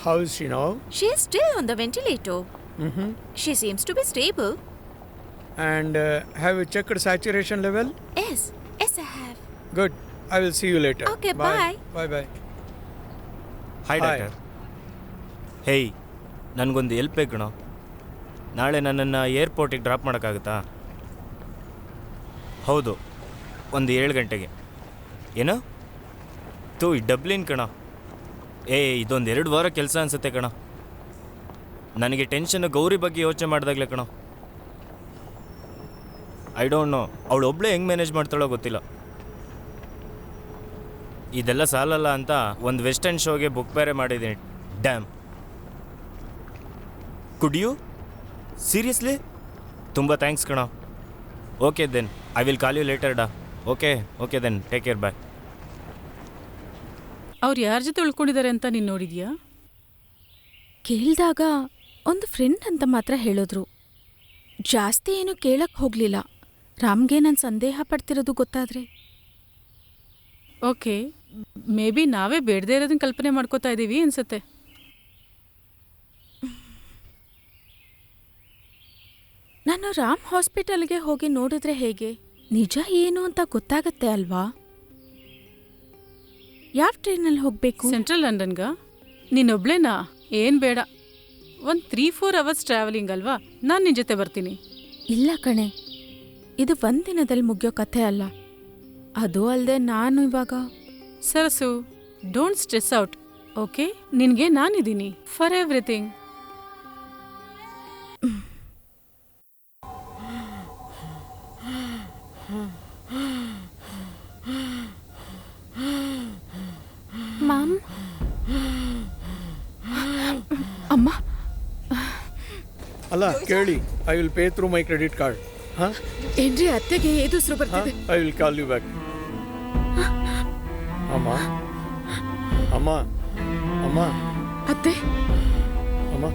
How is she now? She is still on the ventilator. She seems to be stable. And have you checked saturation level? Yes, yes I have. Good. I will see you later. Okay, bye. Bye. Hi Hi. Doctor. Hey, ನನಗೊಂದು help ಬೇಕು ಕಣೋ. ನಾಳೆ ನನ್ನನ್ನು ಏರ್ಪೋರ್ಟಿಗೆ drop ಮಾಡೋಕ್ಕಾಗುತ್ತಾ? ಹೌದು, ಒಂದು 7 ಗಂಟೆಗೆ. ಏನು? ಈ ಡಬ್ಲಿನ್ ಕಣ. ಇದೊಂದು 2 ವಾರ ಕೆಲಸ ಅನಿಸುತ್ತೆ ಕಣ. ನನಗೆ ಟೆನ್ಷನ್ ಗೌರಿ ಬಗ್ಗೆ ಯೋಚನೆ ಮಾಡಿದಾಗಲೇ ಕಣ. ಐ ಡೋಂಟ್ ನೋ, ಅವಳು ಒಬ್ಬಳೇ ಹೆಂಗೆ ಮ್ಯಾನೇಜ್ ಮಾಡ್ತಾಳೋ ಗೊತ್ತಿಲ್ಲ. ಇದೆಲ್ಲ ಸಾಲಲ್ಲ ಅಂತ ಒಂದು ವೆಸ್ಟರ್ನ್ ಶೋಗೆ ಬುಕ್ ಬೇರೆ ಮಾಡಿದ್ದೀನಿ. ಡ್ಯಾಮ್. Could you seriously? ತುಂಬ ಥ್ಯಾಂಕ್ಸ್ ಕಣ. Okay then I will call you later ಡಾ. Okay then take care, bye. ಅವ್ರು ಯಾರ ಜೊತೆ ಉಳ್ಕೊಂಡಿದ್ದಾರೆ ಅಂತ ನೀನು ನೋಡಿದ್ಯಾ? ಕೇಳಿದಾಗ ಒಂದು ಫ್ರೆಂಡ್ ಅಂತ ಮಾತ್ರ ಹೇಳಿದ್ರು. ಜಾಸ್ತಿ ಏನು ಕೇಳಕ್ಕೆ ಹೋಗಲಿಲ್ಲ. ರಾಮ್ಗೆ ನಾನು ಸಂದೇಹ ಪಡ್ತಿರೋದು ಗೊತ್ತಾದರೆ. ಓಕೆ, ಮೇ ಬಿ ನಾವೇ ಬೇಡದೇ ಇರೋದನ್ನ ಕಲ್ಪನೆ ಮಾಡ್ಕೋತಾ ಇದ್ದೀವಿ ಅನ್ಸುತ್ತೆ. ನಾನು ರಾಮ್ ಹಾಸ್ಪಿಟಲ್ಗೆ ಹೋಗಿ ನೋಡಿದ್ರೆ ಹೇಗೆ? ನಿಜ ಏನು ಅಂತ ಗೊತ್ತಾಗತ್ತೆ ಅಲ್ವಾ? ಯಾವ ಟ್ರೈನಲ್ಲಿ ಹೋಗಬೇಕು? ಸೆಂಟ್ರಲ್ ಲಂಡನ್ಗ? ನೀನೊಬ್ಳೇನಾ? ಏನು ಬೇಡ, ಒಂದು 3-4 ಅವರ್ಸ್ ಟ್ರಾವೆಲಿಂಗ್ ಅಲ್ವಾ? ನಾನು ನಿನ್ನ ಜೊತೆ ಬರ್ತೀನಿ. ಇಲ್ಲ ಕಣೆ, ಇದು ಒಂದಿನದಲ್ಲಿ ಮುಗಿಯೋ ಕಥೆ ಅಲ್ಲ. ಅದು ಅಲ್ಲದೆ ನಾನು ಇವಾಗ Sarasu, don't stress out, okay? ನಿನಗೆ ನಾನಿದ್ದೀನಿ ಫಾರ್ ಎವ್ರಿಥಿಂಗ್. ಮಾಮ್, ಅಮ್ಮ, ಅಲ್ಲ ಕೇಳಿ, I will pay through my credit card. ಹಾಂ, ಏನ್ರಿ ಅತ್ತೆಗೆ ಏದುಸ್ರು ಬರ್ತಿದೆ? I will call you back. ಅಮ್ಮ ಅಮ್ಮ ಅಮ್ಮ ಅತ್ತೆ, ಅಮ್ಮ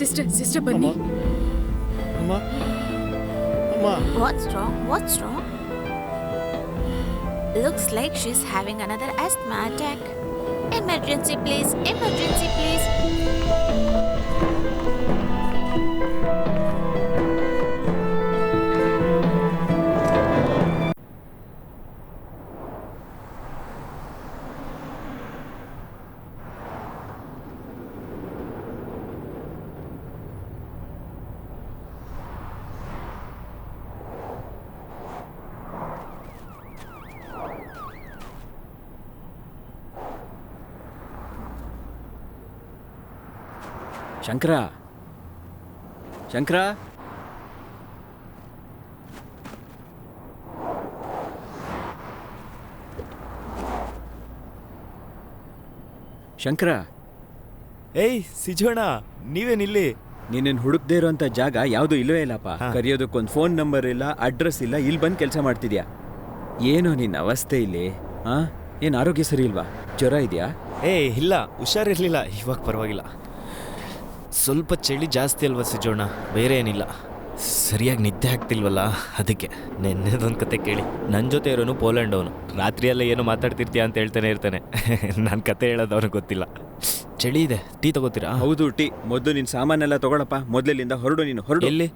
ಸಿಸ್ಟರ್ ಬನ್ನಿ. ಅಮ್ಮ ಅಮ್ಮ What's wrong? Looks like she's having another asthma attack. Emergency please. Shankara, Shankara, ಏಯ್ ಸಿಜೋಣ, ನೀವೇನಿಲ್ಲಿ? ನೀನೇನು ಹುಡುಕ್ದೇ ಇರೋಂಥ ಜಾಗ ಯಾವುದೂ ಇಲ್ಲವೇ ಇಲ್ಲಪ್ಪ. ಕರೆಯೋದಕ್ಕೊಂದು ಫೋನ್ ನಂಬರ್ ಇಲ್ಲ, ಅಡ್ರೆಸ್ ಇಲ್ಲ, ಇಲ್ಲಿ ಬಂದು ಕೆಲಸ ಮಾಡ್ತಿದ್ಯಾ? ಏನೋ ನಿನ್ನ ಅವಸ್ಥೆ ಇಲ್ಲಿ? ಹಾಂ, ಏನು ಆರೋಗ್ಯ ಸರಿ ಇಲ್ವಾ? ಜ್ವರ ಇದೆಯಾ? ಇಲ್ಲ, ಹುಷಾರಿರಲಿಲ್ಲ. ಇವಾಗ ಪರವಾಗಿಲ್ಲ. ಸ್ವಲ್ಪ ಚಳಿ ಜಾಸ್ತಿ ಅಲ್ವಾ ಸಿಜೋಣ, ಬೇರೆ ಏನಿಲ್ಲ. ಸರಿಯಾಗಿ ನಿದ್ದೆ ಆಗ್ತಿಲ್ವಲ್ಲ, ಅದಕ್ಕೆ. ನೆನ್ನೆದೊಂದು ಕತೆ ಕೇಳಿ. ನನ್ನ ಜೊತೆ ಇರೋನು ಪೋಲೆಂಡ್ ಅವನು. ರಾತ್ರಿಯೆಲ್ಲ ಏನೋ ಮಾತಾಡ್ತಿರ್ತೀಯ ಅಂತ ಹೇಳ್ತಾನೆ ಇರ್ತಾನೆ. ನನ್ನ ಕತೆ ಹೇಳೋದು ಅವ್ನಿಗೆ ಗೊತ್ತಿಲ್ಲ. ಚಳಿ ಇದೆ, ಟೀ ತಗೋತೀರಾ? ಹೌದು, ಟೀ. ಮೊದಲು ನಿನ್ನ ಸಾಮಾನೆಲ್ಲ ತಗೊಳಪ್ಪ. ಮೊದಲಿಂದ ಹೊರಡು. ನೀನು ಹೊರಡು. ಎಲ್ಲಿ?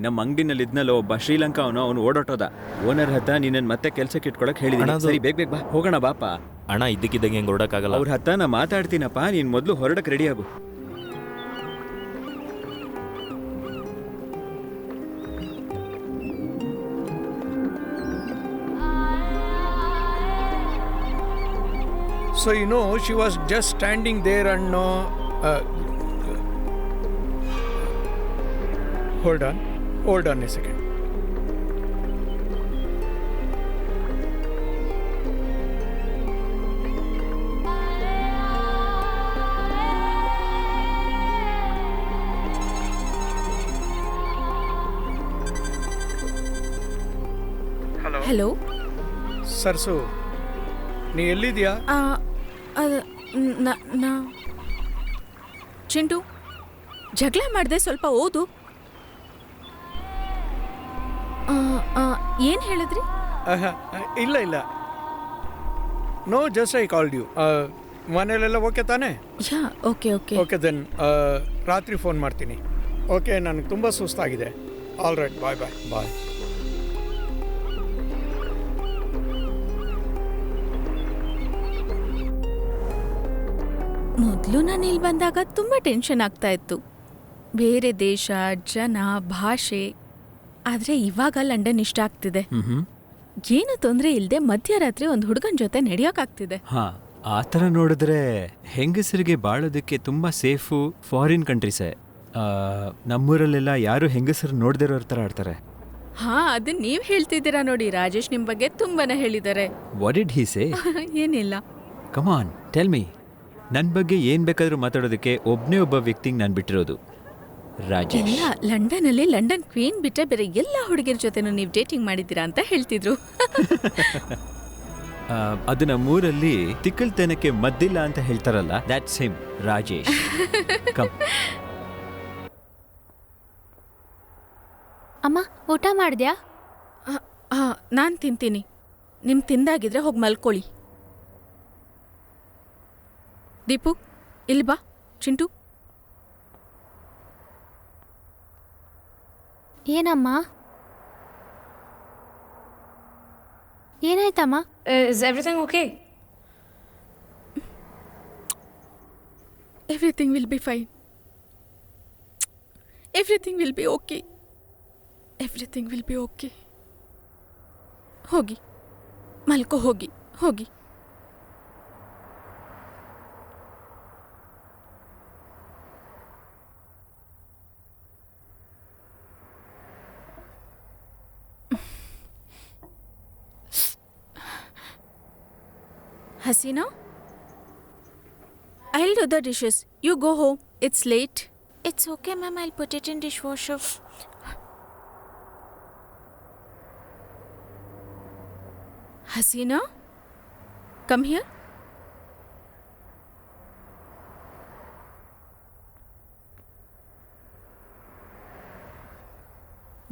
ನಮ್ಮ ಅಂಗಡಿನಲ್ಲಿ ಇದ್ನಲ್ಲ ಒಬ್ಬ ಶ್ರೀಲಂಕಾ ಅವನು ಓಡೋಟೋದ. ಓನರ್ ಹತ್ತ ನಿನ್ನನ್ನು ಮತ್ತೆ ಕೆಲಸಕ್ಕೆ ಇಟ್ಕೊಳಕ್ ಹೇಳಿದ್ದೀನಿ. ಸರಿ, ಬೇಗ ಬಾ, ಹೋಗೋಣ ಬಾಪ. ಅಣ್ಣ, ಇದ್ದಕ್ಕಿದ್ದಂಗೆ ಹೆಂಗೆ ಹೊರಡಕ್ಕಾಗಲ್ಲ. ಅವ್ರ ಹತ್ತ ನಾ ಮಾತಾಡ್ತೀನಪ್ಪ, ನೀನು ಮೊದಲು ಹೊರಡಕ್ಕೆ ರೆಡಿ ಆಗು. So she was just standing there and hold on a second. Hello Sarsu, ನೀ ಎಲ್ಲಿದ್ಯಾ? ಚಿಂಟು, ಜಗಳ ಮಾಡಿದೆ, ಸ್ವಲ್ಪ ಓದು. ಏನು ಹೇಳಿದ್ರಿ? ಇಲ್ಲ no just I called you. ಮನೇಲೆಲ್ಲ ಓಕೆ ತಾನೇ? Yeah okay okay. Okay then ರಾತ್ರಿ ಫೋನ್ ಮಾಡ್ತೀನಿ. ಓಕೆ, ನನಗೆ ತುಂಬ ಸುಸ್ತಾಗಿದೆ. ಆಲ್ ರೈಟ್, ಬಾಯ್ ಬಾಯ್ ಬಾಯ್. ಮೊದಲು ನಾನು ಇಲ್ಲಿ ಬಂದಾಗ ತುಂಬ ಟೆನ್ಷನ್ ಆಗ್ತಾ ಇತ್ತು. ಬೇರೆ ದೇಶ, ಜನ, ಭಾಷೆ. ಆದರೆ ಇವಾಗ ಲಂಡನ್ ಇಷ್ಟ ಆಗ್ತಿದೆ. ಏನು ತೊಂದರೆ ಇಲ್ಲದೆ ಮಧ್ಯರಾತ್ರಿ ಒಂದು ಹುಡುಗನ ಜೊತೆ ನಡೆಯೋಕ್ಕಾಗ್ತಿದೆ. ಹಾ, ಆ ಥರ ನೋಡಿದ್ರೆ ಹೆಂಗಸರಿಗೆ ಬಾಳೋದಕ್ಕೆ ತುಂಬ ಸೇಫು ಫಾರಿನ್ ಕಂಟ್ರೀಸೇ. ನಮ್ಮೂರಲ್ಲೆಲ್ಲ ಯಾರು ಹೆಂಗಸರು ನೋಡ್ದಿರೋ ಥರ ಆಡ್ತಾರೆ. ಹಾ, ಅದನ್ನ ನೀವು ಹೇಳ್ತಿದ್ದೀರಾ ನೋಡಿ. ರಾಜೇಶ್ ನಿಮ್ಮ ಬಗ್ಗೆ ತುಂಬಾನೇ ಹೇಳಿದ್ದಾರೆ. ವಾಟ್ ಡಿಡ್ ಹಿ ಸೇ? ಏನಿಲ್ಲ. Come on, tell me. ನನ್ನ ಬಗ್ಗೆ ಏನು ಬೇಕಾದರೂ ಮಾತಾಡೋದಕ್ಕೆ ಒಬ್ಬನೇ ಒಬ್ಬ ವ್ಯಕ್ತಿಗೆ ನಾನು ಬಿಟ್ಟಿರೋದು, ರಾಜೇಶ್. ಇಲ್ಲ, ಲಂಡನಲ್ಲಿ ಲಂಡನ್ ಕ್ವೀನ್ ಬಿಟ್ಟರೆ ಬೇರೆ ಎಲ್ಲ ಹುಡುಗಿರ ಜೊತೆನೂ ನೀವು ಡೇಟಿಂಗ್ ಮಾಡಿದ್ದೀರಾ ಅಂತ ಹೇಳ್ತಿದ್ರು. ಅದು ನಮ್ಮೂರಲ್ಲಿ ತಿಕ್ಕಲ್ತನಕ್ಕೆ ಮದ್ದಿಲ್ಲ ಅಂತ ಹೇಳ್ತಾರಲ್ಲ, ದ್ಯಾಟ್ಸ್ ಹಿಮ್, ರಾಜೇಶ್. ಕಮ್. ಅಮ್ಮ, ಊಟ ಮಾಡಿದ್ಯಾ? ನಾನು ತಿಂತೀನಿ. ನಿಮ್ ತಿಂದಾಗಿದ್ರೆ ಹೋಗಿ ಮಲ್ಕೊಳ್ಳಿ. ದೀಪು, ಇಲ್ಲಿ ಬಾ. ಚಿಂಟು, ಏನಮ್ಮ? ಏನಾಯ್ತಮ್ಮ? Is everything okay? Everything will be fine. Everything will be okay. Everything will be okay. ಹೋಗಿ ಮಲ್ಕೋ, ಹೋಗಿ ಹೋಗಿ. Hasina, I'll do the dishes. You go home. It's late. It's okay, ma'am. I'll put it in dishwasher. Hasina, come here.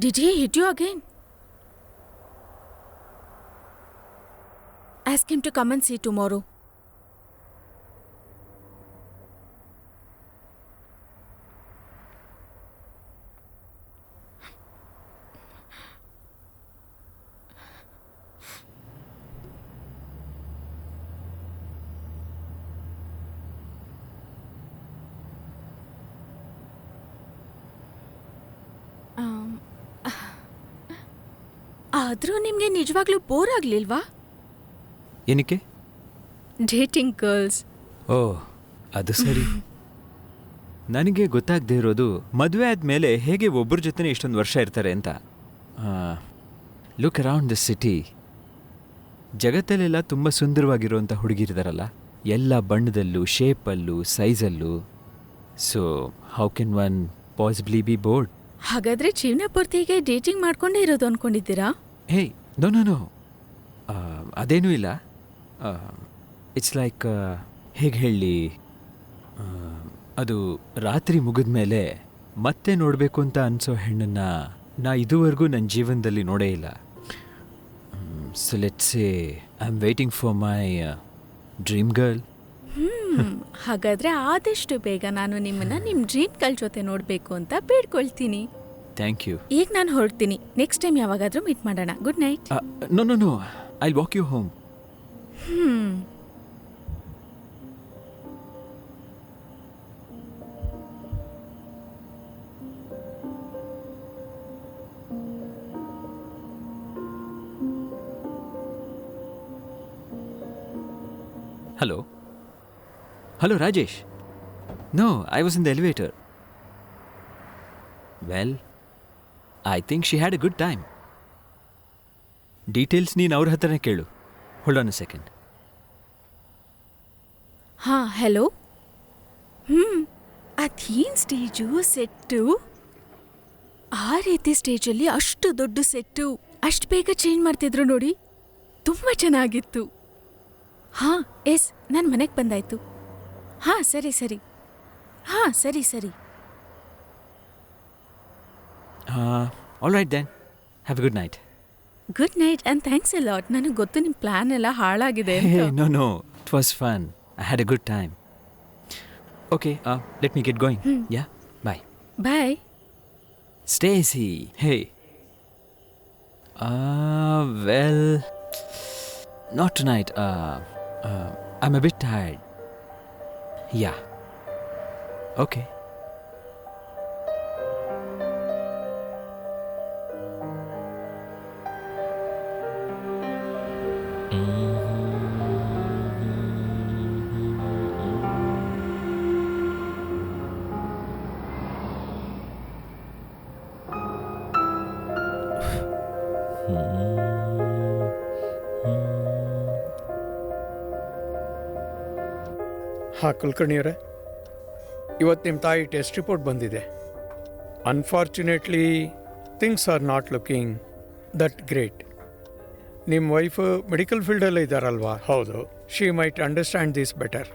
Did he hit you again? Ask him to come and see tomorrow. ಆದರೂ ನಿಮಗೆ ನಿಜವಾಗ್ಲೂ bore ಆಗಲಿಲ್ವಾ? ಏನಕ್ಕೆ? Dating girls. ಓ, ಅದು ಸರಿ. ನನಗೆ ಗೊತ್ತಾಗದೇ ಇರೋದು ಮದುವೆ ಆದಮೇಲೆ ಹೇಗೆ ಒಬ್ಬರ ಜೊತೆ ಇಷ್ಟೊಂದು ವರ್ಷ ಇರ್ತಾರೆ ಅಂತ. Look around the city. ಜಗತ್ತಲ್ಲೆಲ್ಲ ತುಂಬ ಸುಂದರವಾಗಿರುವಂಥ ಹುಡುಗಿರಿದಾರಲ್ಲ, ಎಲ್ಲ ಬಣ್ಣದಲ್ಲೂ, ಶೇಪಲ್ಲೂ, ಸೈಜಲ್ಲೂ. So how can one possibly be bored? ಹಾಗಾದ್ರೆ ಜೀವನ ಪೂರ್ತಿಗೆ ಡೇಟಿಂಗ್ ಮಾಡ್ಕೊಂಡೇ ಇರೋದು ಅನ್ಕೊಂಡಿದ್ದೀರಾ? ಹೇಯ್, ನೋ ನೋ ನೋ, ಅದೇನೂ ಇಲ್ಲ. ಇಟ್ಸ್ ಲೈಕ್, ಹೇಗೆ ಹೇಳಿ, ಅದು ರಾತ್ರಿ ಮುಗಿದ ಮೇಲೆ ಮತ್ತೆ ನೋಡಬೇಕು ಅಂತ ಅನಿಸೋ ಹೆಣ್ಣನ್ನು ನಾ ಇದುವರೆಗೂ ನನ್ನ ಜೀವನದಲ್ಲಿ ನೋಡೇ ಇಲ್ಲ. So let's say I am waiting for my dream girl. ಹಾಗಾದ್ರೆ ಆದಷ್ಟು ಬೇಗ ನಾನು ನಿಮ್ಮನ್ನ ನಿಮ್ಮ ಡ್ರೀಮ್ ಗರ್ಲ್ ಜೊತೆ ನೋಡಬೇಕು ಅಂತ ಬೇಡ್ಕೊಳ್ತೀನಿ. Thank you. ಈಗ ನಾನು ಹೊರಡ್ತೀನಿ. ನೆಕ್ಸ್ಟ್ ಟೈಮ್ ಯಾವಾಗಾದರೂ ಮೀಟ್ ಮಾಡೋಣ. Good night. No no no, I walk you home. Hello? Hello, Rajesh. No, I was in the elevator. Well, I think she had a good time. Details ನೀನು ಅವ್ರ ಹತ್ರನೇ ಕೇಳು. Hold on a second. ಹಾಂ, hello. ಅದೇನು stage, set? ಆ ರೀತಿ ಸ್ಟೇಜಲ್ಲಿ ಅಷ್ಟು ದೊಡ್ಡ ಸೆಟ್ಟು ಅಷ್ಟು ಬೇಗ ಚೇಂಜ್ ಮಾಡ್ತಿದ್ರು ನೋಡಿ. ತುಂಬ ಚೆನ್ನಾಗಿತ್ತು. ಹಾಂ, ಎಸ್, ನನ್ನ ಮನೆಗೆ ಬಂದಾಯ್ತು. ಹಾಂ, ಸರಿ ಸರಿ. ಹಾಂ, ಸರಿ ಸರಿ. All right then. Have a good night. Good night and thanks A lot. ನನಗೆ ಗೊತ್ತು ನಿಮ್ಮ ಪ್ಲ್ಯಾನ್ ಎಲ್ಲ ಹಾಳಾಗಿದೆ Hey, ಅಂತ. no, it was fun. I had a good time. Okay, let me get going. Yeah, bye. Bye. Stacy, hey. Well, not tonight. I'm a bit tired. Yeah. Okay. ಹಾಂ ಕುಲಕರ್ಣಿಯವರೇ, ಇವತ್ತು ನಿಮ್ಮ ತಾಯಿ ಟೆಸ್ಟ್ ರಿಪೋರ್ಟ್ ಬಂದಿದೆ. Unfortunately things are not looking that great. ನಿಮ್ಮ wife medical ಫೀಲ್ಡಲ್ಲೇ ಇದ್ದಾರಲ್ವಾ? ಹೌದು. She might understand this better.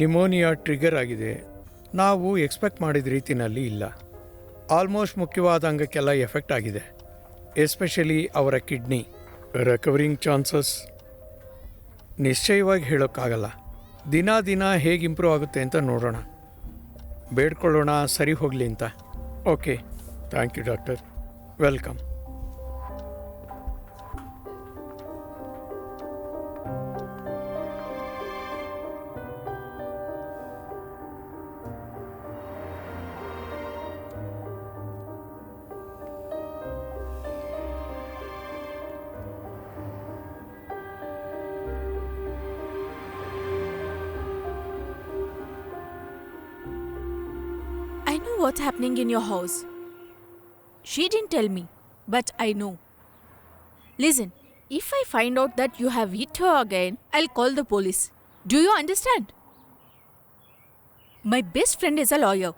Pneumonia trigger ಆಗಿದೆ. ನಾವು ಎಕ್ಸ್ಪೆಕ್ಟ್ ಮಾಡಿದ ರೀತಿಯಲ್ಲಿ ಇಲ್ಲ. ಆಲ್ಮೋಸ್ಟ್ ಮುಖ್ಯವಾದ ಅಂಗಕ್ಕೆಲ್ಲ ಎಫೆಕ್ಟ್ ಆಗಿದೆ, ಎಸ್ಪೆಷಲಿ ಅವರ ಕಿಡ್ನಿ. ರಿಕವರಿಂಗ್ ಚಾನ್ಸಸ್ ನಿಶ್ಚಯವಾಗಿ ಹೇಳೋಕ್ಕಾಗಲ್ಲ. ದಿನ ಹೇಗೆ ಇಂಪ್ರೂವ್ ಆಗುತ್ತೆ ಅಂತ ನೋಡೋಣ, ಬೇಡ್ಕೊಳ್ಳೋಣ ಸರಿ ಹೋಗಲಿ ಅಂತ. Okay, thank you doctor. Welcome. I know what's happening in your house. She didn't tell me, but I know. Listen, if I find out that you have hit her again, I'll call the police. Do you understand? My best friend is a lawyer.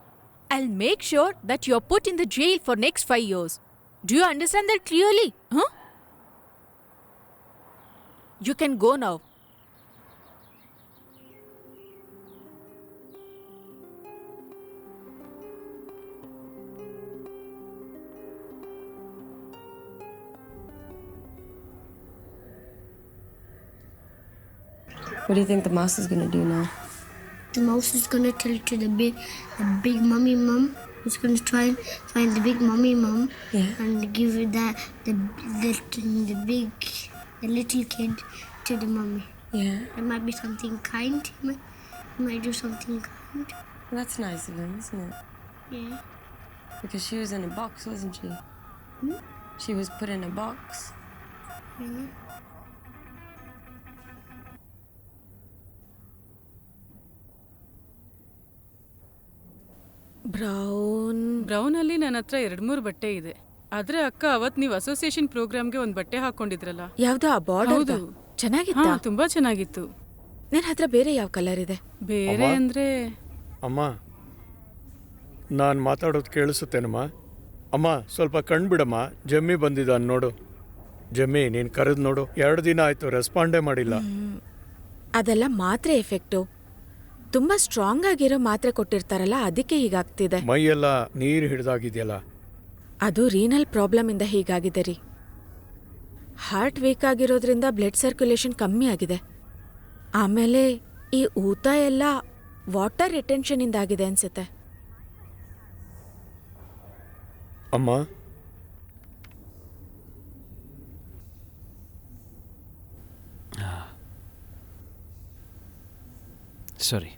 I'll make sure that you're put in the jail for next 5 years. Do you understand that clearly? Huh? You can go now. What do you think the mouse is gonna do now? The mouse is gonna tell to the big mummy mum. It's gonna try and find the big mummy mum and give the little kid to the mummy. Yeah. There might be something kind. He might do something kind. That's nice of him, isn't it? Yeah. Because she was in a box, wasn't she? She was put in a box. Yeah. ಬ್ರೌನಲ್ಲಿ ನನ್ನ ಹತ್ರ 2-3 ಬಟ್ಟೆ ಇದೆ. ಆದ್ರೆ ಅಕ್ಕ, ಅವತ್ತು ನೀವು association ಪ್ರೋಗ್ರಾಮ್ಗೆ ಒಂದು ಬಟ್ಟೆ ಹಾಕೊಂಡಿದ್ರಲ್ಲ, ಯಾವ್ದೋ ಆ ಬಾರ್ಡರ್ ಹೌದು. ಚೆನ್ನಾಗಿತ್ತಾ? ಹಾ, ತುಂಬಾ ಚೆನ್ನಾಗಿತ್ತು. ನಿನ್ನ ಹತ್ರ ಬೇರೆ ಯಾವ ಕಲರ್ ಇದೆ? ಬೇರೆ ಅಂದ್ರೆ ಅಮ್ಮ, ನಾನು ಮಾತಾಡೋದು ಕೇಳಿಸುತ್ತೇನಮ್ಮ? ಅಮ್ಮ, ಸ್ವಲ್ಪ ಕಣ್ಬಿಡಮ್ಮ. ಜಮ್ಮಿ ಬಂದಿದ್ದಾನೆ ನೋಡು. ಜಮ್ಮಿ, ನೀನು ಕರೆದು ನೋಡು. 2 ದಿನ ಆಯಿತು, ರೆಸ್ಪಾಂಡೇ ಮಾಡಿಲ್ಲ. ಅದೆಲ್ಲ ಮಾತ್ರೆ ಎಫೆಕ್ಟು. ತುಂಬಾ ಸ್ಟ್ರಾಂಗ್ ಆಗಿರೋ ಮಾತ್ರೆ ಕೊಟ್ಟಿರ್ತಾರಲ್ಲ, ಅದಕ್ಕೆ ಹೀಗಾಗ್ತಿದೆ. ಮೈಯೆಲ್ಲ ನೀರು ಹಿಡ್ದಾಗಿದೆಯಲ್ಲ. ಅದು ರೀನಲ್ ಪ್ರಾಬ್ಲಮ್ ಇಂದ ಹೀಗಾಗಿದೆ ರೀ. ಹಾರ್ಟ್ ವೀಕ್ ಆಗಿರೋದ್ರಿಂದ ಬ್ಲಡ್ ಸರ್ಕ್ಯುಲೇಷನ್ ಕಮ್ಮಿ ಆಗಿದೆ. ಆಮೇಲೆ ಈ ಊತ ಎಲ್ಲ ವಾಟರ್ ರಿಟೆನ್ಷನ್ ಇಂದ ಆಗಿದೆ ಅನ್ಸುತ್ತೆ. ಅಮ್ಮ, Sorry.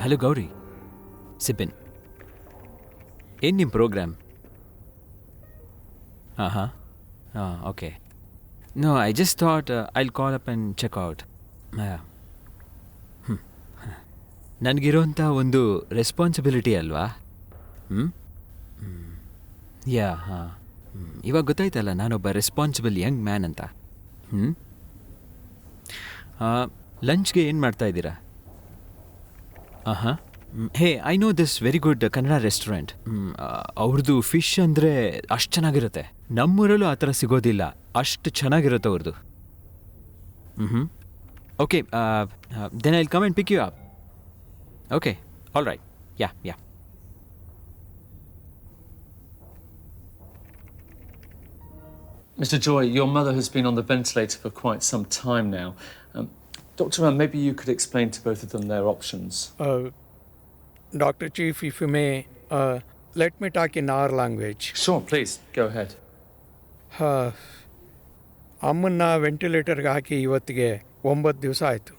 Hello, Gauri. Sipin. In your program? Okay. No, I just thought I'll call up and check out. Yeah. ನನಗಿರೋಂಥ ಒಂದು ರೆಸ್ಪಾನ್ಸಿಬಿಲಿಟಿ ಅಲ್ವಾ? ಯಾ ಹಾಂ, ಇವಾಗ ಗೊತ್ತಾಯ್ತಲ್ಲ ನಾನೊಬ್ಬ ರೆಸ್ಪಾನ್ಸಿಬಲ್ ಯಂಗ್ ಮ್ಯಾನ್ ಅಂತ. ಲಂಚ್ಗೆ ಏನು ಮಾಡ್ತಾ ಇದ್ದೀರಾ? ಹಾಂ, hey, I know this very good Kannada restaurant. ಅವ್ರದ್ದು ಫಿಶ್ ಅಂದರೆ ಅಷ್ಟು ಚೆನ್ನಾಗಿರುತ್ತೆ. ನಮ್ಮೂರಲ್ಲೂ ಆ ಥರ ಸಿಗೋದಿಲ್ಲ, ಅಷ್ಟು ಚೆನ್ನಾಗಿರುತ್ತೆ ಅವ್ರದ್ದು. Okay, then I will come and pick you up. Okay, all right, yeah. Mr. Joy, your mother has been on the ventilator for quite some time now. Dr. Ram, maybe you could explain to both of them their options. Dr. Chief, if you may, let me talk in our language. Sure, please, go ahead. ಅಮ್ಮನ್ನ ವೆಂಟಿಲೇಟರ್ಗೆ ಹಾಕಿ ಇವತ್ತಿಗೆ 9 ದಿವಸ ಆಯಿತು.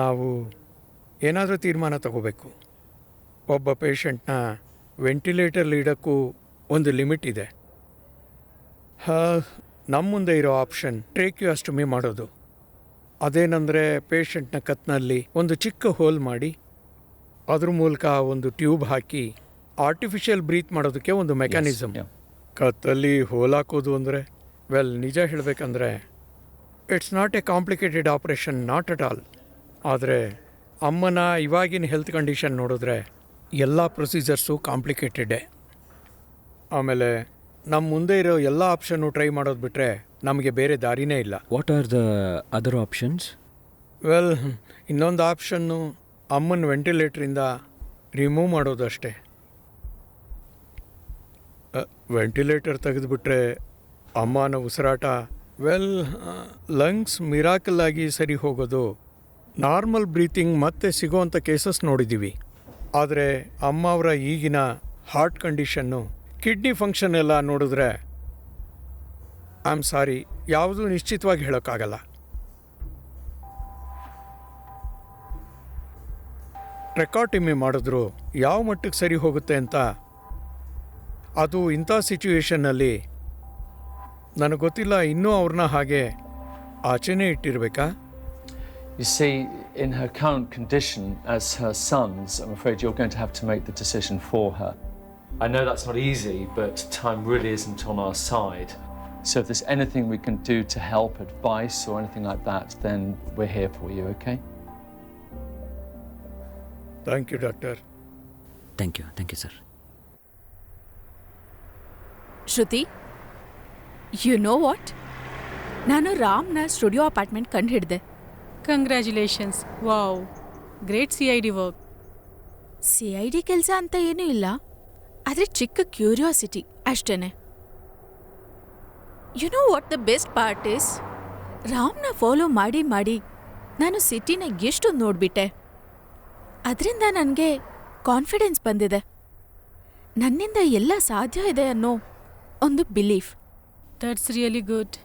ನಾವು ಏನಾದರೂ ತೀರ್ಮಾನ ತಗೋಬೇಕು. ಒಬ್ಬ ಪೇಷಂಟ್ನ ವೆಂಟಿಲೇಟರ್ಲಿ ಇಡೋಕ್ಕೂ ಒಂದು ಲಿಮಿಟ್ ಇದೆ. ನಮ್ಮ ಮುಂದೆ ಇರೋ ಆಪ್ಷನ್ ಟ್ರೇಕ್ಯೂಸ್ಟಮಿ ಮಾಡೋದು. ಅದೇನೆಂದರೆ ಪೇಷಂಟ್ನ ಕತ್ನಲ್ಲಿ ಒಂದು ಚಿಕ್ಕ ಹೋಲ್ ಮಾಡಿ ಅದ್ರ ಮೂಲಕ ಒಂದು ಟ್ಯೂಬ್ ಹಾಕಿ ಆರ್ಟಿಫಿಷಿಯಲ್ ಬ್ರೀತ್ ಮಾಡೋದಕ್ಕೆ ಒಂದು ಮೆಕ್ಯಾನಿಸಮ್. ಕತ್ತಲ್ಲಿ ಹೋಲ್ ಹಾಕೋದು ಅಂದರೆ ನಿಜ ಹೇಳಬೇಕಂದ್ರೆ it's not A complicated operation, not at all. ಆದರೆ ಅಮ್ಮನ ಇವಾಗಿನ ಹೆಲ್ತ್ ಕಂಡೀಷನ್ ನೋಡಿದ್ರೆ ಎಲ್ಲ ಪ್ರೊಸೀಜರ್ಸು ಕಾಂಪ್ಲಿಕೇಟೆಡ್ಡೇ. ಆಮೇಲೆ ನಮ್ಮ ಮುಂದೆ ಇರೋ ಎಲ್ಲ ಆಪ್ಷನ್ನು ಟ್ರೈ ಮಾಡೋದು ಬಿಟ್ಟರೆ ನಮಗೆ ಬೇರೆ ದಾರಿನೇ ಇಲ್ಲ. What are the other options? ಇನ್ನೊಂದು ಆಪ್ಷನ್ನು ಅಮ್ಮನ ವೆಂಟಿಲೇಟ್ರಿಂದ ರಿಮೂವ್ ಮಾಡೋದು ಅಷ್ಟೇ. ವೆಂಟಿಲೇಟರ್ ತೆಗೆದುಬಿಟ್ರೆ ಅಮ್ಮನ ಉಸಿರಾಟ ಲಂಗ್ಸ್ ಮಿರಾಕಲ್ ಆಗಿ ಸರಿ ಹೋಗೋದು, ನಾರ್ಮಲ್ ಬ್ರೀತಿಂಗ್ ಮತ್ತೆ ಸಿಗೋವಂಥ ಕೇಸಸ್ ನೋಡಿದ್ದೀವಿ. ಆದರೆ ಅಮ್ಮ ಅವರ ಈಗಿನ ಹಾರ್ಟ್ ಕಂಡೀಷನ್ನು, ಕಿಡ್ನಿ ಫಂಕ್ಷನ್ ಎಲ್ಲ ನೋಡಿದ್ರೆ ಐ ಆಮ್ ಸಾರಿ, ಯಾವುದೂ ನಿಶ್ಚಿತವಾಗಿ ಹೇಳೋಕ್ಕಾಗಲ್ಲ. ಟ್ರೆಕಾಟಮಿ ಮಾಡಿದ್ರು ಯಾವ ಮಟ್ಟಕ್ಕೆ ಸರಿ ಹೋಗುತ್ತೆ ಅಂತ, ಅದು ಇಂಥ ಸಿಚುವೇಷನ್ನಲ್ಲಿ ನನಗೆ ಗೊತ್ತಿಲ್ಲ. ಇನ್ನೂ ಅವ್ರನ್ನ ಹಾಗೆ ಆಚೆನೇ ಇಟ್ಟಿರಬೇಕಾ? You see, in her current condition, as her sons, I'm afraid you're going to have to make the decision for her. I know that's not easy, but time really isn't on our side. So if there's anything we can do to help, advice or anything like that, then we're here for you, okay? Thank you, Doctor. Thank you, sir. Shruti, you know what? ನಾನು ರಾಮ್ನ studio apartment ಕಂಡು ಹಿಡಿದೆ. Congratulations, wow, great CID work. CID ಕೆಲಸ ಅಂತ ಏನೂ ಇಲ್ಲ, ಆದರೆ ಚಿಕ್ಕ ಕ್ಯೂರಿಯಾಸಿಟಿ ಅಷ್ಟೇ. You know what the best part is? ರಾಮ್ನ ಫಾಲೋ ಮಾಡಿ ಮಾಡಿ ನಾನು ಸಿಟಿನ ಎಷ್ಟು ನೋಡಿಬಿಟ್ಟೆ. ಅದರಿಂದ ನನಗೆ ಕಾನ್ಫಿಡೆನ್ಸ್ ಬಂದಿದೆ. ನನ್ನಿಂದ ಎಲ್ಲ ಸಾಧ್ಯ ಇದೆ ಅನ್ನೋ ಒಂದು ಬಿಲೀಫ್. That's really good.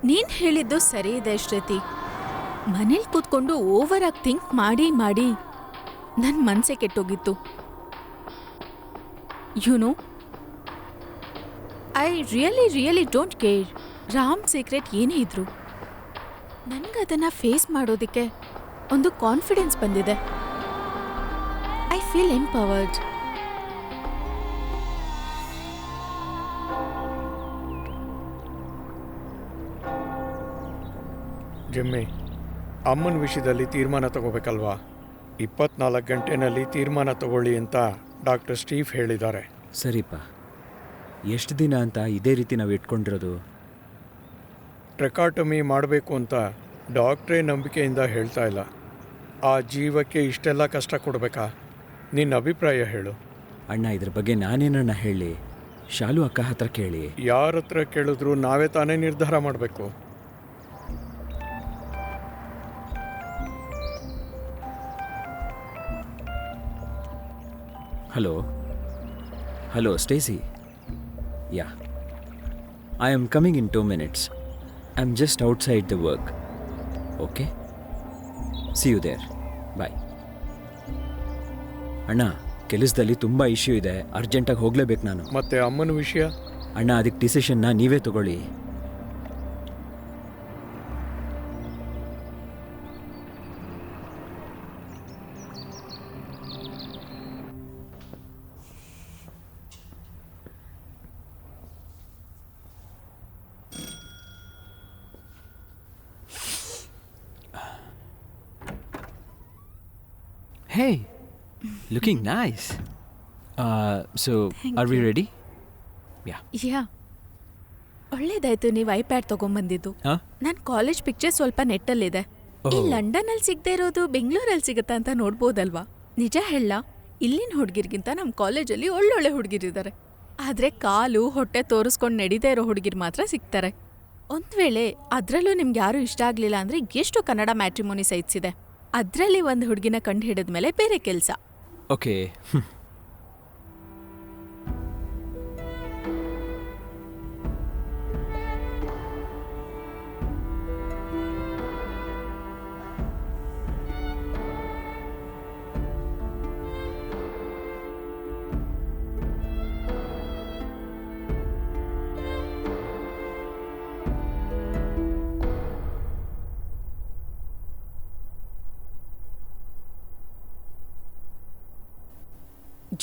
ನೀನು ಹೇಳಿದ್ದು ಸರಿ ಇದೆ ಶ್ರುತಿ. ಮನೇಲಿ ಕೂತ್ಕೊಂಡು ಓವರ್ ಆಗಿ ಥಿಂಕ್ ಮಾಡಿ ಮಾಡಿ ನನ್ನ ಮನಸ್ಸೇ ಕೆಟ್ಟೋಗಿತ್ತು. You know, I really don't care Ram secret ಏನೇ ಇದ್ರು. ನನಗದನ್ನು ಫೇಸ್ ಮಾಡೋದಕ್ಕೆ ಒಂದು ಕಾನ್ಫಿಡೆನ್ಸ್ ಬಂದಿದೆ. I feel empowered. ಜಿಮ್ಮಿ, ಅಮ್ಮನ ವಿಷಯದಲ್ಲಿ ತೀರ್ಮಾನ ತಗೋಬೇಕಲ್ವಾ? 24 ಗಂಟೆನಲ್ಲಿ ತೀರ್ಮಾನ ತಗೊಳ್ಳಿ ಅಂತ ಡಾಕ್ಟರ್ ಸ್ಟೀವ್ ಹೇಳಿದ್ದಾರೆ. ಸರಿಪ್ಪ, ಎಷ್ಟು ದಿನ ಅಂತ ಇದೇ ರೀತಿ ನಾವು ಇಟ್ಕೊಂಡಿರೋದು? ಟ್ರೆಕಾಟಮಿ ಮಾಡಬೇಕು ಅಂತ ಡಾಕ್ಟ್ರೇ ನಂಬಿಕೆಯಿಂದ ಹೇಳ್ತಾ ಇಲ್ಲ. ಆ ಜೀವಕ್ಕೆ ಇಷ್ಟೆಲ್ಲ ಕಷ್ಟ ಕೊಡಬೇಕಾ? ನಿನ್ನ ಅಭಿಪ್ರಾಯ ಹೇಳು. ಅಣ್ಣ, ಇದ್ರ ಬಗ್ಗೆ ನಾನೇನಣ್ಣ ಹೇಳಿ? ಶಾಲು ಅಕ್ಕ ಹತ್ರ ಕೇಳಿ. ಯಾರ ಹತ್ರ ಕೇಳಿದ್ರು ನಾವೇ ತಾನೇ ನಿರ್ಧಾರ ಮಾಡಬೇಕು. Hello, Stacy. Yeah. I am coming in 2 minutes. I'm just outside the work. Okay? See you there. Bye. ಅಣ್ಣ, ಕೆಲಸದಲ್ಲಿ ತುಂಬ ಇಶ್ಯೂ ಇದೆ, ಅರ್ಜೆಂಟಾಗಿ ಹೋಗಲೇಬೇಕು ನಾನು. ಮತ್ತೆ ಅಮ್ಮನ ವಿಷಯ? ಅಣ್ಣ, ಅದಕ್ಕೆ ಡಿಸಿಷನ್ನ ನೀವೇ ತಗೊಳ್ಳಿ. Hey looking nice. So are we ready? Yeah, ಒಳ್ಳೇದಾಯ್ತು ನೀವು ಐಪ್ಯಾಡ್ ತೊಗೊಂಬಂದಿದ್ದು. ನನ್ನ ಕಾಲೇಜ್ ಪಿಕ್ಚರ್ ಸ್ವಲ್ಪ ನೆಟ್ಟಲ್ಲಿದೆ. ಈ ಲಂಡನಲ್ಲಿ ಸಿಗದೆ ಇರೋದು ಬೆಂಗಳೂರಲ್ಲಿ ಸಿಗುತ್ತಾ ಅಂತ ನೋಡ್ಬೋದಲ್ವಾ? ನಿಜ ಹೇಳ, ಇಲ್ಲಿನ ಹುಡುಗಿರ್ಗಿಂತ ನಮ್ಮ ಕಾಲೇಜಲ್ಲಿ ಒಳ್ಳೊಳ್ಳೆ ಹುಡುಗಿರಿದ್ದಾರೆ. ಆದರೆ ಕಾಲು ಹೊಟ್ಟೆ ತೋರಿಸ್ಕೊಂಡು ನಡೀದೇ ಇರೋ ಹುಡುಗಿರು ಮಾತ್ರ ಸಿಗ್ತಾರೆ. ಒಂದು ವೇಳೆ ಅದರಲ್ಲೂ ನಿಮ್ಗೆ ಯಾರೂ ಇಷ್ಟ ಆಗಲಿಲ್ಲ ಅಂದರೆ ಎಷ್ಟು ಕನ್ನಡ ಮ್ಯಾಟ್ರಿಮೋನಿ ಸೈಟ್ಸ್ ಇದೆ, ಅದರಲ್ಲಿ ಒಂದು ಹುಡುಗಿನ ಕಂಡು ಹಿಡಿದ್ಮೇಲೆ ಬೇರೆ ಕೆಲಸ. ಓಕೆ.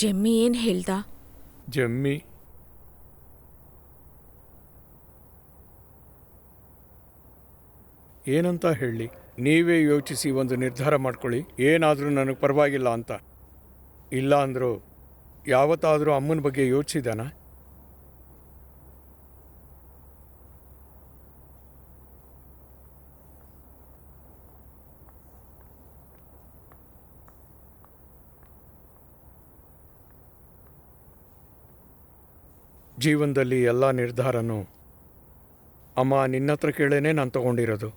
ಜೆಮ್ಮಿ ಏನು ಹೇಳ್ದ? ಜಮ್ಮಿ ಏನಂತ ಹೇಳಿ? ನೀವೇ ಯೋಚಿಸಿ ಒಂದು ನಿರ್ಧಾರ ಮಾಡ್ಕೊಳ್ಳಿ. ಏನಾದರೂ ನನಗೆ ಪರವಾಗಿಲ್ಲ ಅಂತ. ಇಲ್ಲ ಅಂದರೂ ಯಾವತ್ತಾದರೂ ಅಮ್ಮನ ಬಗ್ಗೆ ಯೋಚಿಸಿದಾನ? ಜೀವನದಲ್ಲಿ ಎಲ್ಲ ನಿರ್ಧಾರನೂ ಅಮ್ಮ ನಿನ್ನ ಹತ್ರ ಕೇಳೇನೆ ನಾನು ತಗೊಂಡಿರೋದು.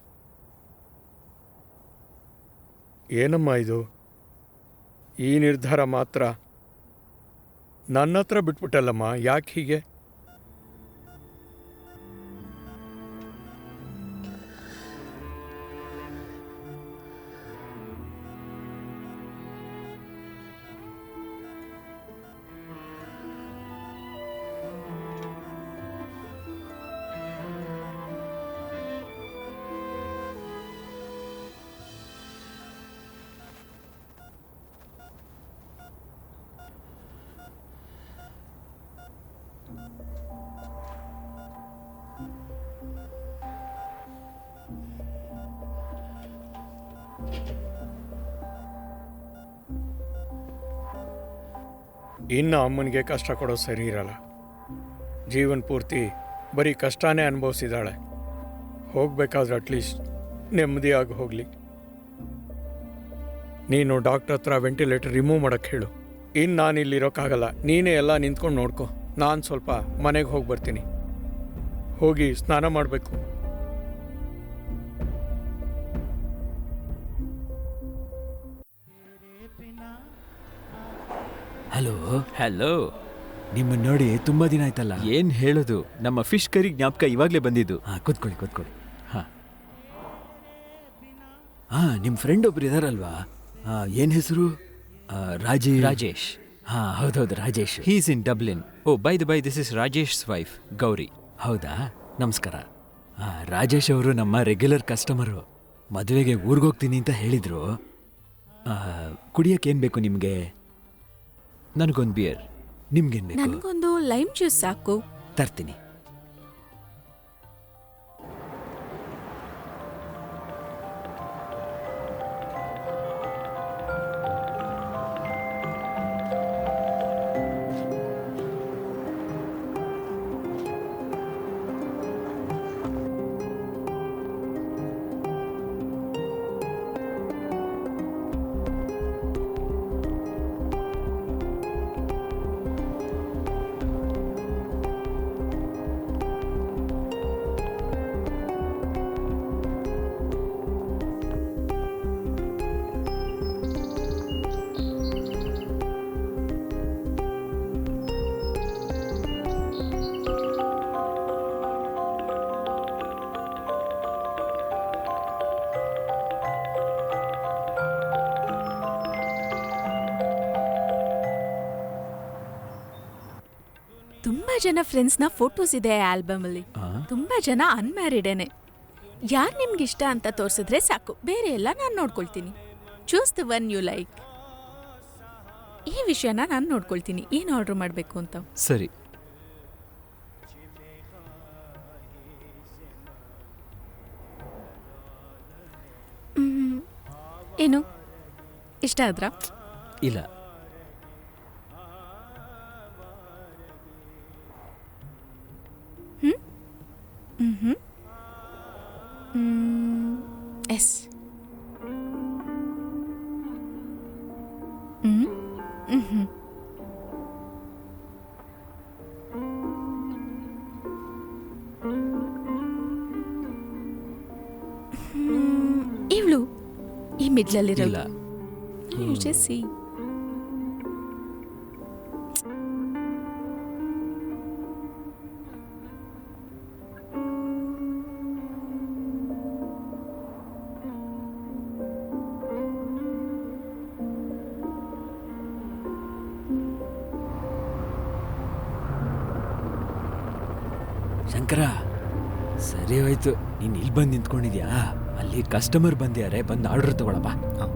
ಏನಮ್ಮ ಇದು? ಈ ನಿರ್ಧಾರ ಮಾತ್ರ ನನ್ನ ಹತ್ರ ಬಿಟ್ಬಿಟ್ಟಲ್ಲಮ್ಮ, ಯಾಕೆ ಹೀಗೆ? ಇನ್ನು ಅಮ್ಮನಿಗೆ ಕಷ್ಟ ಕೊಡೋ ಸರಿ ಇರಲ್ಲ. ಜೀವನ ಪೂರ್ತಿ ಬರೀ ಕಷ್ಟನೇ ಅನುಭವಿಸಿದಾಳೆ. ಹೋಗ್ಬೇಕಾದ್ರೆ ಅಟ್ಲೀಸ್ಟ್ ನೆಮ್ಮದಿಯಾಗಿ ಹೋಗಲಿ. ನೀನು ಡಾಕ್ಟರ್ ಹತ್ರ ವೆಂಟಿಲೇಟರ್ ರಿಮೂವ್ ಮಾಡೋಕ್ಕೆ ಹೇಳು. ಇನ್ನು ನಾನು ಇಲ್ಲಿರೋಕ್ಕಾಗಲ್ಲ, ನೀನೇ ಎಲ್ಲ ನಿಂತ್ಕೊಂಡು ನೋಡ್ಕೊ. ನಾನು ಸ್ವಲ್ಪ ಮನೆಗೆ ಹೋಗಿ ಬರ್ತೀನಿ. ಹೋಗಿ ಸ್ನಾನ ಮಾಡಬೇಕು. ಹಲೋ ಹಲೋ, ನಿಮ್ಮನ್ನ ನೋಡಿ ತುಂಬಾ ದಿನ ಆಯ್ತಲ್ಲ. ಏನ್ ಹೇಳೋದು, ನಮ್ಮ ಫಿಶ್ ಕರಿ ಜ್ಞಾಪಕ ಇವಾಗಲೇ ಬಂದಿದ್ದು. ಕೂತ್ಕೊಳ್ಳಿ ಕೂತ್ಕೊಳ್ಳಿ. ನಿಮ್ಮ ಫ್ರೆಂಡ್ ಒಬ್ರು ಇದಾರಲ್ವಾ, ಏನ್ ಹೆಸರು? ರಾಜೇಶ್. ಹೌದೌದು, Rajesh. He's in Dublin. Oh by this is Rajesh wife Gauri. ಹೌದಾ, ನಮಸ್ಕಾರ. ರಾಜೇಶ್ ಅವರು ನಮ್ಮ ರೆಗ್ಯುಲರ್ ಕಸ್ಟಮರು. ಮದುವೆಗೆ ಊರಿಗೋಗ್ತೀನಿ ಅಂತ ಹೇಳಿದ್ರು. ಕುಡಿಯಕ್ಕೆ ಏನ್ ಬೇಕು ನಿಮ್ಗೆ? ನನಗೊಂದು ಬಿಯರ್. ನಿಮ್ಗೇನ್ ಬೇಕು? ನನಗೊಂದು ಲೈಮ್ ಜ್ಯೂಸ್ ಸಾಕು. ತರ್ತೀನಿ. ತುಂಬಾ ಜನ ಫ್ರೆಂಡ್ಸ್ನ ಫೋಟೋಸ್ ಇದೆ ಆಲ್ಬಮ್ ಅಲ್ಲಿ. ತುಂಬಾ ಜನ ಅನ್ಮ್ಯಾರಿಡೇನೆ. ಯಾರು ನಿಮ್ಗೆ ಇಷ್ಟ ಅಂತ ತೋರಿಸಿದ್ರೆ ಸಾಕು, ಬೇರೆ ಎಲ್ಲ ನಾನು ನೋಡ್ಕೊಳ್ತೀನಿ. Choose the one you like. ಈ ವಿಷಯನ ನಾನು ನೋಡ್ಕೊಳ್ತೀನಿ, ಏನು ಆರ್ಡರ್ ಮಾಡಬೇಕು ಅಂತ. ಸರಿ. ಏನು ಇಷ್ಟ ಆದ್ರಾ? ಇಲ್ಲ. ಎಸ್. ಇವಳು ಈ ಮಿಡ್ಲಲ್ಲಿರಲ್ಲ. ಸಿ ಶಂಕರ, ಸರಿ ಹೋಯ್ತು. ನೀನು ಇಲ್ಲಿ ಬಂದು ನಿಂತ್ಕೊಂಡಿದ್ಯಾ? ಅಲ್ಲಿ ಕಸ್ಟಮರ್ ಬಂದ್ಯಾರೆ, ಬಂದು ಆರ್ಡರ್ ತಗೊಳಪ್ಪ. ಹಾಂ.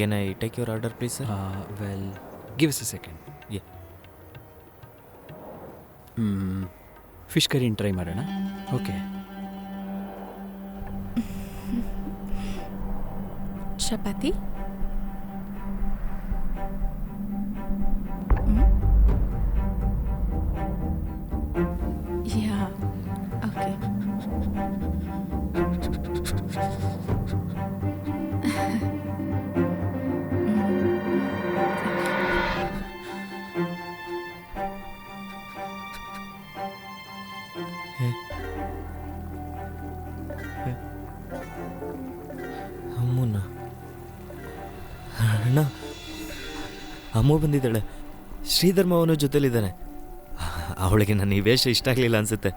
Can I take your order, please, sir? Well, give us a second. Yeah. Fish ಕರಿನ ಟ್ರೈ ಮಾಡೋಣ. ಓಕೆ. ಚಪಾತಿ. Yeah okay. ಅಮ್ಮನ ಅಣ್ಣ, ಅಮ್ಮ ಬಂದಿದ್ದಾಳೆ. ಶ್ರೀಧರ್ಮ ಅವನ ಜೊತೆಲಿದ್ದಾನೆ. ಅವಳಿಗೆ ನನ್ನ ಈ ವೇಷ ಇಷ್ಟ ಆಗಲಿಲ್ಲ ಅನಿಸುತ್ತೆ.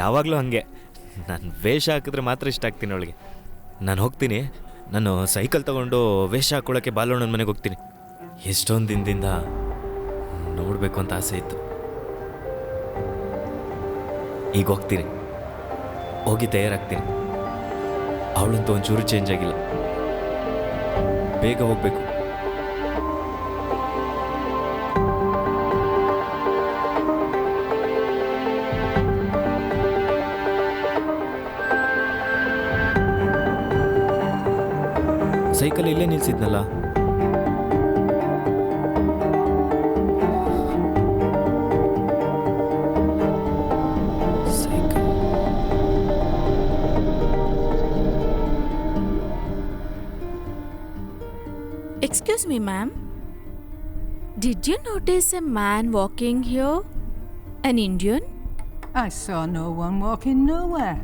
ಯಾವಾಗಲೂ ಹಾಗೆ, ನಾನು ವೇಷ ಹಾಕಿದ್ರೆ ಮಾತ್ರ ಇಷ್ಟ ಆಗ್ತೀನಿ ಅವಳಿಗೆ. ನಾನು ಹೋಗ್ತೀನಿ, ನಾನು ಸೈಕಲ್ ತಗೊಂಡು ವೇಷ ಹಾಕ್ಕೊಳ್ಳೋಕ್ಕೆ ಬಾಲಣ್ಣನ ಮನೆಗೆ ಹೋಗ್ತೀನಿ. ಎಷ್ಟೊಂದು ದಿನದಿಂದ ನೋಡಬೇಕು ಅಂತ ಆಸೆ ಇತ್ತು. ಈಗ ಹೋಗ್ತೀನಿ, ಹೋಗಿ ತಯಾರಾಗ್ತೀನಿ. ಅವಳಂತೂ ಒಂಚೂರು ಚೇಂಜ್ ಆಗಿಲ್ಲ. ಬೇಗ ಹೋಗ್ಬೇಕು. ಸೈಕಲ್ ಇಲ್ಲೇ ನಿಲ್ಸಿದ್ನಲ್ಲ. Excuse me, ma'am. Did you notice a man walking here? An Indian? I saw no one walking nowhere.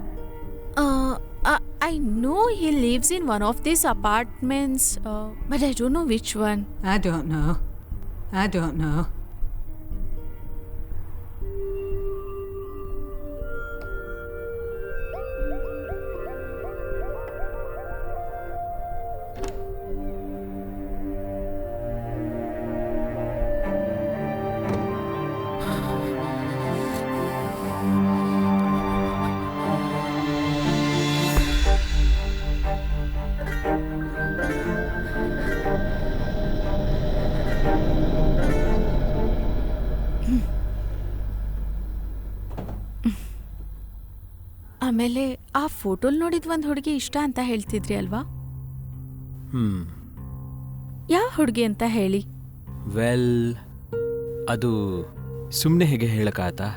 I know he lives in one of these apartments, but I don't know which one. I don't know. I don't know. ಆಮೇಲೆ ಆ ಫೋಟೋಲ್ ನೋಡಿದ ಒಂದು ಹುಡುಗಿ ಇಷ್ಟ ಅಂತ ಹೇಳ್ತಿದ್ರಿ ಅಲ್ವಾ? ಯಾವ ಹುಡುಗಿ ಅಂತ ಹೇಳಿ. ವೆಲ್, ಅದು ಸುಮ್ಮನೆ ಹೇಗೆ ಹೇಳಕ್ಕಾಗತ್ತಾ?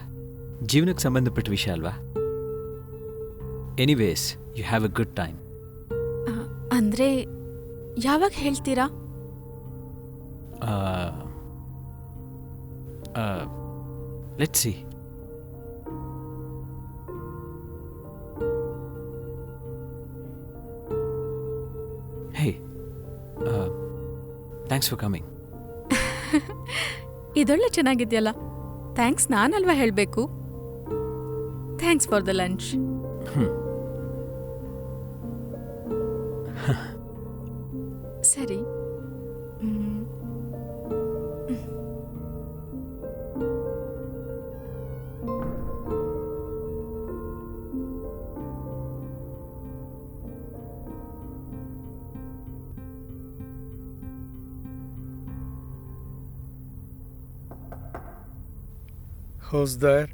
ಜೀವನಕ್ಕೆ ಸಂಬಂಧಪಟ್ಟ ವಿಷಯ ಅಲ್ವಾ? Anyways, you have a good time. ಅಂದ್ರೆ ಯಾವಾಗ ಹೇಳ್ತೀರಾ? Let's see. Hey, thanks for coming. ಇದೊಳ್ಳೆ ಚೆನ್ನಾಗಿದೆಯಲ್ಲ. ಥ್ಯಾಂಕ್ಸ್ ನಾನಲ್ವಾ ಹೇಳಬೇಕು. Thanks for the lunch. ಸರಿ. Who's there?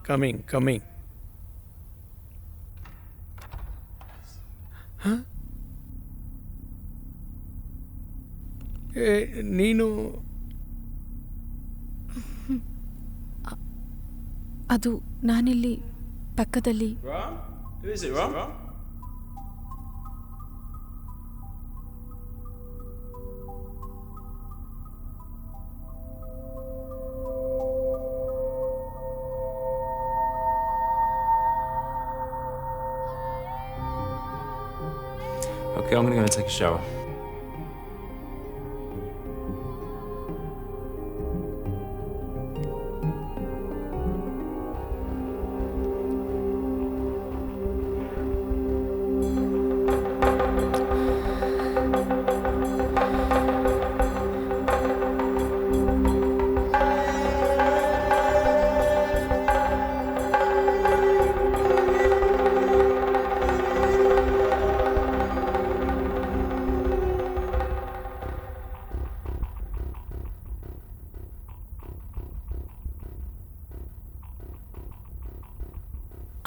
Coming. ನೀನು ಅದು ನಾನಿಲ್ಲಿ ಪಕ್ಕದಲ್ಲಿ. Okay, I'm gonna go take a shower.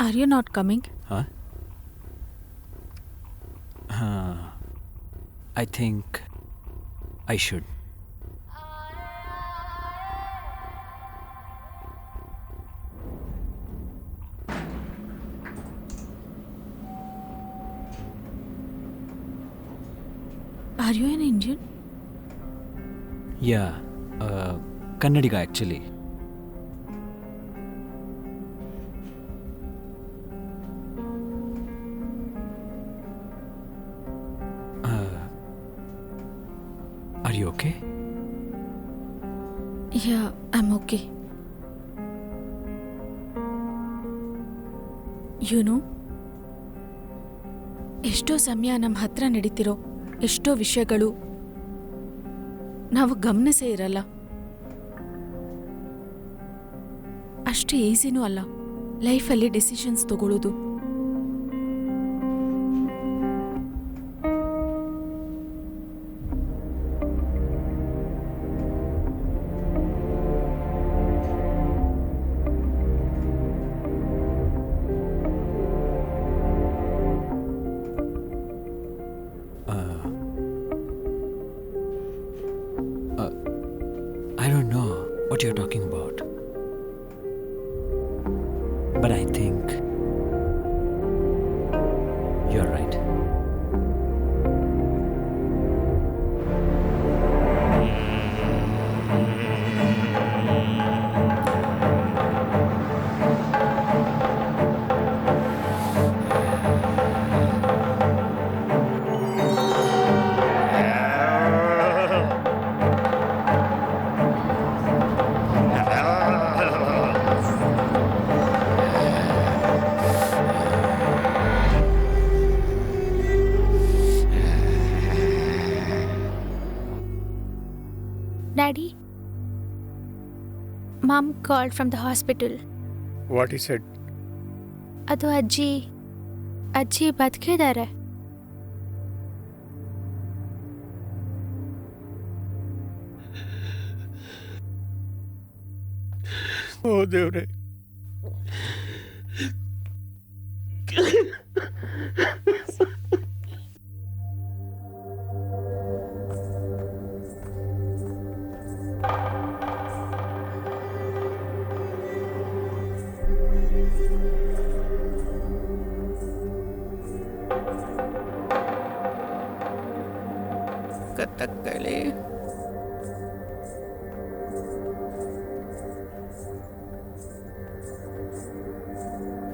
Are you not coming? Huh? I think I should. Are you an Indian? Yeah, Kannadiga actually. Are you okay? Yeah, I'm okay. You know, ಎಷ್ಟೋ ಸಮಯ ನಮ್ಮ ಹತ್ರ ನಡೀತಿರೋ ಎಷ್ಟೋ ವಿಷಯಗಳು ನಾವು ಗಮನಿಸೇ ಇರಲ್ಲ. ಅಷ್ಟು ಈಸಿನೂ ಅಲ್ಲ ಲೈಫಲ್ಲಿ ಡಿಸಿಷನ್ಸ್ ತಗೊಳ್ಳೋದು. I don't know what you're talking about. But I think you're right. mom called from the hospital. What he said? ಅದು ಅಜ್ಜಿ ಬದುಕಿದ್ದಾರೆ. ಓ ದೇವ್ರೆ, ಕಥಕ್ಕಳಿ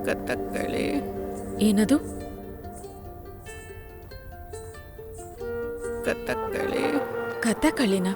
ಕಥಕ್ಕಳಿ ಏನದು? ಕಥಕ್ಕಳಿ ಕಥಕಳಿನ?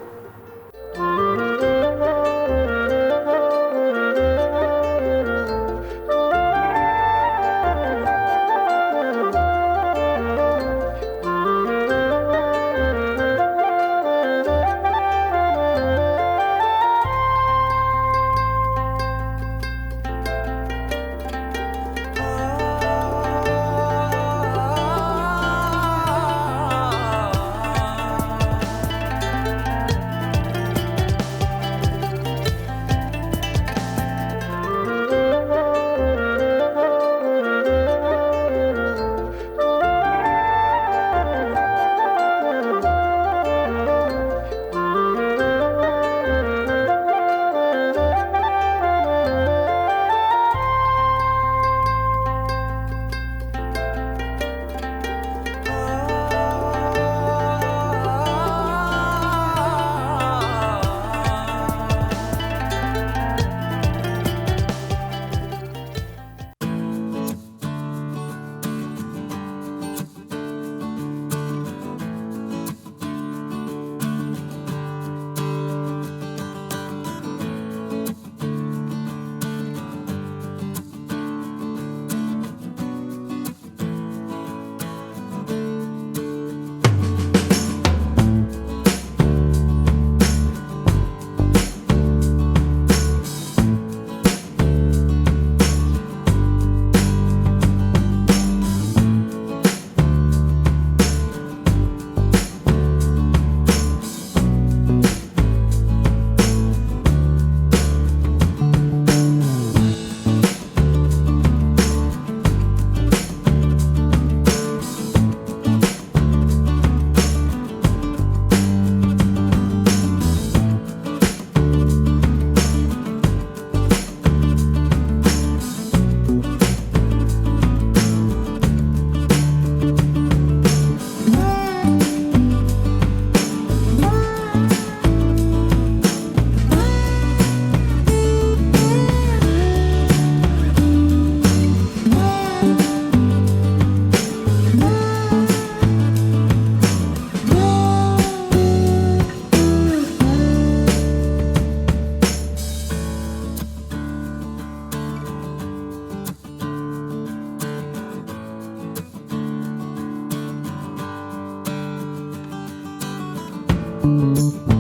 thank you